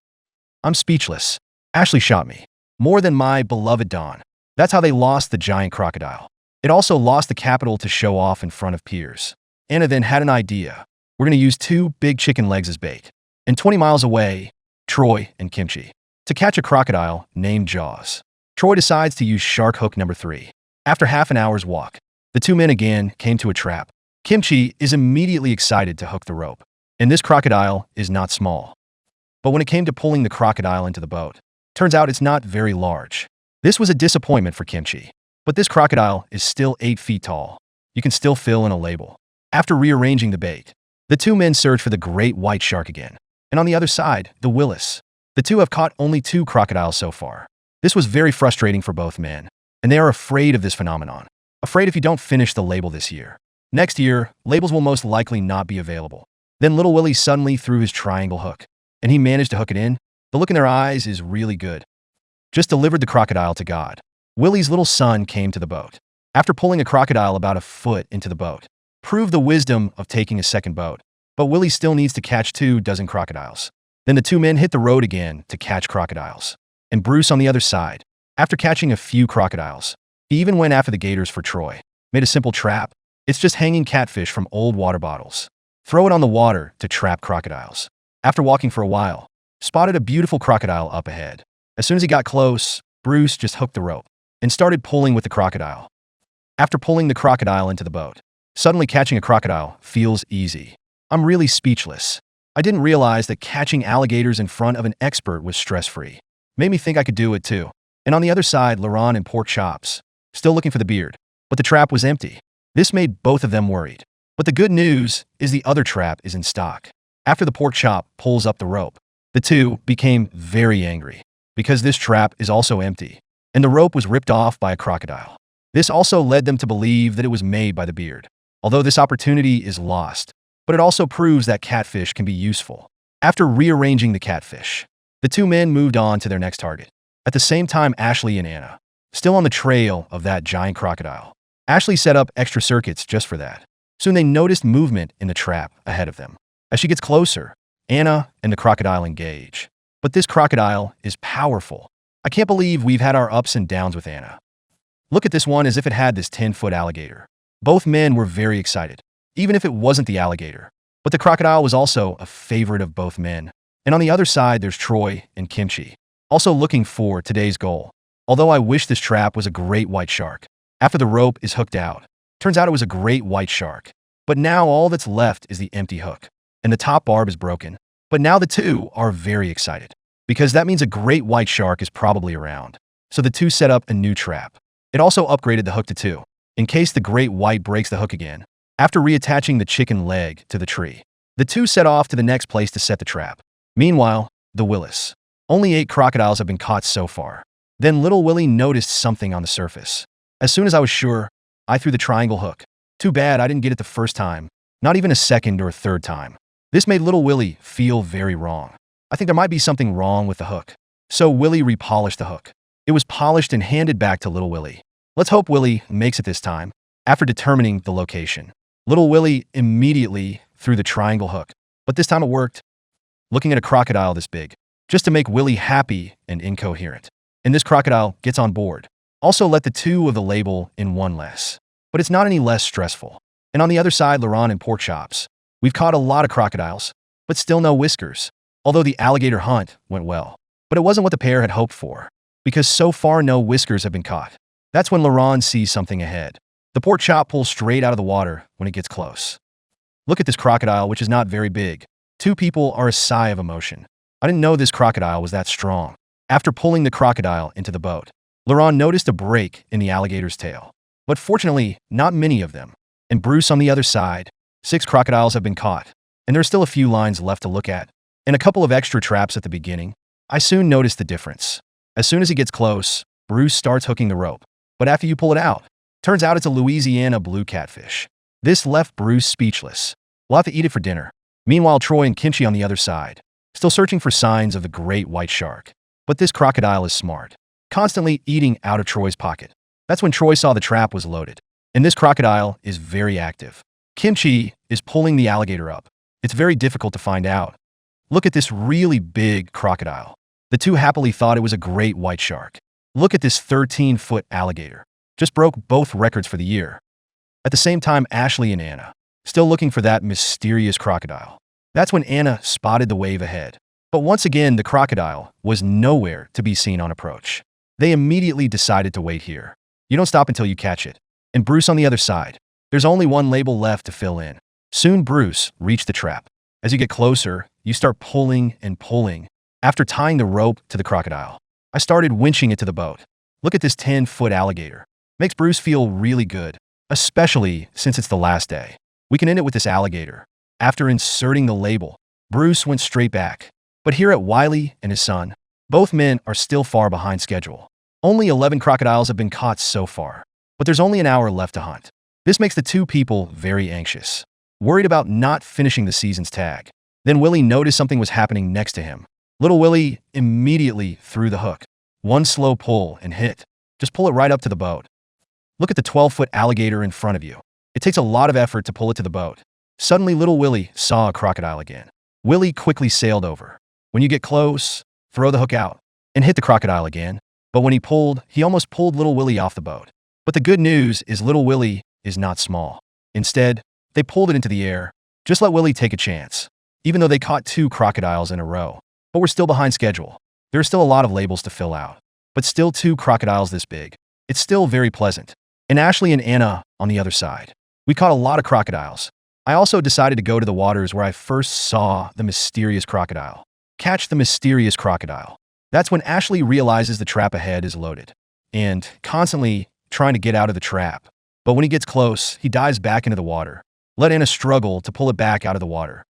I'm speechless. Ashley shot me. More than my beloved Dawn. That's how they lost the giant crocodile. It also lost the capital to show off in front of peers. Anna then had an idea. We're going to use two big chicken legs as bait. And 20 miles away, Troy and Kimchi, to catch a crocodile named Jaws. Troy decides to use shark hook number 3. After half an hour's walk, the two men again came to a trap. Kimchi is immediately excited to hook the rope. And this crocodile is not small. But when it came to pulling the crocodile into the boat, turns out it's not very large. This was a disappointment for Kimchi. But this crocodile is still 8 feet tall. You can still fill in a label. After rearranging the bait, the two men search for the great white shark again. And on the other side, the Willis. The two have caught only 2 crocodiles so far. This was very frustrating for both men. And they are afraid of this phenomenon. Afraid if you don't finish the label this year. Next year, labels will most likely not be available. Then little Willie suddenly threw his triangle hook. And he managed to hook it in. The look in their eyes is really good. Just delivered the crocodile to God. Willie's little son came to the boat. After pulling a crocodile about a foot into the boat. Proved the wisdom of taking a second boat. But Willie still needs to catch 2 dozen crocodiles. Then the two men hit the road again to catch crocodiles. And Bruce on the other side. After catching a few crocodiles, he even went after the gators for Troy. Made a simple trap. It's just hanging catfish from old water bottles. Throw it on the water to trap crocodiles. After walking for a while, spotted a beautiful crocodile up ahead. As soon as he got close, Bruce just hooked the rope and started pulling with the crocodile. After pulling the crocodile into the boat, suddenly catching a crocodile feels easy. I'm really speechless. I didn't realize that catching alligators in front of an expert was stress-free. Made me think I could do it too. And on the other side, Laron and Pork Chops, still looking for the beard. But the trap was empty. This made both of them worried. But the good news is the other trap is in stock. After the Pork Chop pulls up the rope, the two became very angry because this trap is also empty and the rope was ripped off by a crocodile. This also led them to believe that it was made by the beard. Although this opportunity is lost, but it also proves that catfish can be useful. After rearranging the catfish, the two men moved on to their next target. At the same time, Ashley and Anna, still on the trail of that giant crocodile. Ashley set up extra circuits just for that. Soon they noticed movement in the trap ahead of them. As she gets closer, Anna and the crocodile engage. But this crocodile is powerful. I can't believe we've had our ups and downs with Anna. Look at this one as if it had this 10-foot alligator. Both men were very excited, even if it wasn't the alligator. But the crocodile was also a favorite of both men. And on the other side, there's Troy and Kimchi, also looking for today's goal. Although I wish this trap was a great white shark. After the rope is hooked out, turns out it was a great white shark. But now all that's left is the empty hook. And the top barb is broken. But now the two are very excited, because that means a great white shark is probably around. So the two set up a new trap. It also upgraded the hook to 2. in case the great white breaks the hook again. After reattaching the chicken leg to the tree, the two set off to the next place to set the trap. Meanwhile, the Willis. Only 8 crocodiles have been caught so far. Then little Willie noticed something on the surface. As soon as I was sure, I threw the triangle hook. Too bad I didn't get it the first time, not even a second or a third time. This made little Willie feel very wrong. I think there might be something wrong with the hook. So Willie repolished the hook. It was polished and handed back to little Willie. Let's hope Willie makes it this time. After determining the location, little Willie immediately threw the triangle hook. But this time it worked. Looking at a crocodile this big, just to make Willie happy and incoherent. And this crocodile gets on board. Also let the 2 of the label in one less. But it's not any less stressful. And on the other side, Laurent and pork chops. We've caught a lot of crocodiles, but still no whiskers. Although the alligator hunt went well. But it wasn't what the pair had hoped for, because so far no whiskers have been caught. That's when Laurent sees something ahead. The pork chop pulls straight out of the water when it gets close. Look at this crocodile, which is not very big. 2 people are a sigh of emotion. I didn't know this crocodile was that strong. After pulling the crocodile into the boat, Laurent noticed a break in the alligator's tail. But fortunately, not many of them. And Bruce on the other side, 6 crocodiles have been caught. And there are still a few lines left to look at. And a couple of extra traps at the beginning. I soon noticed the difference. As soon as he gets close, Bruce starts hooking the rope. But after you pull it out, turns out it's a Louisiana blue catfish. This left Bruce speechless. We'll have to eat it for dinner. Meanwhile, Troy and Kinchy on the other side, still searching for signs of the great white shark. But this crocodile is smart, constantly eating out of Troy's pocket. That's when Troy saw the trap was loaded. And this crocodile is very active. Kinchy is pulling the alligator up. It's very difficult to find out. Look at this really big crocodile. The 2 happily thought it was a great white shark. Look at this 13-foot alligator. Just broke both records for the year. At the same time, Ashley and Anna, still looking for that mysterious crocodile. That's when Anna spotted the wave ahead. But once again, the crocodile was nowhere to be seen on approach. They immediately decided to wait here. You don't stop until you catch it. And Bruce on the other side. There's only one label left to fill in. Soon Bruce reached the trap. As you get closer, you start pulling and pulling. After tying the rope to the crocodile, I started winching it to the boat. Look at this 10-foot alligator. Makes Bruce feel really good, especially since it's the last day. We can end it with this alligator. After inserting the label, Bruce went straight back. But here at Wiley and his son, both men are still far behind schedule. Only 11 crocodiles have been caught so far, but there's only an hour left to hunt. This makes the 2 people very anxious, worried about not finishing the season's tag. Then Willie noticed something was happening next to him. Little Willie immediately threw the hook. One slow pull and hit. Just pull it right up to the boat. Look at the 12-foot alligator in front of you. It takes a lot of effort to pull it to the boat. Suddenly, little Willie saw a crocodile again. Willie quickly sailed over. When you get close, throw the hook out and hit the crocodile again. But when he almost pulled little Willie off the boat. But the good news is little Willie is not small. Instead, they pulled it into the air. Just let Willie take a chance. Even though they caught 2 crocodiles in a row. But we're still behind schedule. There are still a lot of labels to fill out. But still 2 crocodiles this big. It's still very pleasant. And Ashley and Anna on the other side. We caught a lot of crocodiles. I also decided to go to the waters where I first saw the mysterious crocodile. Catch the mysterious crocodile. That's when Ashley realizes the trap ahead is loaded. And constantly trying to get out of the trap. But when he gets close, he dives back into the water. Let Anna struggle to pull it back out of the water.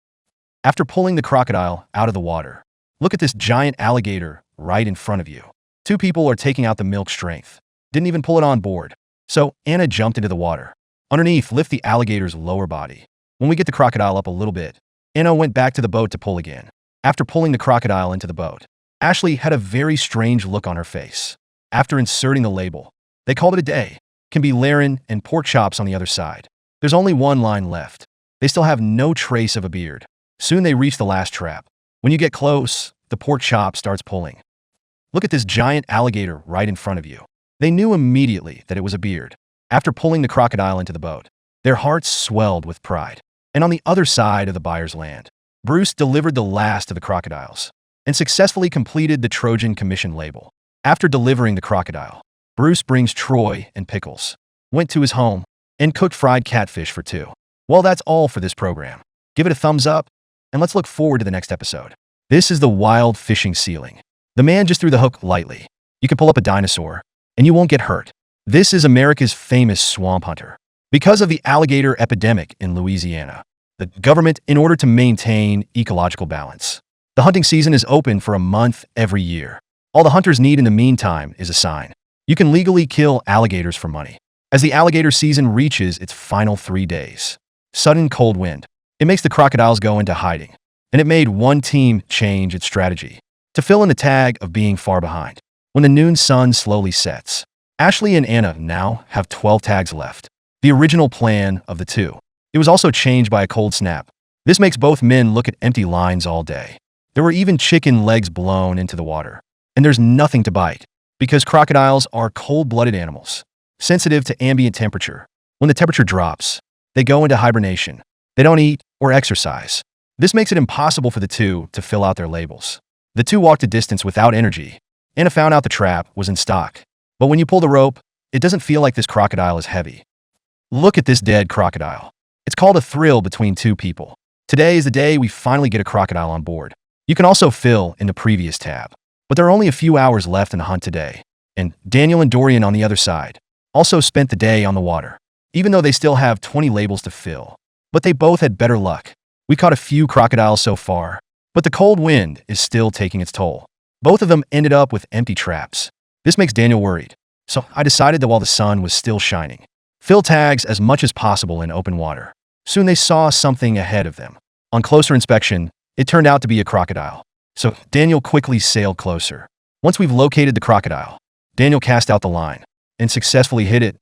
After pulling the crocodile out of the water, look at this giant alligator right in front of you. 2 people are taking out the milk strength. Didn't even pull it on board. So Anna jumped into the water. Underneath, lift the alligator's lower body. When we get the crocodile up a little bit, Anna went back to the boat to pull again. After pulling the crocodile into the boat, Ashley had a very strange look on her face. After inserting the label, they called it a day. Can be Laren and pork chops on the other side. There's only one line left. They still have no trace of a beard. Soon they reach the last trap. When you get close, the pork chop starts pulling. Look at this giant alligator right in front of you. They knew immediately that it was a beard. After pulling the crocodile into the boat, their hearts swelled with pride. And on the other side of the buyer's land, Bruce delivered the last of the crocodiles and successfully completed the Trojan Commission label. After delivering the crocodile, Bruce brings Troy and Pickles, went to his home, and cooked fried catfish for 2. Well, that's all for this program. Give it a thumbs up, and let's look forward to the next episode. This is the wild fishing ceiling. The man just threw the hook lightly. You can pull up a dinosaur, and you won't get hurt. This is America's famous swamp hunter. Because of the alligator epidemic in Louisiana, the government, in order to maintain ecological balance, the hunting season is open for a month every year. All the hunters need in the meantime is a sign. You can legally kill alligators for money. As the alligator season reaches its final 3 days, sudden cold wind, it makes the crocodiles go into hiding. And it made one team change its strategy to fill in the tag of being far behind. When the noon sun slowly sets, Ashley and Anna now have 12 tags left. The original plan of the two. It was also changed by a cold snap. This makes both men look at empty lines all day. There were even chicken legs blown into the water. And there's nothing to bite, because crocodiles are cold-blooded animals, sensitive to ambient temperature. When the temperature drops, they go into hibernation. They don't eat or exercise. This makes it impossible for the two to fill out their labels. The two walked a distance without energy. Anna found out the trap was in stock. But when you pull the rope, it doesn't feel like this crocodile is heavy. Look at this dead crocodile. It's called a thrill between two people. Today is the day we finally get a crocodile on board. You can also fill in the previous tab. But there are only a few hours left in the hunt today. And Daniel and Dorian on the other side also spent the day on the water, even though they still have 20 labels to fill. But they both had better luck. We caught a few crocodiles so far, but the cold wind is still taking its toll. Both of them ended up with empty traps. This makes Daniel worried. So I decided that while the sun was still shining, fill tags as much as possible in open water. Soon they saw something ahead of them. On closer inspection, it turned out to be a crocodile. So Daniel quickly sailed closer. Once we've located the crocodile, Daniel cast out the line and successfully hit it.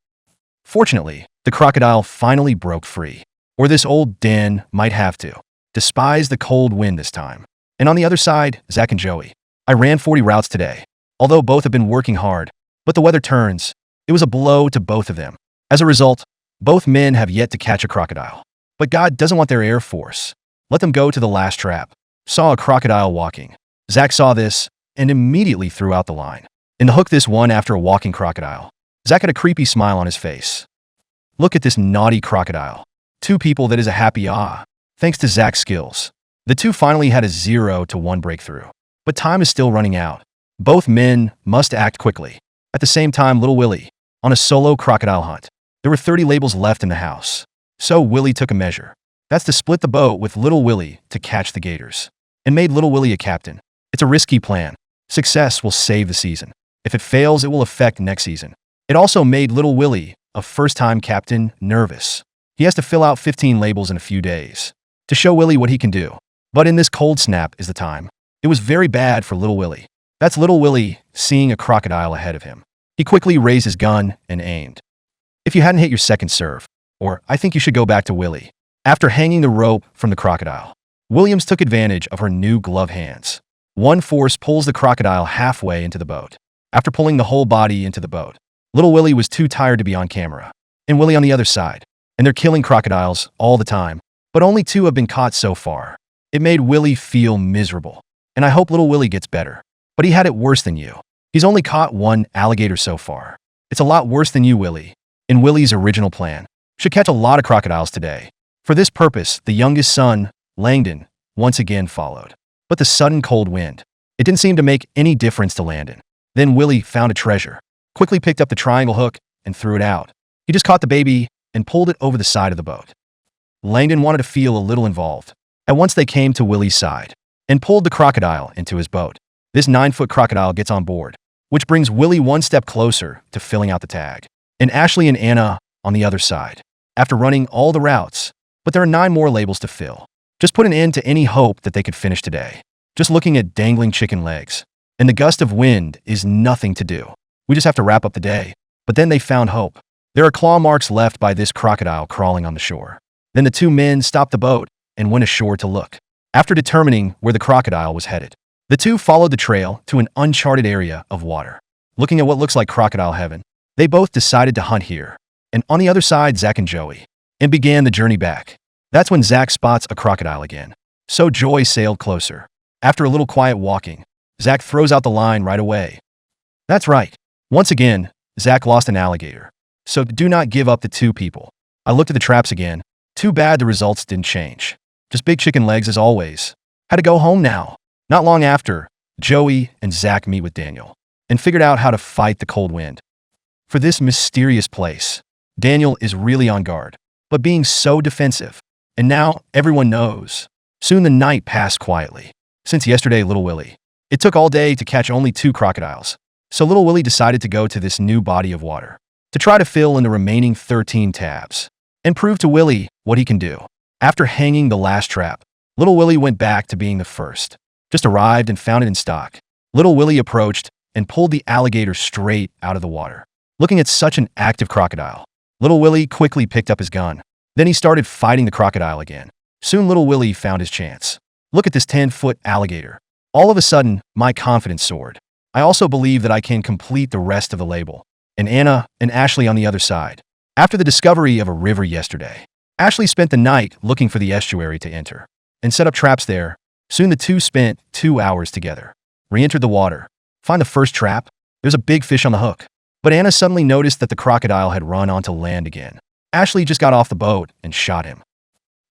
Fortunately, the crocodile finally broke free. Or this old Dan might have to. Despise the cold wind this time. And on the other side, Zach and Joey. I ran 40 routes today. Although both have been working hard, but the weather turns. It was a blow to both of them. As a result, both men have yet to catch a crocodile. But God doesn't want their Air Force. Let them go to the last trap. Saw a crocodile walking. Zach saw this and immediately threw out the line. And hooked this one after a walking crocodile. Zach had a creepy smile on his face. Look at this naughty crocodile. Two people that is a happy thanks to Zach's skills. The two finally had a 0 to 1 breakthrough. But time is still running out. Both men must act quickly. At the same time, little Willie, on a solo crocodile hunt. There were 30 labels left in the house. So Willie took a measure. That's to split the boat with little Willie to catch the gators. And made little Willie a captain. It's a risky plan. Success will save the season. If it fails, it will affect next season. It also made little Willie, a first-time captain, nervous. He has to fill out 15 labels in a few days to show Willie what he can do. But in this cold snap is the time. It was very bad for little Willie. That's little Willie seeing a crocodile ahead of him. He quickly raised his gun and aimed. If you hadn't hit your second serve, or I think you should go back to Willie. After hanging the rope from the crocodile, Williams took advantage of her new glove hands. One force pulls the crocodile halfway into the boat. After pulling the whole body into the boat, little Willie was too tired to be on camera. And Willie on the other side. And they're killing crocodiles all the time. But only 2 have been caught so far. It made Willie feel miserable. And I hope little Willie gets better. But he had it worse than you. He's only caught 1 alligator so far. It's a lot worse than you, Willie. In Willie's original plan, should catch a lot of crocodiles today. For this purpose, the youngest son, Langdon, once again followed. But the sudden cold wind, it didn't seem to make any difference to Landon. Then Willie found a treasure, quickly picked up the triangle hook and threw it out. He just caught the baby and pulled it over the side of the boat. Langdon wanted to feel a little involved. At once they came to Willie's side and pulled the crocodile into his boat. This 9-foot crocodile gets on board, which brings Willie one step closer to filling out the tag. And Ashley and Anna on the other side, after running all the routes. But there are 9 more labels to fill. Just put an end to any hope that they could finish today. Just looking at dangling chicken legs. And the gust of wind is nothing to do. We just have to wrap up the day. But then they found hope. There are claw marks left by this crocodile crawling on the shore. Then the 2 men stopped the boat and went ashore to look. After determining where the crocodile was headed, the 2 followed the trail to an uncharted area of water. Looking at what looks like crocodile heaven, they both decided to hunt here. And on the other side, Zach and Joey, and began the journey back. That's when Zach spots a crocodile again. So Joey sailed closer. After a little quiet walking, Zach throws out the line right away. That's right. Once again, Zach lost an alligator. So do not give up the 2 people. I looked at the traps again. Too bad the results didn't change. Just big chicken legs as always. Had to go home now. Not long after, Joey and Zach meet with Daniel and figured out how to fight the cold wind. for this mysterious place. Daniel is really on guard, but being so defensive. And now everyone knows. Soon the night passed quietly. Since yesterday, Little Willie. It took all day to catch only 2 crocodiles. So Little Willie decided to go to this new body of water to try to fill in the remaining 13 tabs and prove to Willie what he can do. After hanging the last trap, Little Willie went back to being the first. Just arrived and found it in stock. Little Willie approached and pulled the alligator straight out of the water. Looking at such an active crocodile, Little Willie quickly picked up his gun. Then he started fighting the crocodile again. Soon Little Willie found his chance. Look at this 10-foot alligator. All of a sudden, my confidence soared. I also believe that I can complete the rest of the label. And Anna and Ashley on the other side. After the discovery of a river yesterday, Ashley spent the night looking for the estuary to enter and set up traps there. Soon the two spent 2 hours together. Re-entered the water. Find the first trap. There's a big fish on the hook. But Anna suddenly noticed that the crocodile had run onto land again. Ashley just got off the boat and shot him.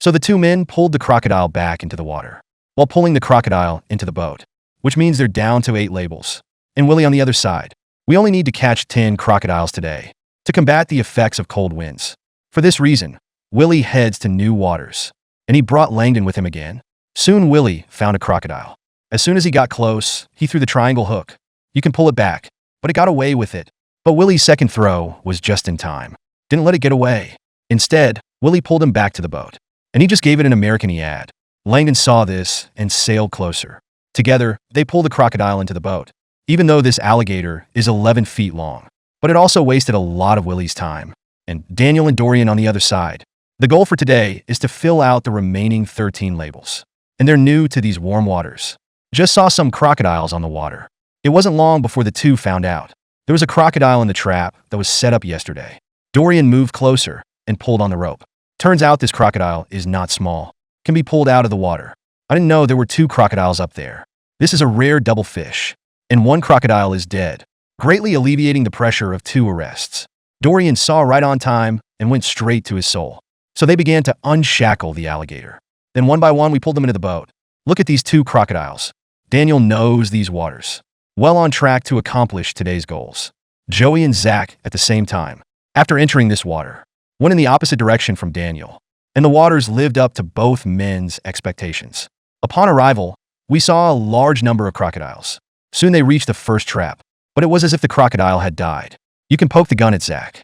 So the 2 men pulled the crocodile back into the water, while pulling the crocodile into the boat, which means they're down to 8 labels. And Willie on the other side. We only need to catch 10 crocodiles today to combat the effects of cold winds. For this reason, Willie heads to new waters, and he brought Langdon with him again. Soon Willie found a crocodile. As soon as he got close, he threw the triangle hook. You can pull it back, but it got away with it. But Willie's second throw was just in time. Didn't let it get away. Instead, Willie pulled him back to the boat, and he just gave it an American-y. Langdon saw this and sailed closer. Together, they pulled the crocodile into the boat, even though this alligator is 11 feet long. But it also wasted a lot of Willie's time. And Daniel and Dorian on the other side. The goal for today is to fill out the remaining 13 labels. And they're new to these warm waters. Just saw some crocodiles on the water. It wasn't long before the 2 found out. There was a crocodile in the trap that was set up yesterday. Dorian moved closer and pulled on the rope. Turns out this crocodile is not small. Can be pulled out of the water. I didn't know there were 2 crocodiles up there. This is a rare double fish. And 1 crocodile is dead, greatly alleviating the pressure of 2 arrests. Dorian saw right on time and went straight to his soul. So they began to unshackle the alligator. Then one by one we pulled them into the boat. Look at these 2 crocodiles. Daniel knows these waters. Well on track to accomplish today's goals. Joey and Zach at the same time, after entering this water, went in the opposite direction from Daniel. And the waters lived up to both men's expectations. Upon arrival, we saw a large number of crocodiles. Soon they reached the first trap, but it was as if the crocodile had died. You can poke the gun at Zach.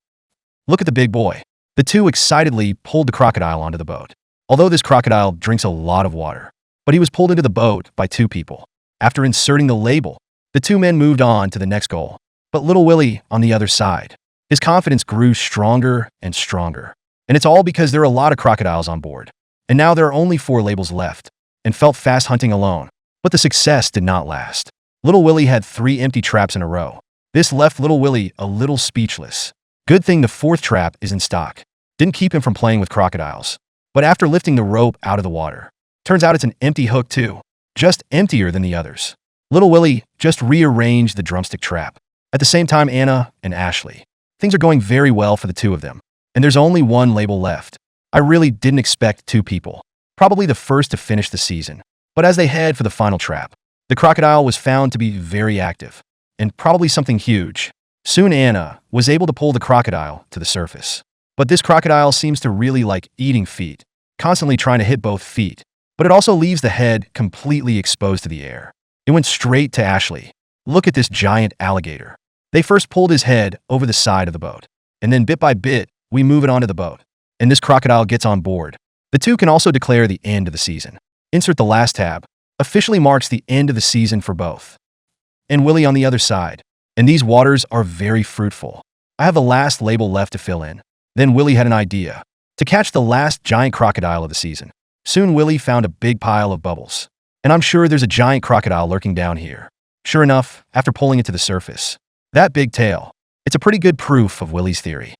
Look at the big boy. The 2 excitedly pulled the crocodile onto the boat. Although this crocodile drinks a lot of water, but he was pulled into the boat by 2 people. After inserting the label, the 2 men moved on to the next goal. But Little Willie on the other side. His confidence grew stronger and stronger. And it's all because there are a lot of crocodiles on board. And now there are only 4 labels left, and felt fast hunting alone. But the success did not last. Little Willie had 3 empty traps in a row. This left Little Willie a little speechless. Good thing the 4th trap is in stock. Didn't keep him from playing with crocodiles. But after lifting the rope out of the water, turns out it's an empty hook too. Just emptier than the others. Little Willie just rearranged the drumstick trap. At the same time, Anna and Ashley. Things are going very well for the 2 of them. And there's only 1 label left. I really didn't expect 2 people. Probably the first to finish the season. But as they head for the final trap, the crocodile was found to be very active. And probably something huge. Soon Anna was able to pull the crocodile to the surface. But this crocodile seems to really like eating feet, constantly trying to hit both feet. But it also leaves the head completely exposed to the air. It went straight to Ashley. Look at this giant alligator. They first pulled his head over the side of the boat. And then bit by bit, we move it onto the boat. And this crocodile gets on board. The 2 can also declare the end of the season. Insert the last tab. Officially marks the end of the season for both. And Willie on the other side. And these waters are very fruitful. I have the last label left to fill in. Then Willie had an idea. To catch the last giant crocodile of the season. Soon Willie found a big pile of bubbles. And I'm sure there's a giant crocodile lurking down here. Sure enough, after pulling it to the surface. That big tail. It's a pretty good proof of Willie's theory.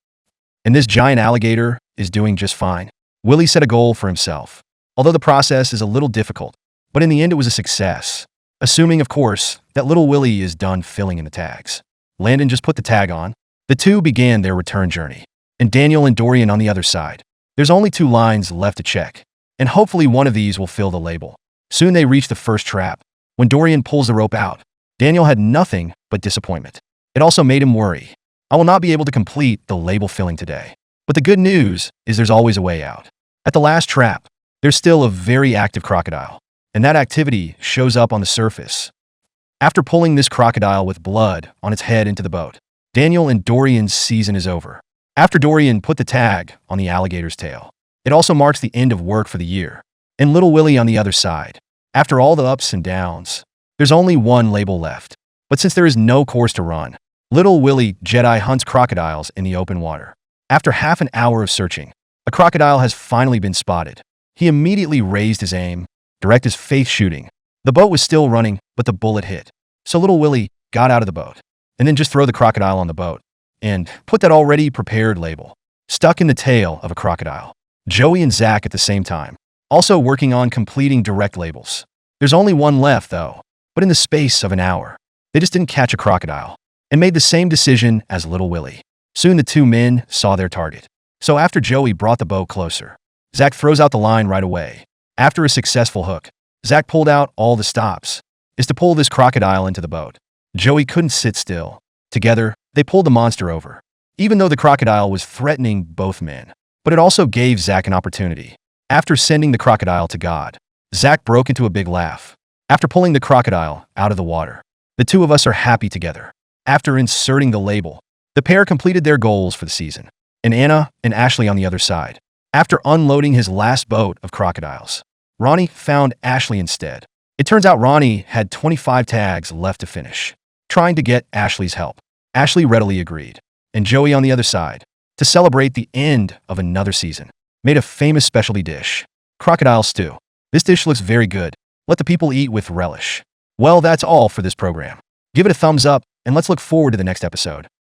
And this giant alligator is doing just fine. Willie set a goal for himself. Although the process is a little difficult, but in the end it was a success. Assuming, of course, that Little Willie is done filling in the tags. Landon just put the tag on. The 2 began their return journey. And Daniel and Dorian on the other side. There's only 2 lines left to check. And hopefully one of these will fill the label. Soon they reach the first trap. When Dorian pulls the rope out, Daniel had nothing but disappointment. It also made him worry. I will not be able to complete the label filling today. But the good news is there's always a way out. At the last trap, there's still a very active crocodile, and that activity shows up on the surface. After pulling this crocodile with blood on its head into the boat, Daniel and Dorian's season is over. After Dorian put the tag on the alligator's tail, it also marks the end of work for the year. And little Willie on the other side. After all the ups and downs, there's only one label left. But since there is no course to run, little Willie Jedi hunts crocodiles in the open water. After half an hour of searching, a crocodile has finally been spotted. He immediately raised his aim, directed his face shooting. The boat was still running, but the bullet hit. So little Willie got out of the boat, and then just throw the crocodile on the boat, and put that already prepared label stuck in the tail of a crocodile. Joey and Zach at the same time, also working on completing direct labels. There's only one left, though, but in the space of an hour, they just didn't catch a crocodile, and made the same decision as little Willie. Soon the two men saw their target. So after Joey brought the boat closer, Zach throws out the line right away. After a successful hook, Zach pulled out all the stops, is to pull this crocodile into the boat. Joey couldn't sit still. Together, they pulled the monster over, even though the crocodile was threatening both men. But it also gave Zach an opportunity. After sending the crocodile to God, Zach broke into a big laugh. After pulling the crocodile out of the water, the two of us are happy together. After inserting the label, the pair completed their goals for the season, and Anna and Ashley on the other side. After unloading his last boat of crocodiles, Ronnie found Ashley instead. It turns out Ronnie had 25 tags left to finish. Trying to get Ashley's help, Ashley readily agreed, and Joey on the other side, to celebrate the end of another season, made a famous specialty dish, crocodile stew. This dish looks very good. Let the people eat with relish. Well, that's all for this program. Give it a thumbs up, and let's look forward to the next episode.